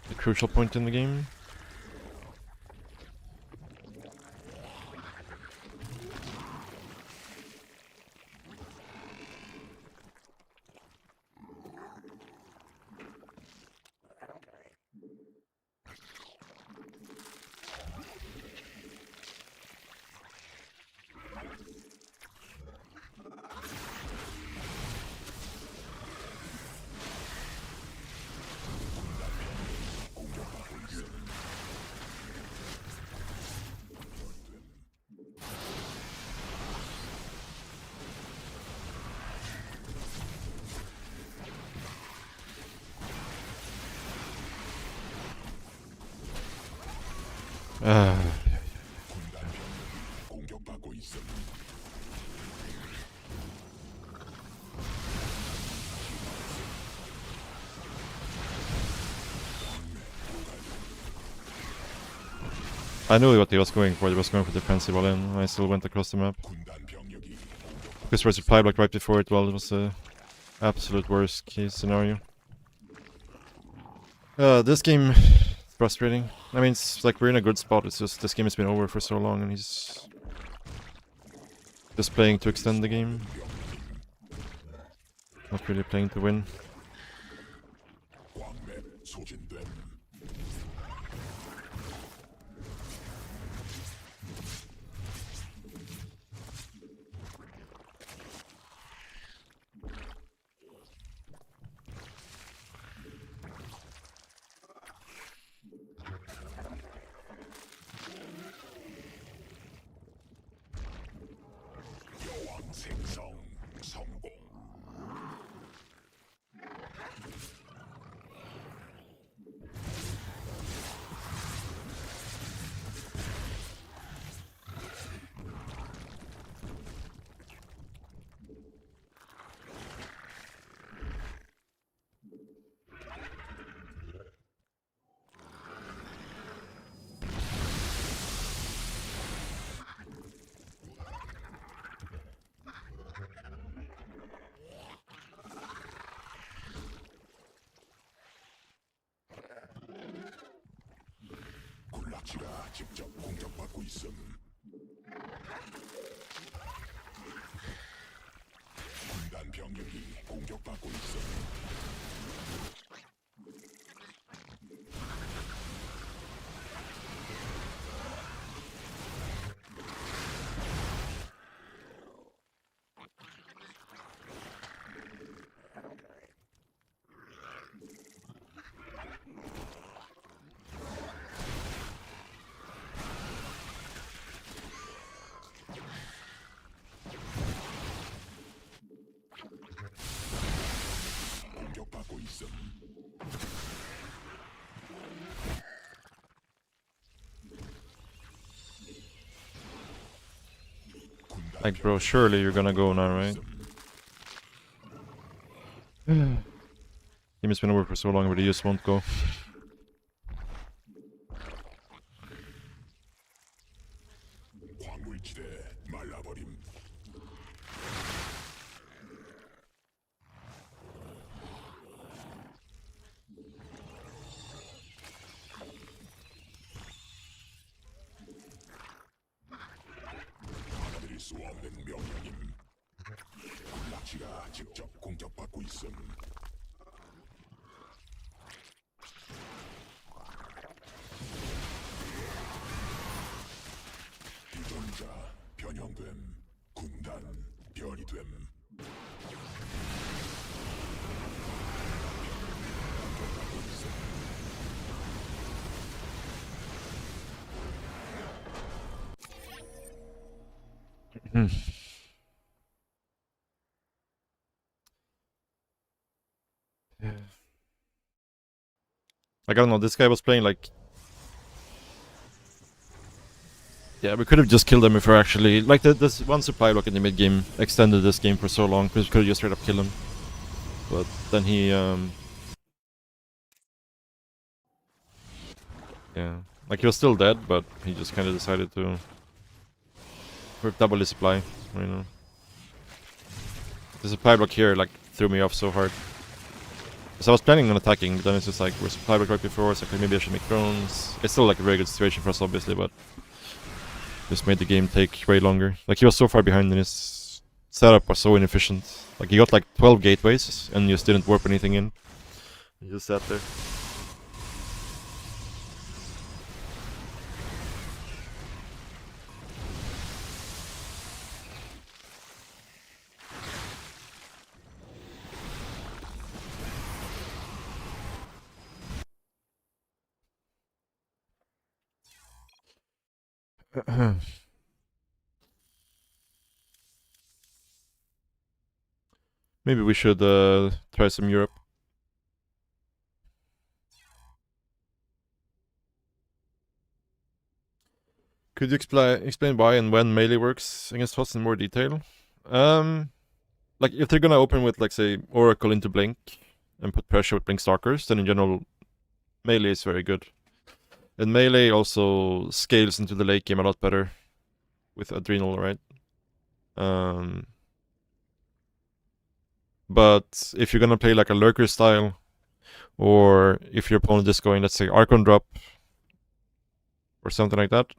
The crucial point in the game. 공격받고 있음. I knew what he was going for. He was going for defensive all in. I still went across the map. 군단 병력이 Because for supply block right before it, well, it was the absolute worst case scenario. This game is frustrating. I mean, it's like we're in a good spot. It's just this game has been over for so long, and he's just playing to extend the game. Not really playing to win. 광맥 소진됨. 여왕 생성 성공. 굴락지가 직접 공격받고 있음. 군단 병력이 공격받고 있음. 공격받고 있음. 군단 Like, bro, surely you're gonna go now, right? Game has been over for so long, but he just won't go. 광맥 지대 말라버림. 받아들일 수 없는 명령임. 낚시가 직접 공격받고 있음. 비전자 변형됨. 군단 별이 됨. 공격받고 있음. Like, I don't know, this guy was playing like... Yeah, we could have just killed him if we're actually... Like, this one supply block in the mid-game extended this game for so long, because we could have just straight up killed him. But then he, yeah. Like, he was still dead, but he just kind of decided to... double his supply, you know. The supply block here, like, threw me off so hard. So I was planning on attacking, but then it's just like, we're supply block right before, so okay, maybe I should make drones. It's still like a very good situation for us, obviously, but... Just made the game take way longer. Like, he was so far behind and his setup was so inefficient. Like, he got like 12 gateways, and just didn't warp anything in. He just sat there. Maybe we should try some Europe. Could you explain why and when melee works against HOTS in more detail? Like, if they're gonna open with, like, say, Oracle into Blink and put pressure with Blink Stalkers, then in general, melee is very good. And melee also scales into the late game a lot better with Adrenal, right? But if you're gonna play like a Lurker style, or if your opponent is going, let's say, Archon drop, or something like that,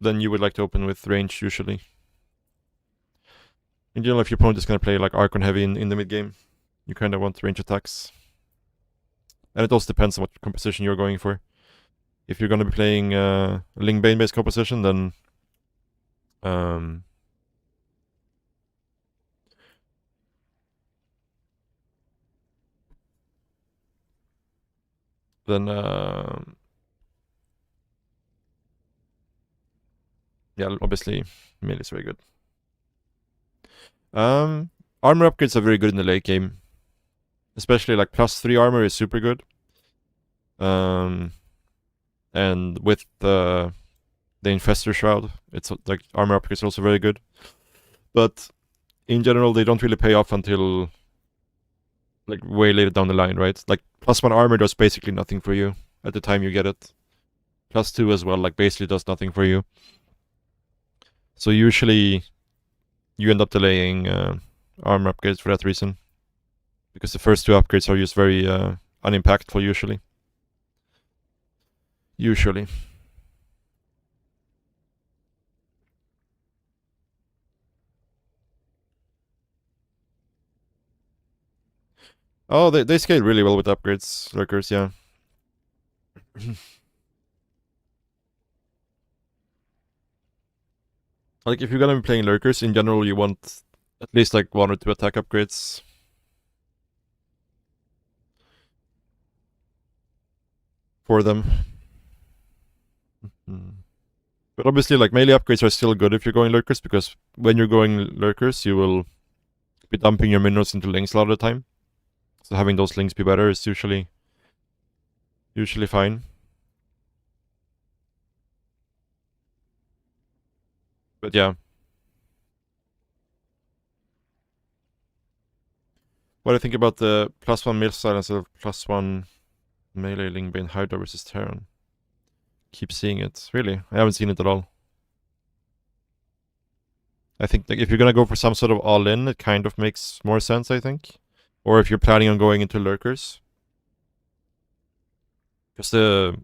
then you would like to open with range usually. In general, if your opponent is gonna play like Archon heavy in the mid game, you kind of want range attacks. And it also depends on what composition you're going for. If you're gonna be playing Ling Bane based composition, then yeah, obviously melee is very good. Armor upgrades are very good in the late game. Especially like +3 armor is super good. And with the Infestor Shroud, it's like armor upgrades are also very good. But in general, they don't really pay off until like way later down the line, right? Like +1 armor does basically nothing for you at the time you get it. +2 as well, like basically does nothing for you. So usually you end up delaying armor upgrades for that reason. Because the first two upgrades are just very unimpactful usually. Oh, they scale really well with upgrades, Lurkers, yeah. Like, if you're gonna be playing Lurkers, in general, you want at least like 1 or 2 attack upgrades. For them. But obviously, like, melee upgrades are still good if you're going Lurkers, because when you're going Lurkers, you will be dumping your minerals into links a lot of the time. So having those links be better is usually fine. But yeah. What do you think about the +1 missile instead of +1 melee Lingbane Hydra versus Terran? Keep seeing it. Really? I haven't seen it at all. I think like if you're gonna go for some sort of all-in, it kind of makes more sense, I think. Or if you're planning on going into lurkers. Because the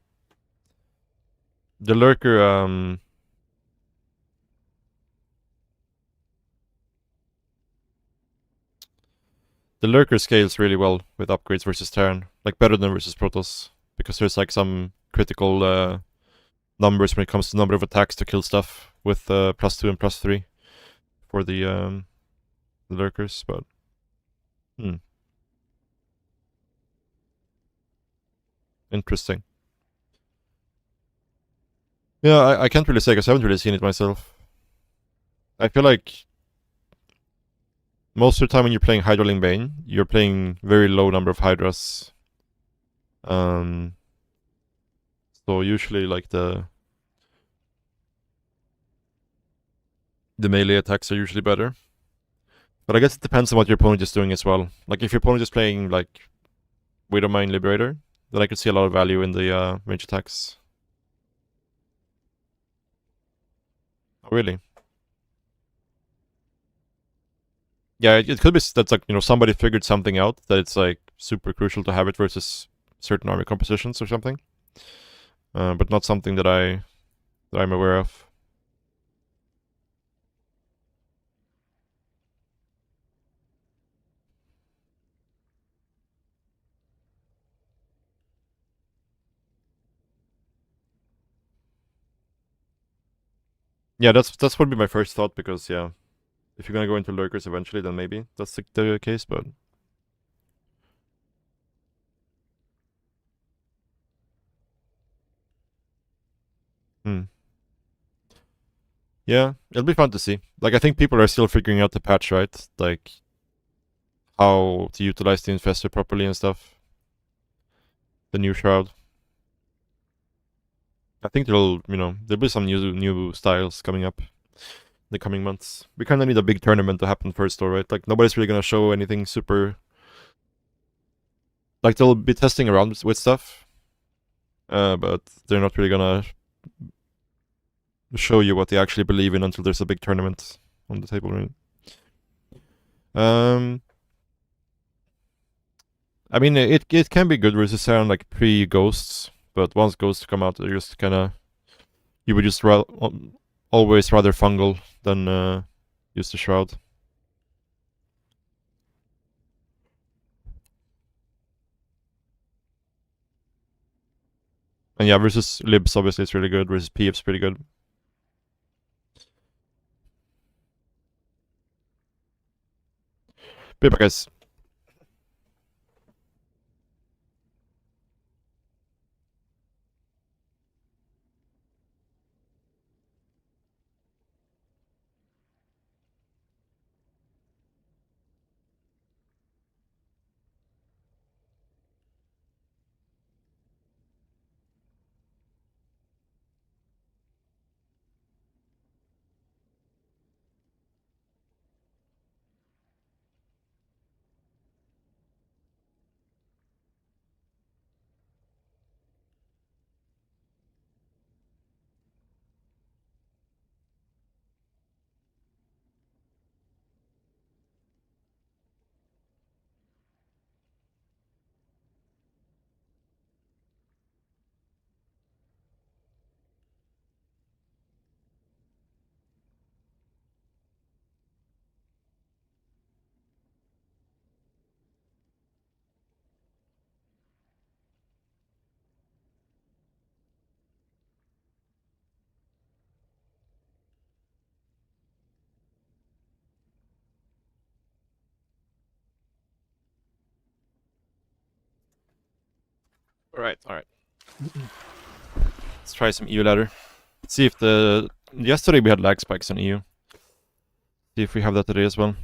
lurker the lurker scales really well with upgrades versus Terran. Like better than versus Protoss. Because there's like some critical numbers when it comes to number of attacks to kill stuff with +2 and +3 for the lurkers, but interesting. Yeah, I can't really say because I haven't really seen it myself. I feel like most of the time when you're playing Hydraling Bane, you're playing very low number of Hydras. So usually like the melee attacks are usually better. But I guess it depends on what your opponent is doing as well. Like if your opponent is playing like Widowmine Liberator, then I could see a lot of value in the range attacks. Oh, really? Yeah, it could be that's like, you know, somebody figured something out that it's like super crucial to have it versus certain army compositions or something. But not something that I'm aware of. Yeah, that's would be my first thought because yeah, if you're gonna go into lurkers eventually, then maybe that's the case. But hmm. Yeah, it'll be fun to see. Like I think people are still figuring out the patch, right? Like how to utilize the infestor properly and stuff. The new shroud. I think there'll be some new styles coming up in the coming months. We kind of need a big tournament to happen first, though, right? Like nobody's really gonna show anything super. Like they'll be testing around with stuff, but they're not really gonna show you what they actually believe in until there's a big tournament on the table, right? I mean, it can be good versus sound like pre-ghosts, but once ghosts come out, they're just kind of you would just always rather fungal than use the shroud. And yeah, versus libs obviously it's really good. Versus PF's pretty good. But guys, all right. Let's try some EU ladder. See if yesterday we had lag spikes on EU. See if we have that today as well.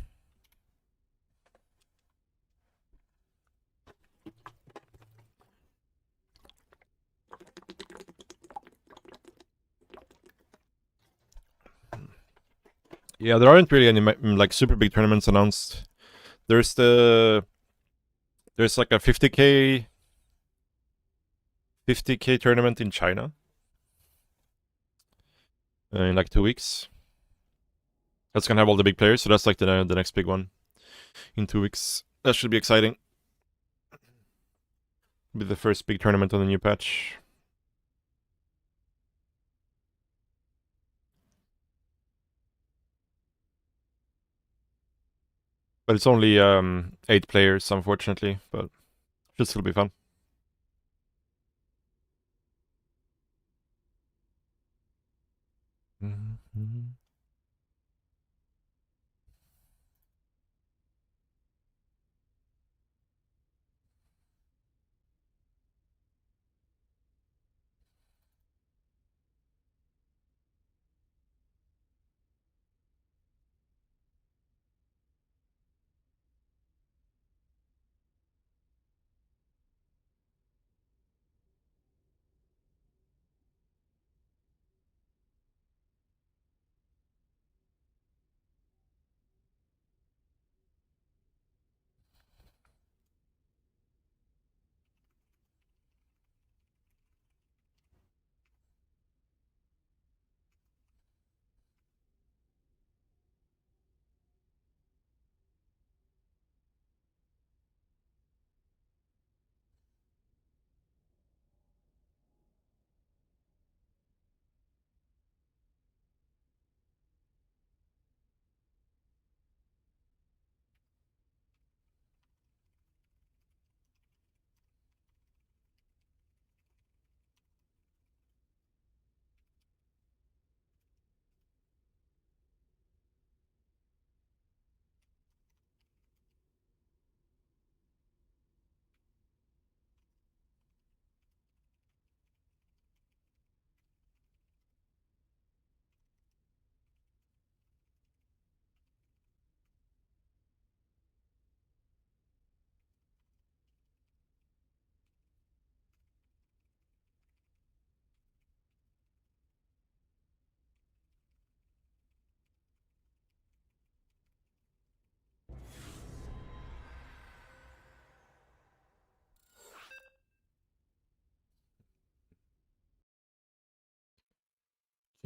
Yeah, there aren't really any like super big tournaments announced. There's like a 50k tournament in China in like 2 weeks. That's gonna have all the big players, so that's like the next big one in 2 weeks. That should be exciting. Be the first big tournament on the new patch. But it's only 8 players, unfortunately, but should still be fun. Mm-hmm.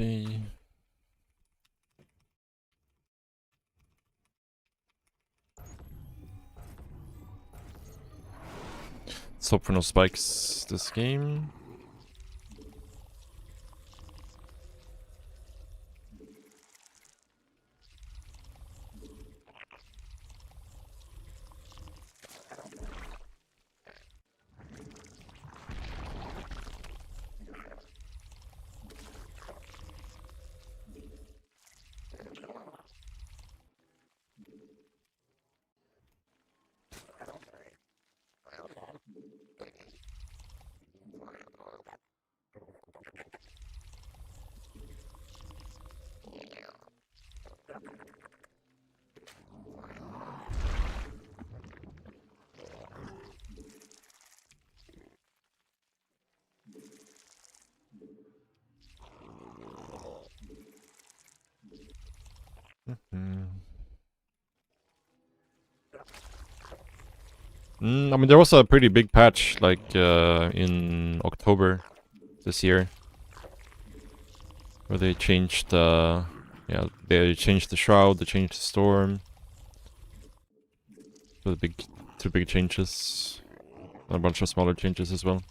Okay. Let's hope for no spikes this game. I mean, there was a pretty big patch, like, in October this year. Where they changed, yeah, they changed the Shroud, they changed the Storm. So the two big changes. And a bunch of smaller changes as well.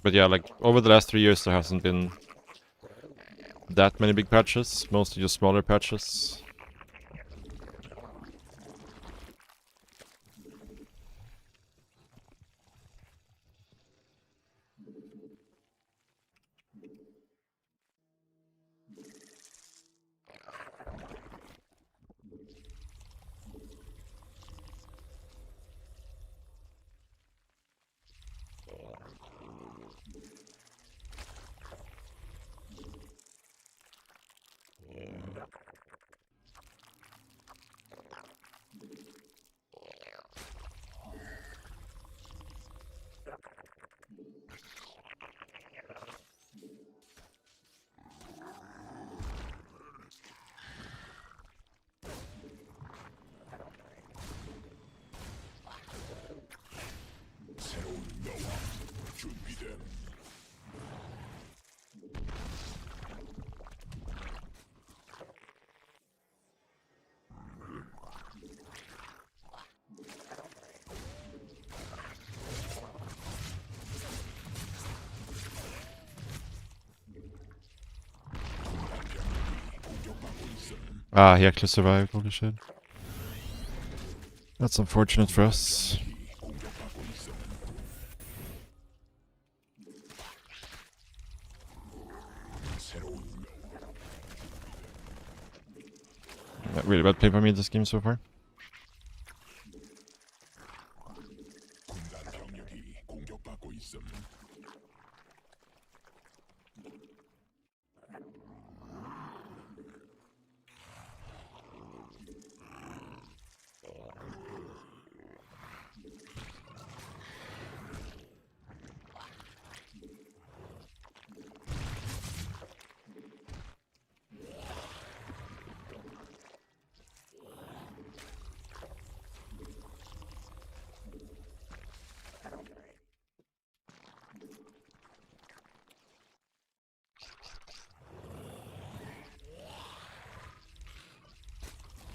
But yeah, like, over the last 3 years there hasn't been that many big patches, mostly just smaller patches. Ah, he actually survived, holy shit. That's unfortunate for us. 공격받고 있음. 새로운 Yeah, really bad play by me this game so far. 군단 병력이 공격받고 있음.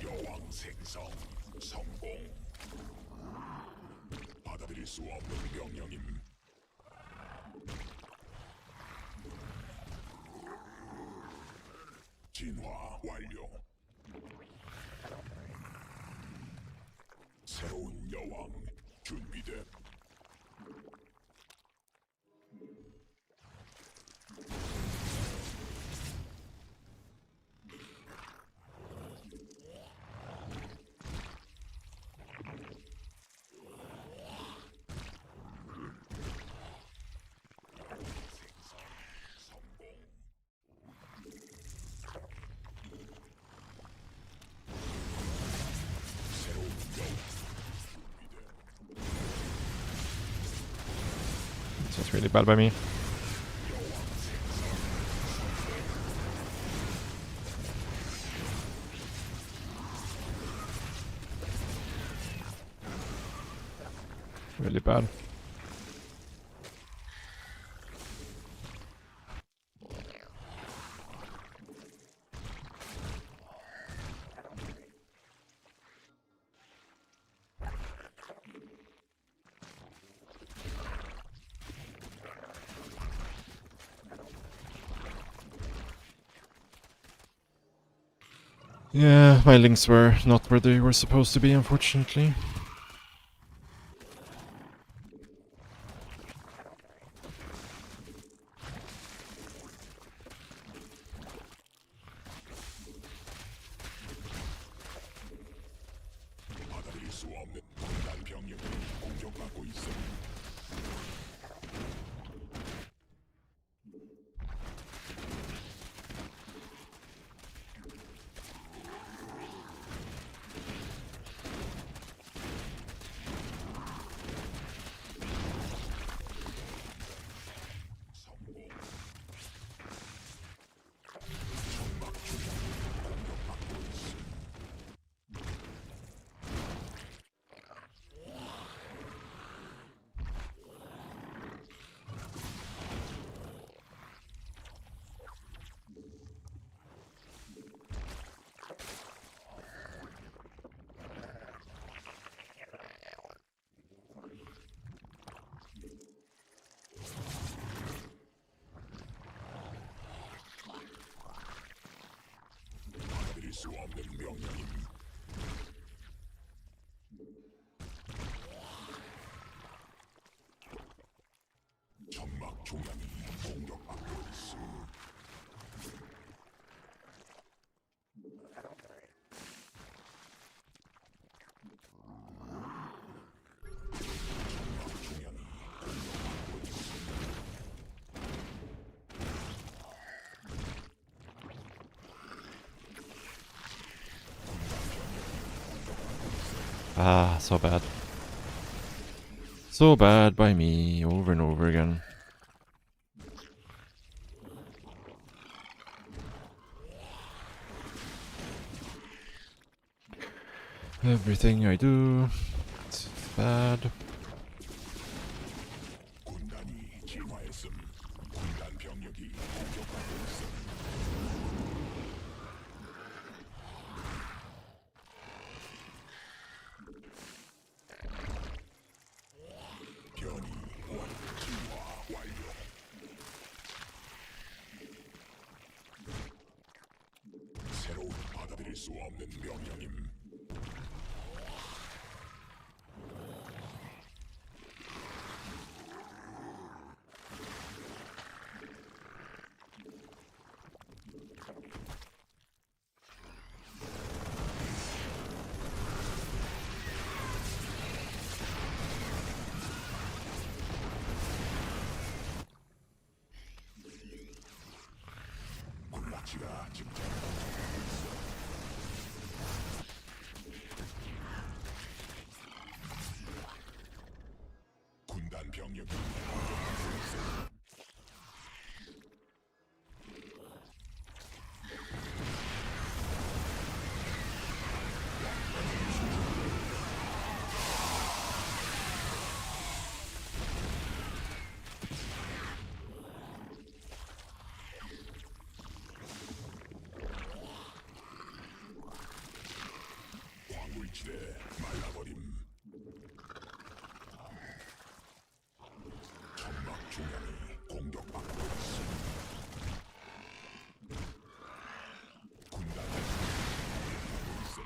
여왕 생성 성공. 받아들일 수 없는 명령임. 진화 완료. 새로운 여왕 준비됨. 새로운 여왕 준비됨. That's really bad by me. Really bad. Yeah, my links were not where they were supposed to be, unfortunately. 받아들일 수 없는 군단 병력이 공격받고 있음. 성공. 정막 중앙이 공격받고 있음. 받아들일 수 없는 명령임. 점막 중앙이 공격받고 있음. 점막 중앙이 공격받고 있음. Ah, so bad. So bad by me, over and over again. Everything I do, it's bad. 군단이 진화했음. 군단 병력이 공격받고 있음. 변이 원 진화 완료. 새로운 받아들일 멈출 수 없는 명령임. 군락지가 직접 군단 병력이 광물지대 말라버림. 천막 중앙이 공격받고 있음. 군단 공격받고 있음.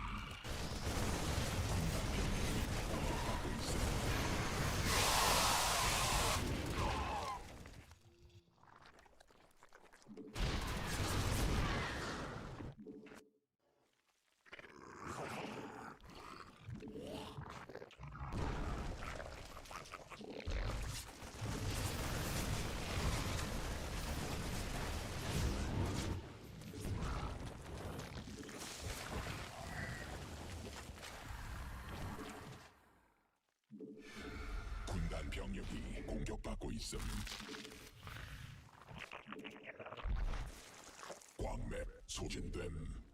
군단 병력이 공격받고 있음. 군단 병력이 공격받고 있음. 광맥 소진됨.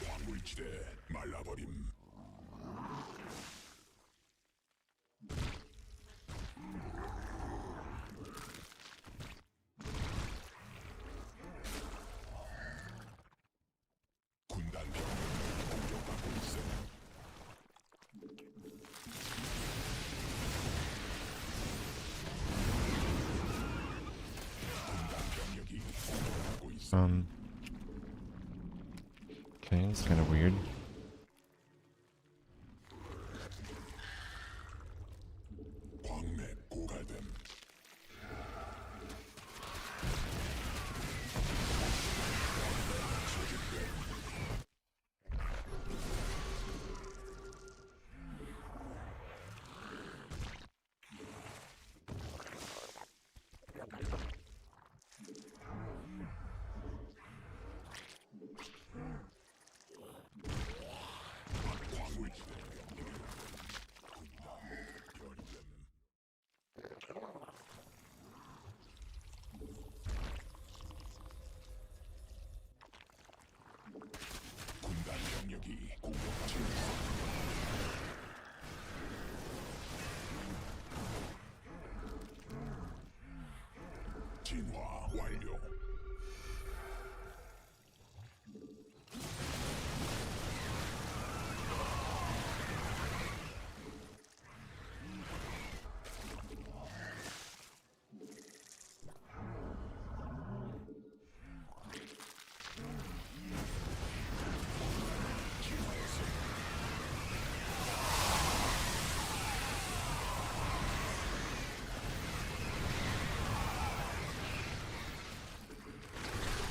광물지대 말라버림. 군단 병력이 공격받고 있음. 군단 병력이 공격받고 있음. Okay, it's kind of weird. 광맥 고갈됨. 광물지대 군단 병력이 공격받고 있음. 진화 완료.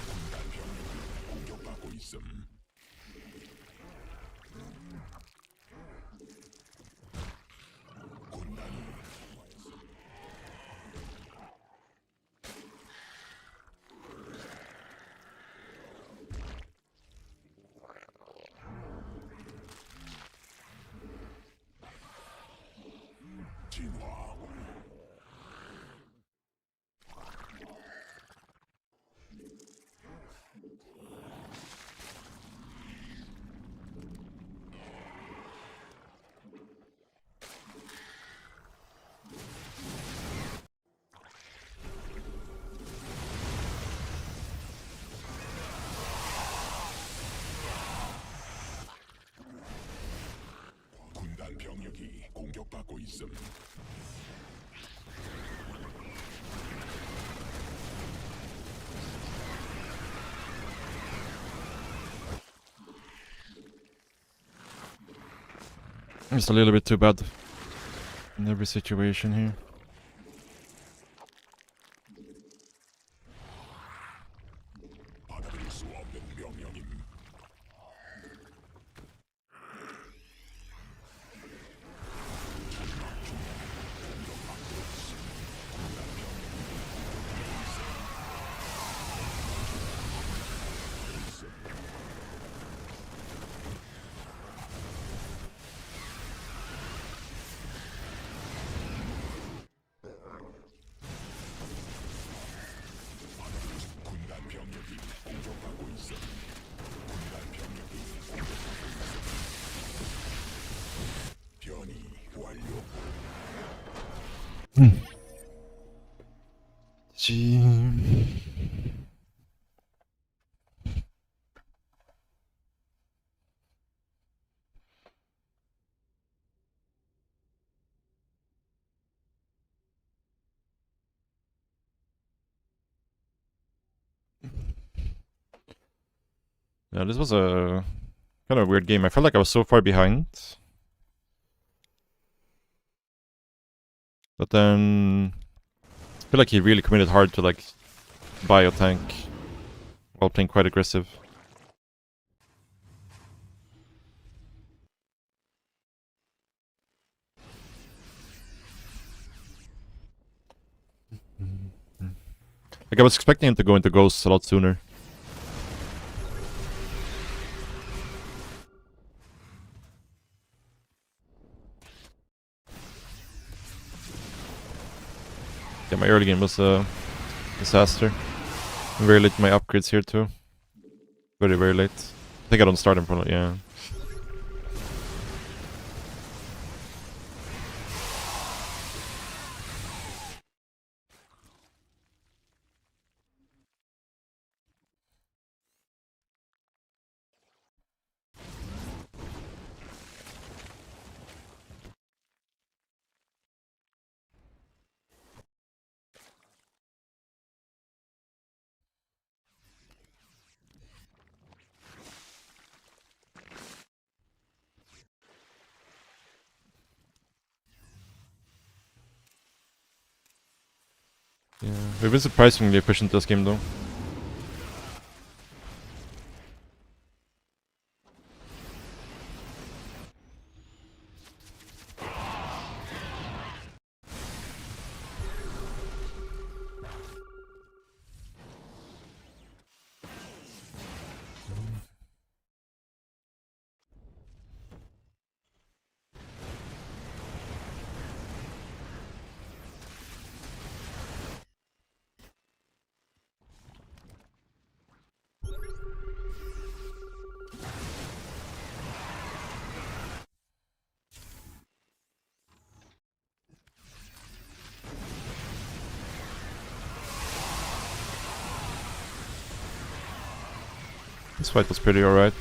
군단 병력이 공격받고 있음. 군단이 진화. 군단 병력이 공격받고 있음. It's a little bit too bad in every situation here. 받아들일 수 없는 명령임. 군단 병력이 공격받고 있어. 군단 병력이 변이 완료. Yeah, this was a kind of weird game. I felt like I was so far behind. But then I feel like he really committed hard to like buy a tank while playing quite aggressive. Like I was expecting him to go into ghosts a lot sooner. Yeah, my early game was a disaster. I'm very late in my upgrades here too. Very, very late. I think I don't start him for, yeah. Yeah, we've been surprisingly efficient this game though. This fight was pretty alright.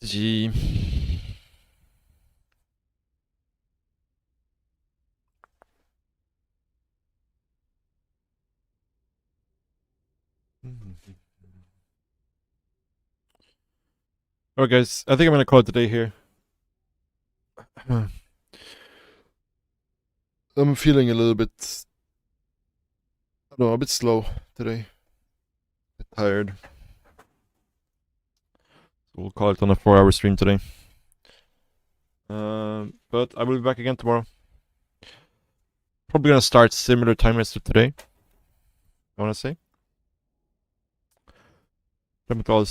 G. Alright guys, I think I'm gonna call it today here. I'm feeling a little bit don't know, a bit slow today. A bit tired. So we'll call it on a 4-hour stream today. But I will be back again tomorrow. Probably gonna start similar time as to today. I wanna say. Playing with all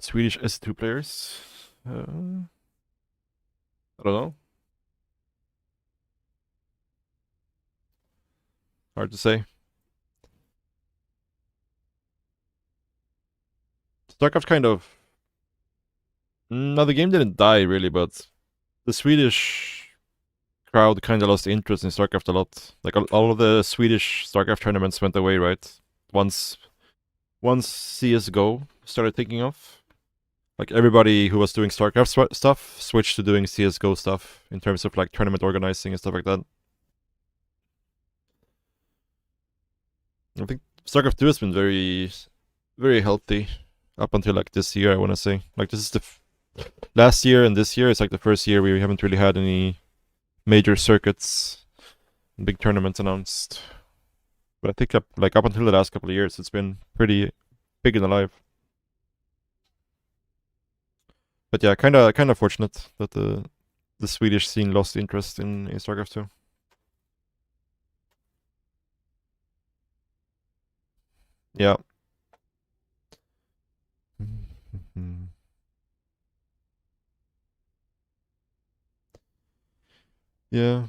Swedish SC2 players. I don't know. Hard to say. StarCraft kind of... No, the game didn't die really, but the Swedish crowd kind of lost interest in StarCraft a lot. Like all of the Swedish StarCraft tournaments went away, right? Once CSGO started taking off, like everybody who was doing StarCraft stuff switched to doing CSGO stuff in terms of like tournament organizing and stuff like that. I think StarCraft 2 has been very, very healthy up until like this year, I want to say. Like this is the last year and this year is like the first year we haven't really had any major circuits, big tournaments announced. But I think up until the last couple of years, it's been pretty big and alive. But yeah, kind of fortunate that the Swedish scene lost interest in StarCraft 2. Yeah. Yeah.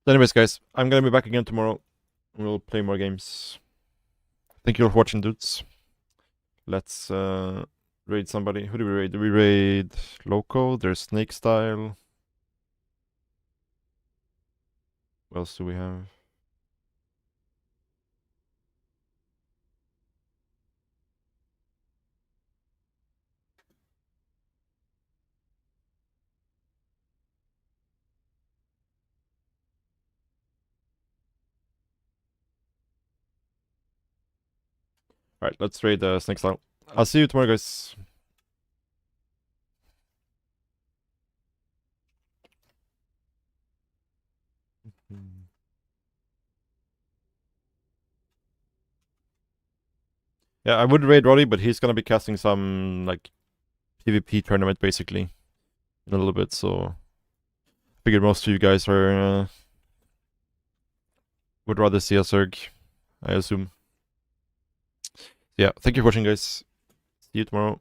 Anyways, guys, I'm gonna be back again tomorrow. We'll play more games. Thank you for watching, dudes. Let's raid somebody. Who do we raid? Do we raid Loco? There's Snake Style. What else do we have? Alright, let's raid Snake Style. I'll see you tomorrow, guys. Yeah, I would raid Roddy, but he's gonna be casting some like PvP tournament basically in a little bit, so I figured most of you guys are would rather see a Zerg, I assume. Yeah, thank you for watching, guys. See you tomorrow.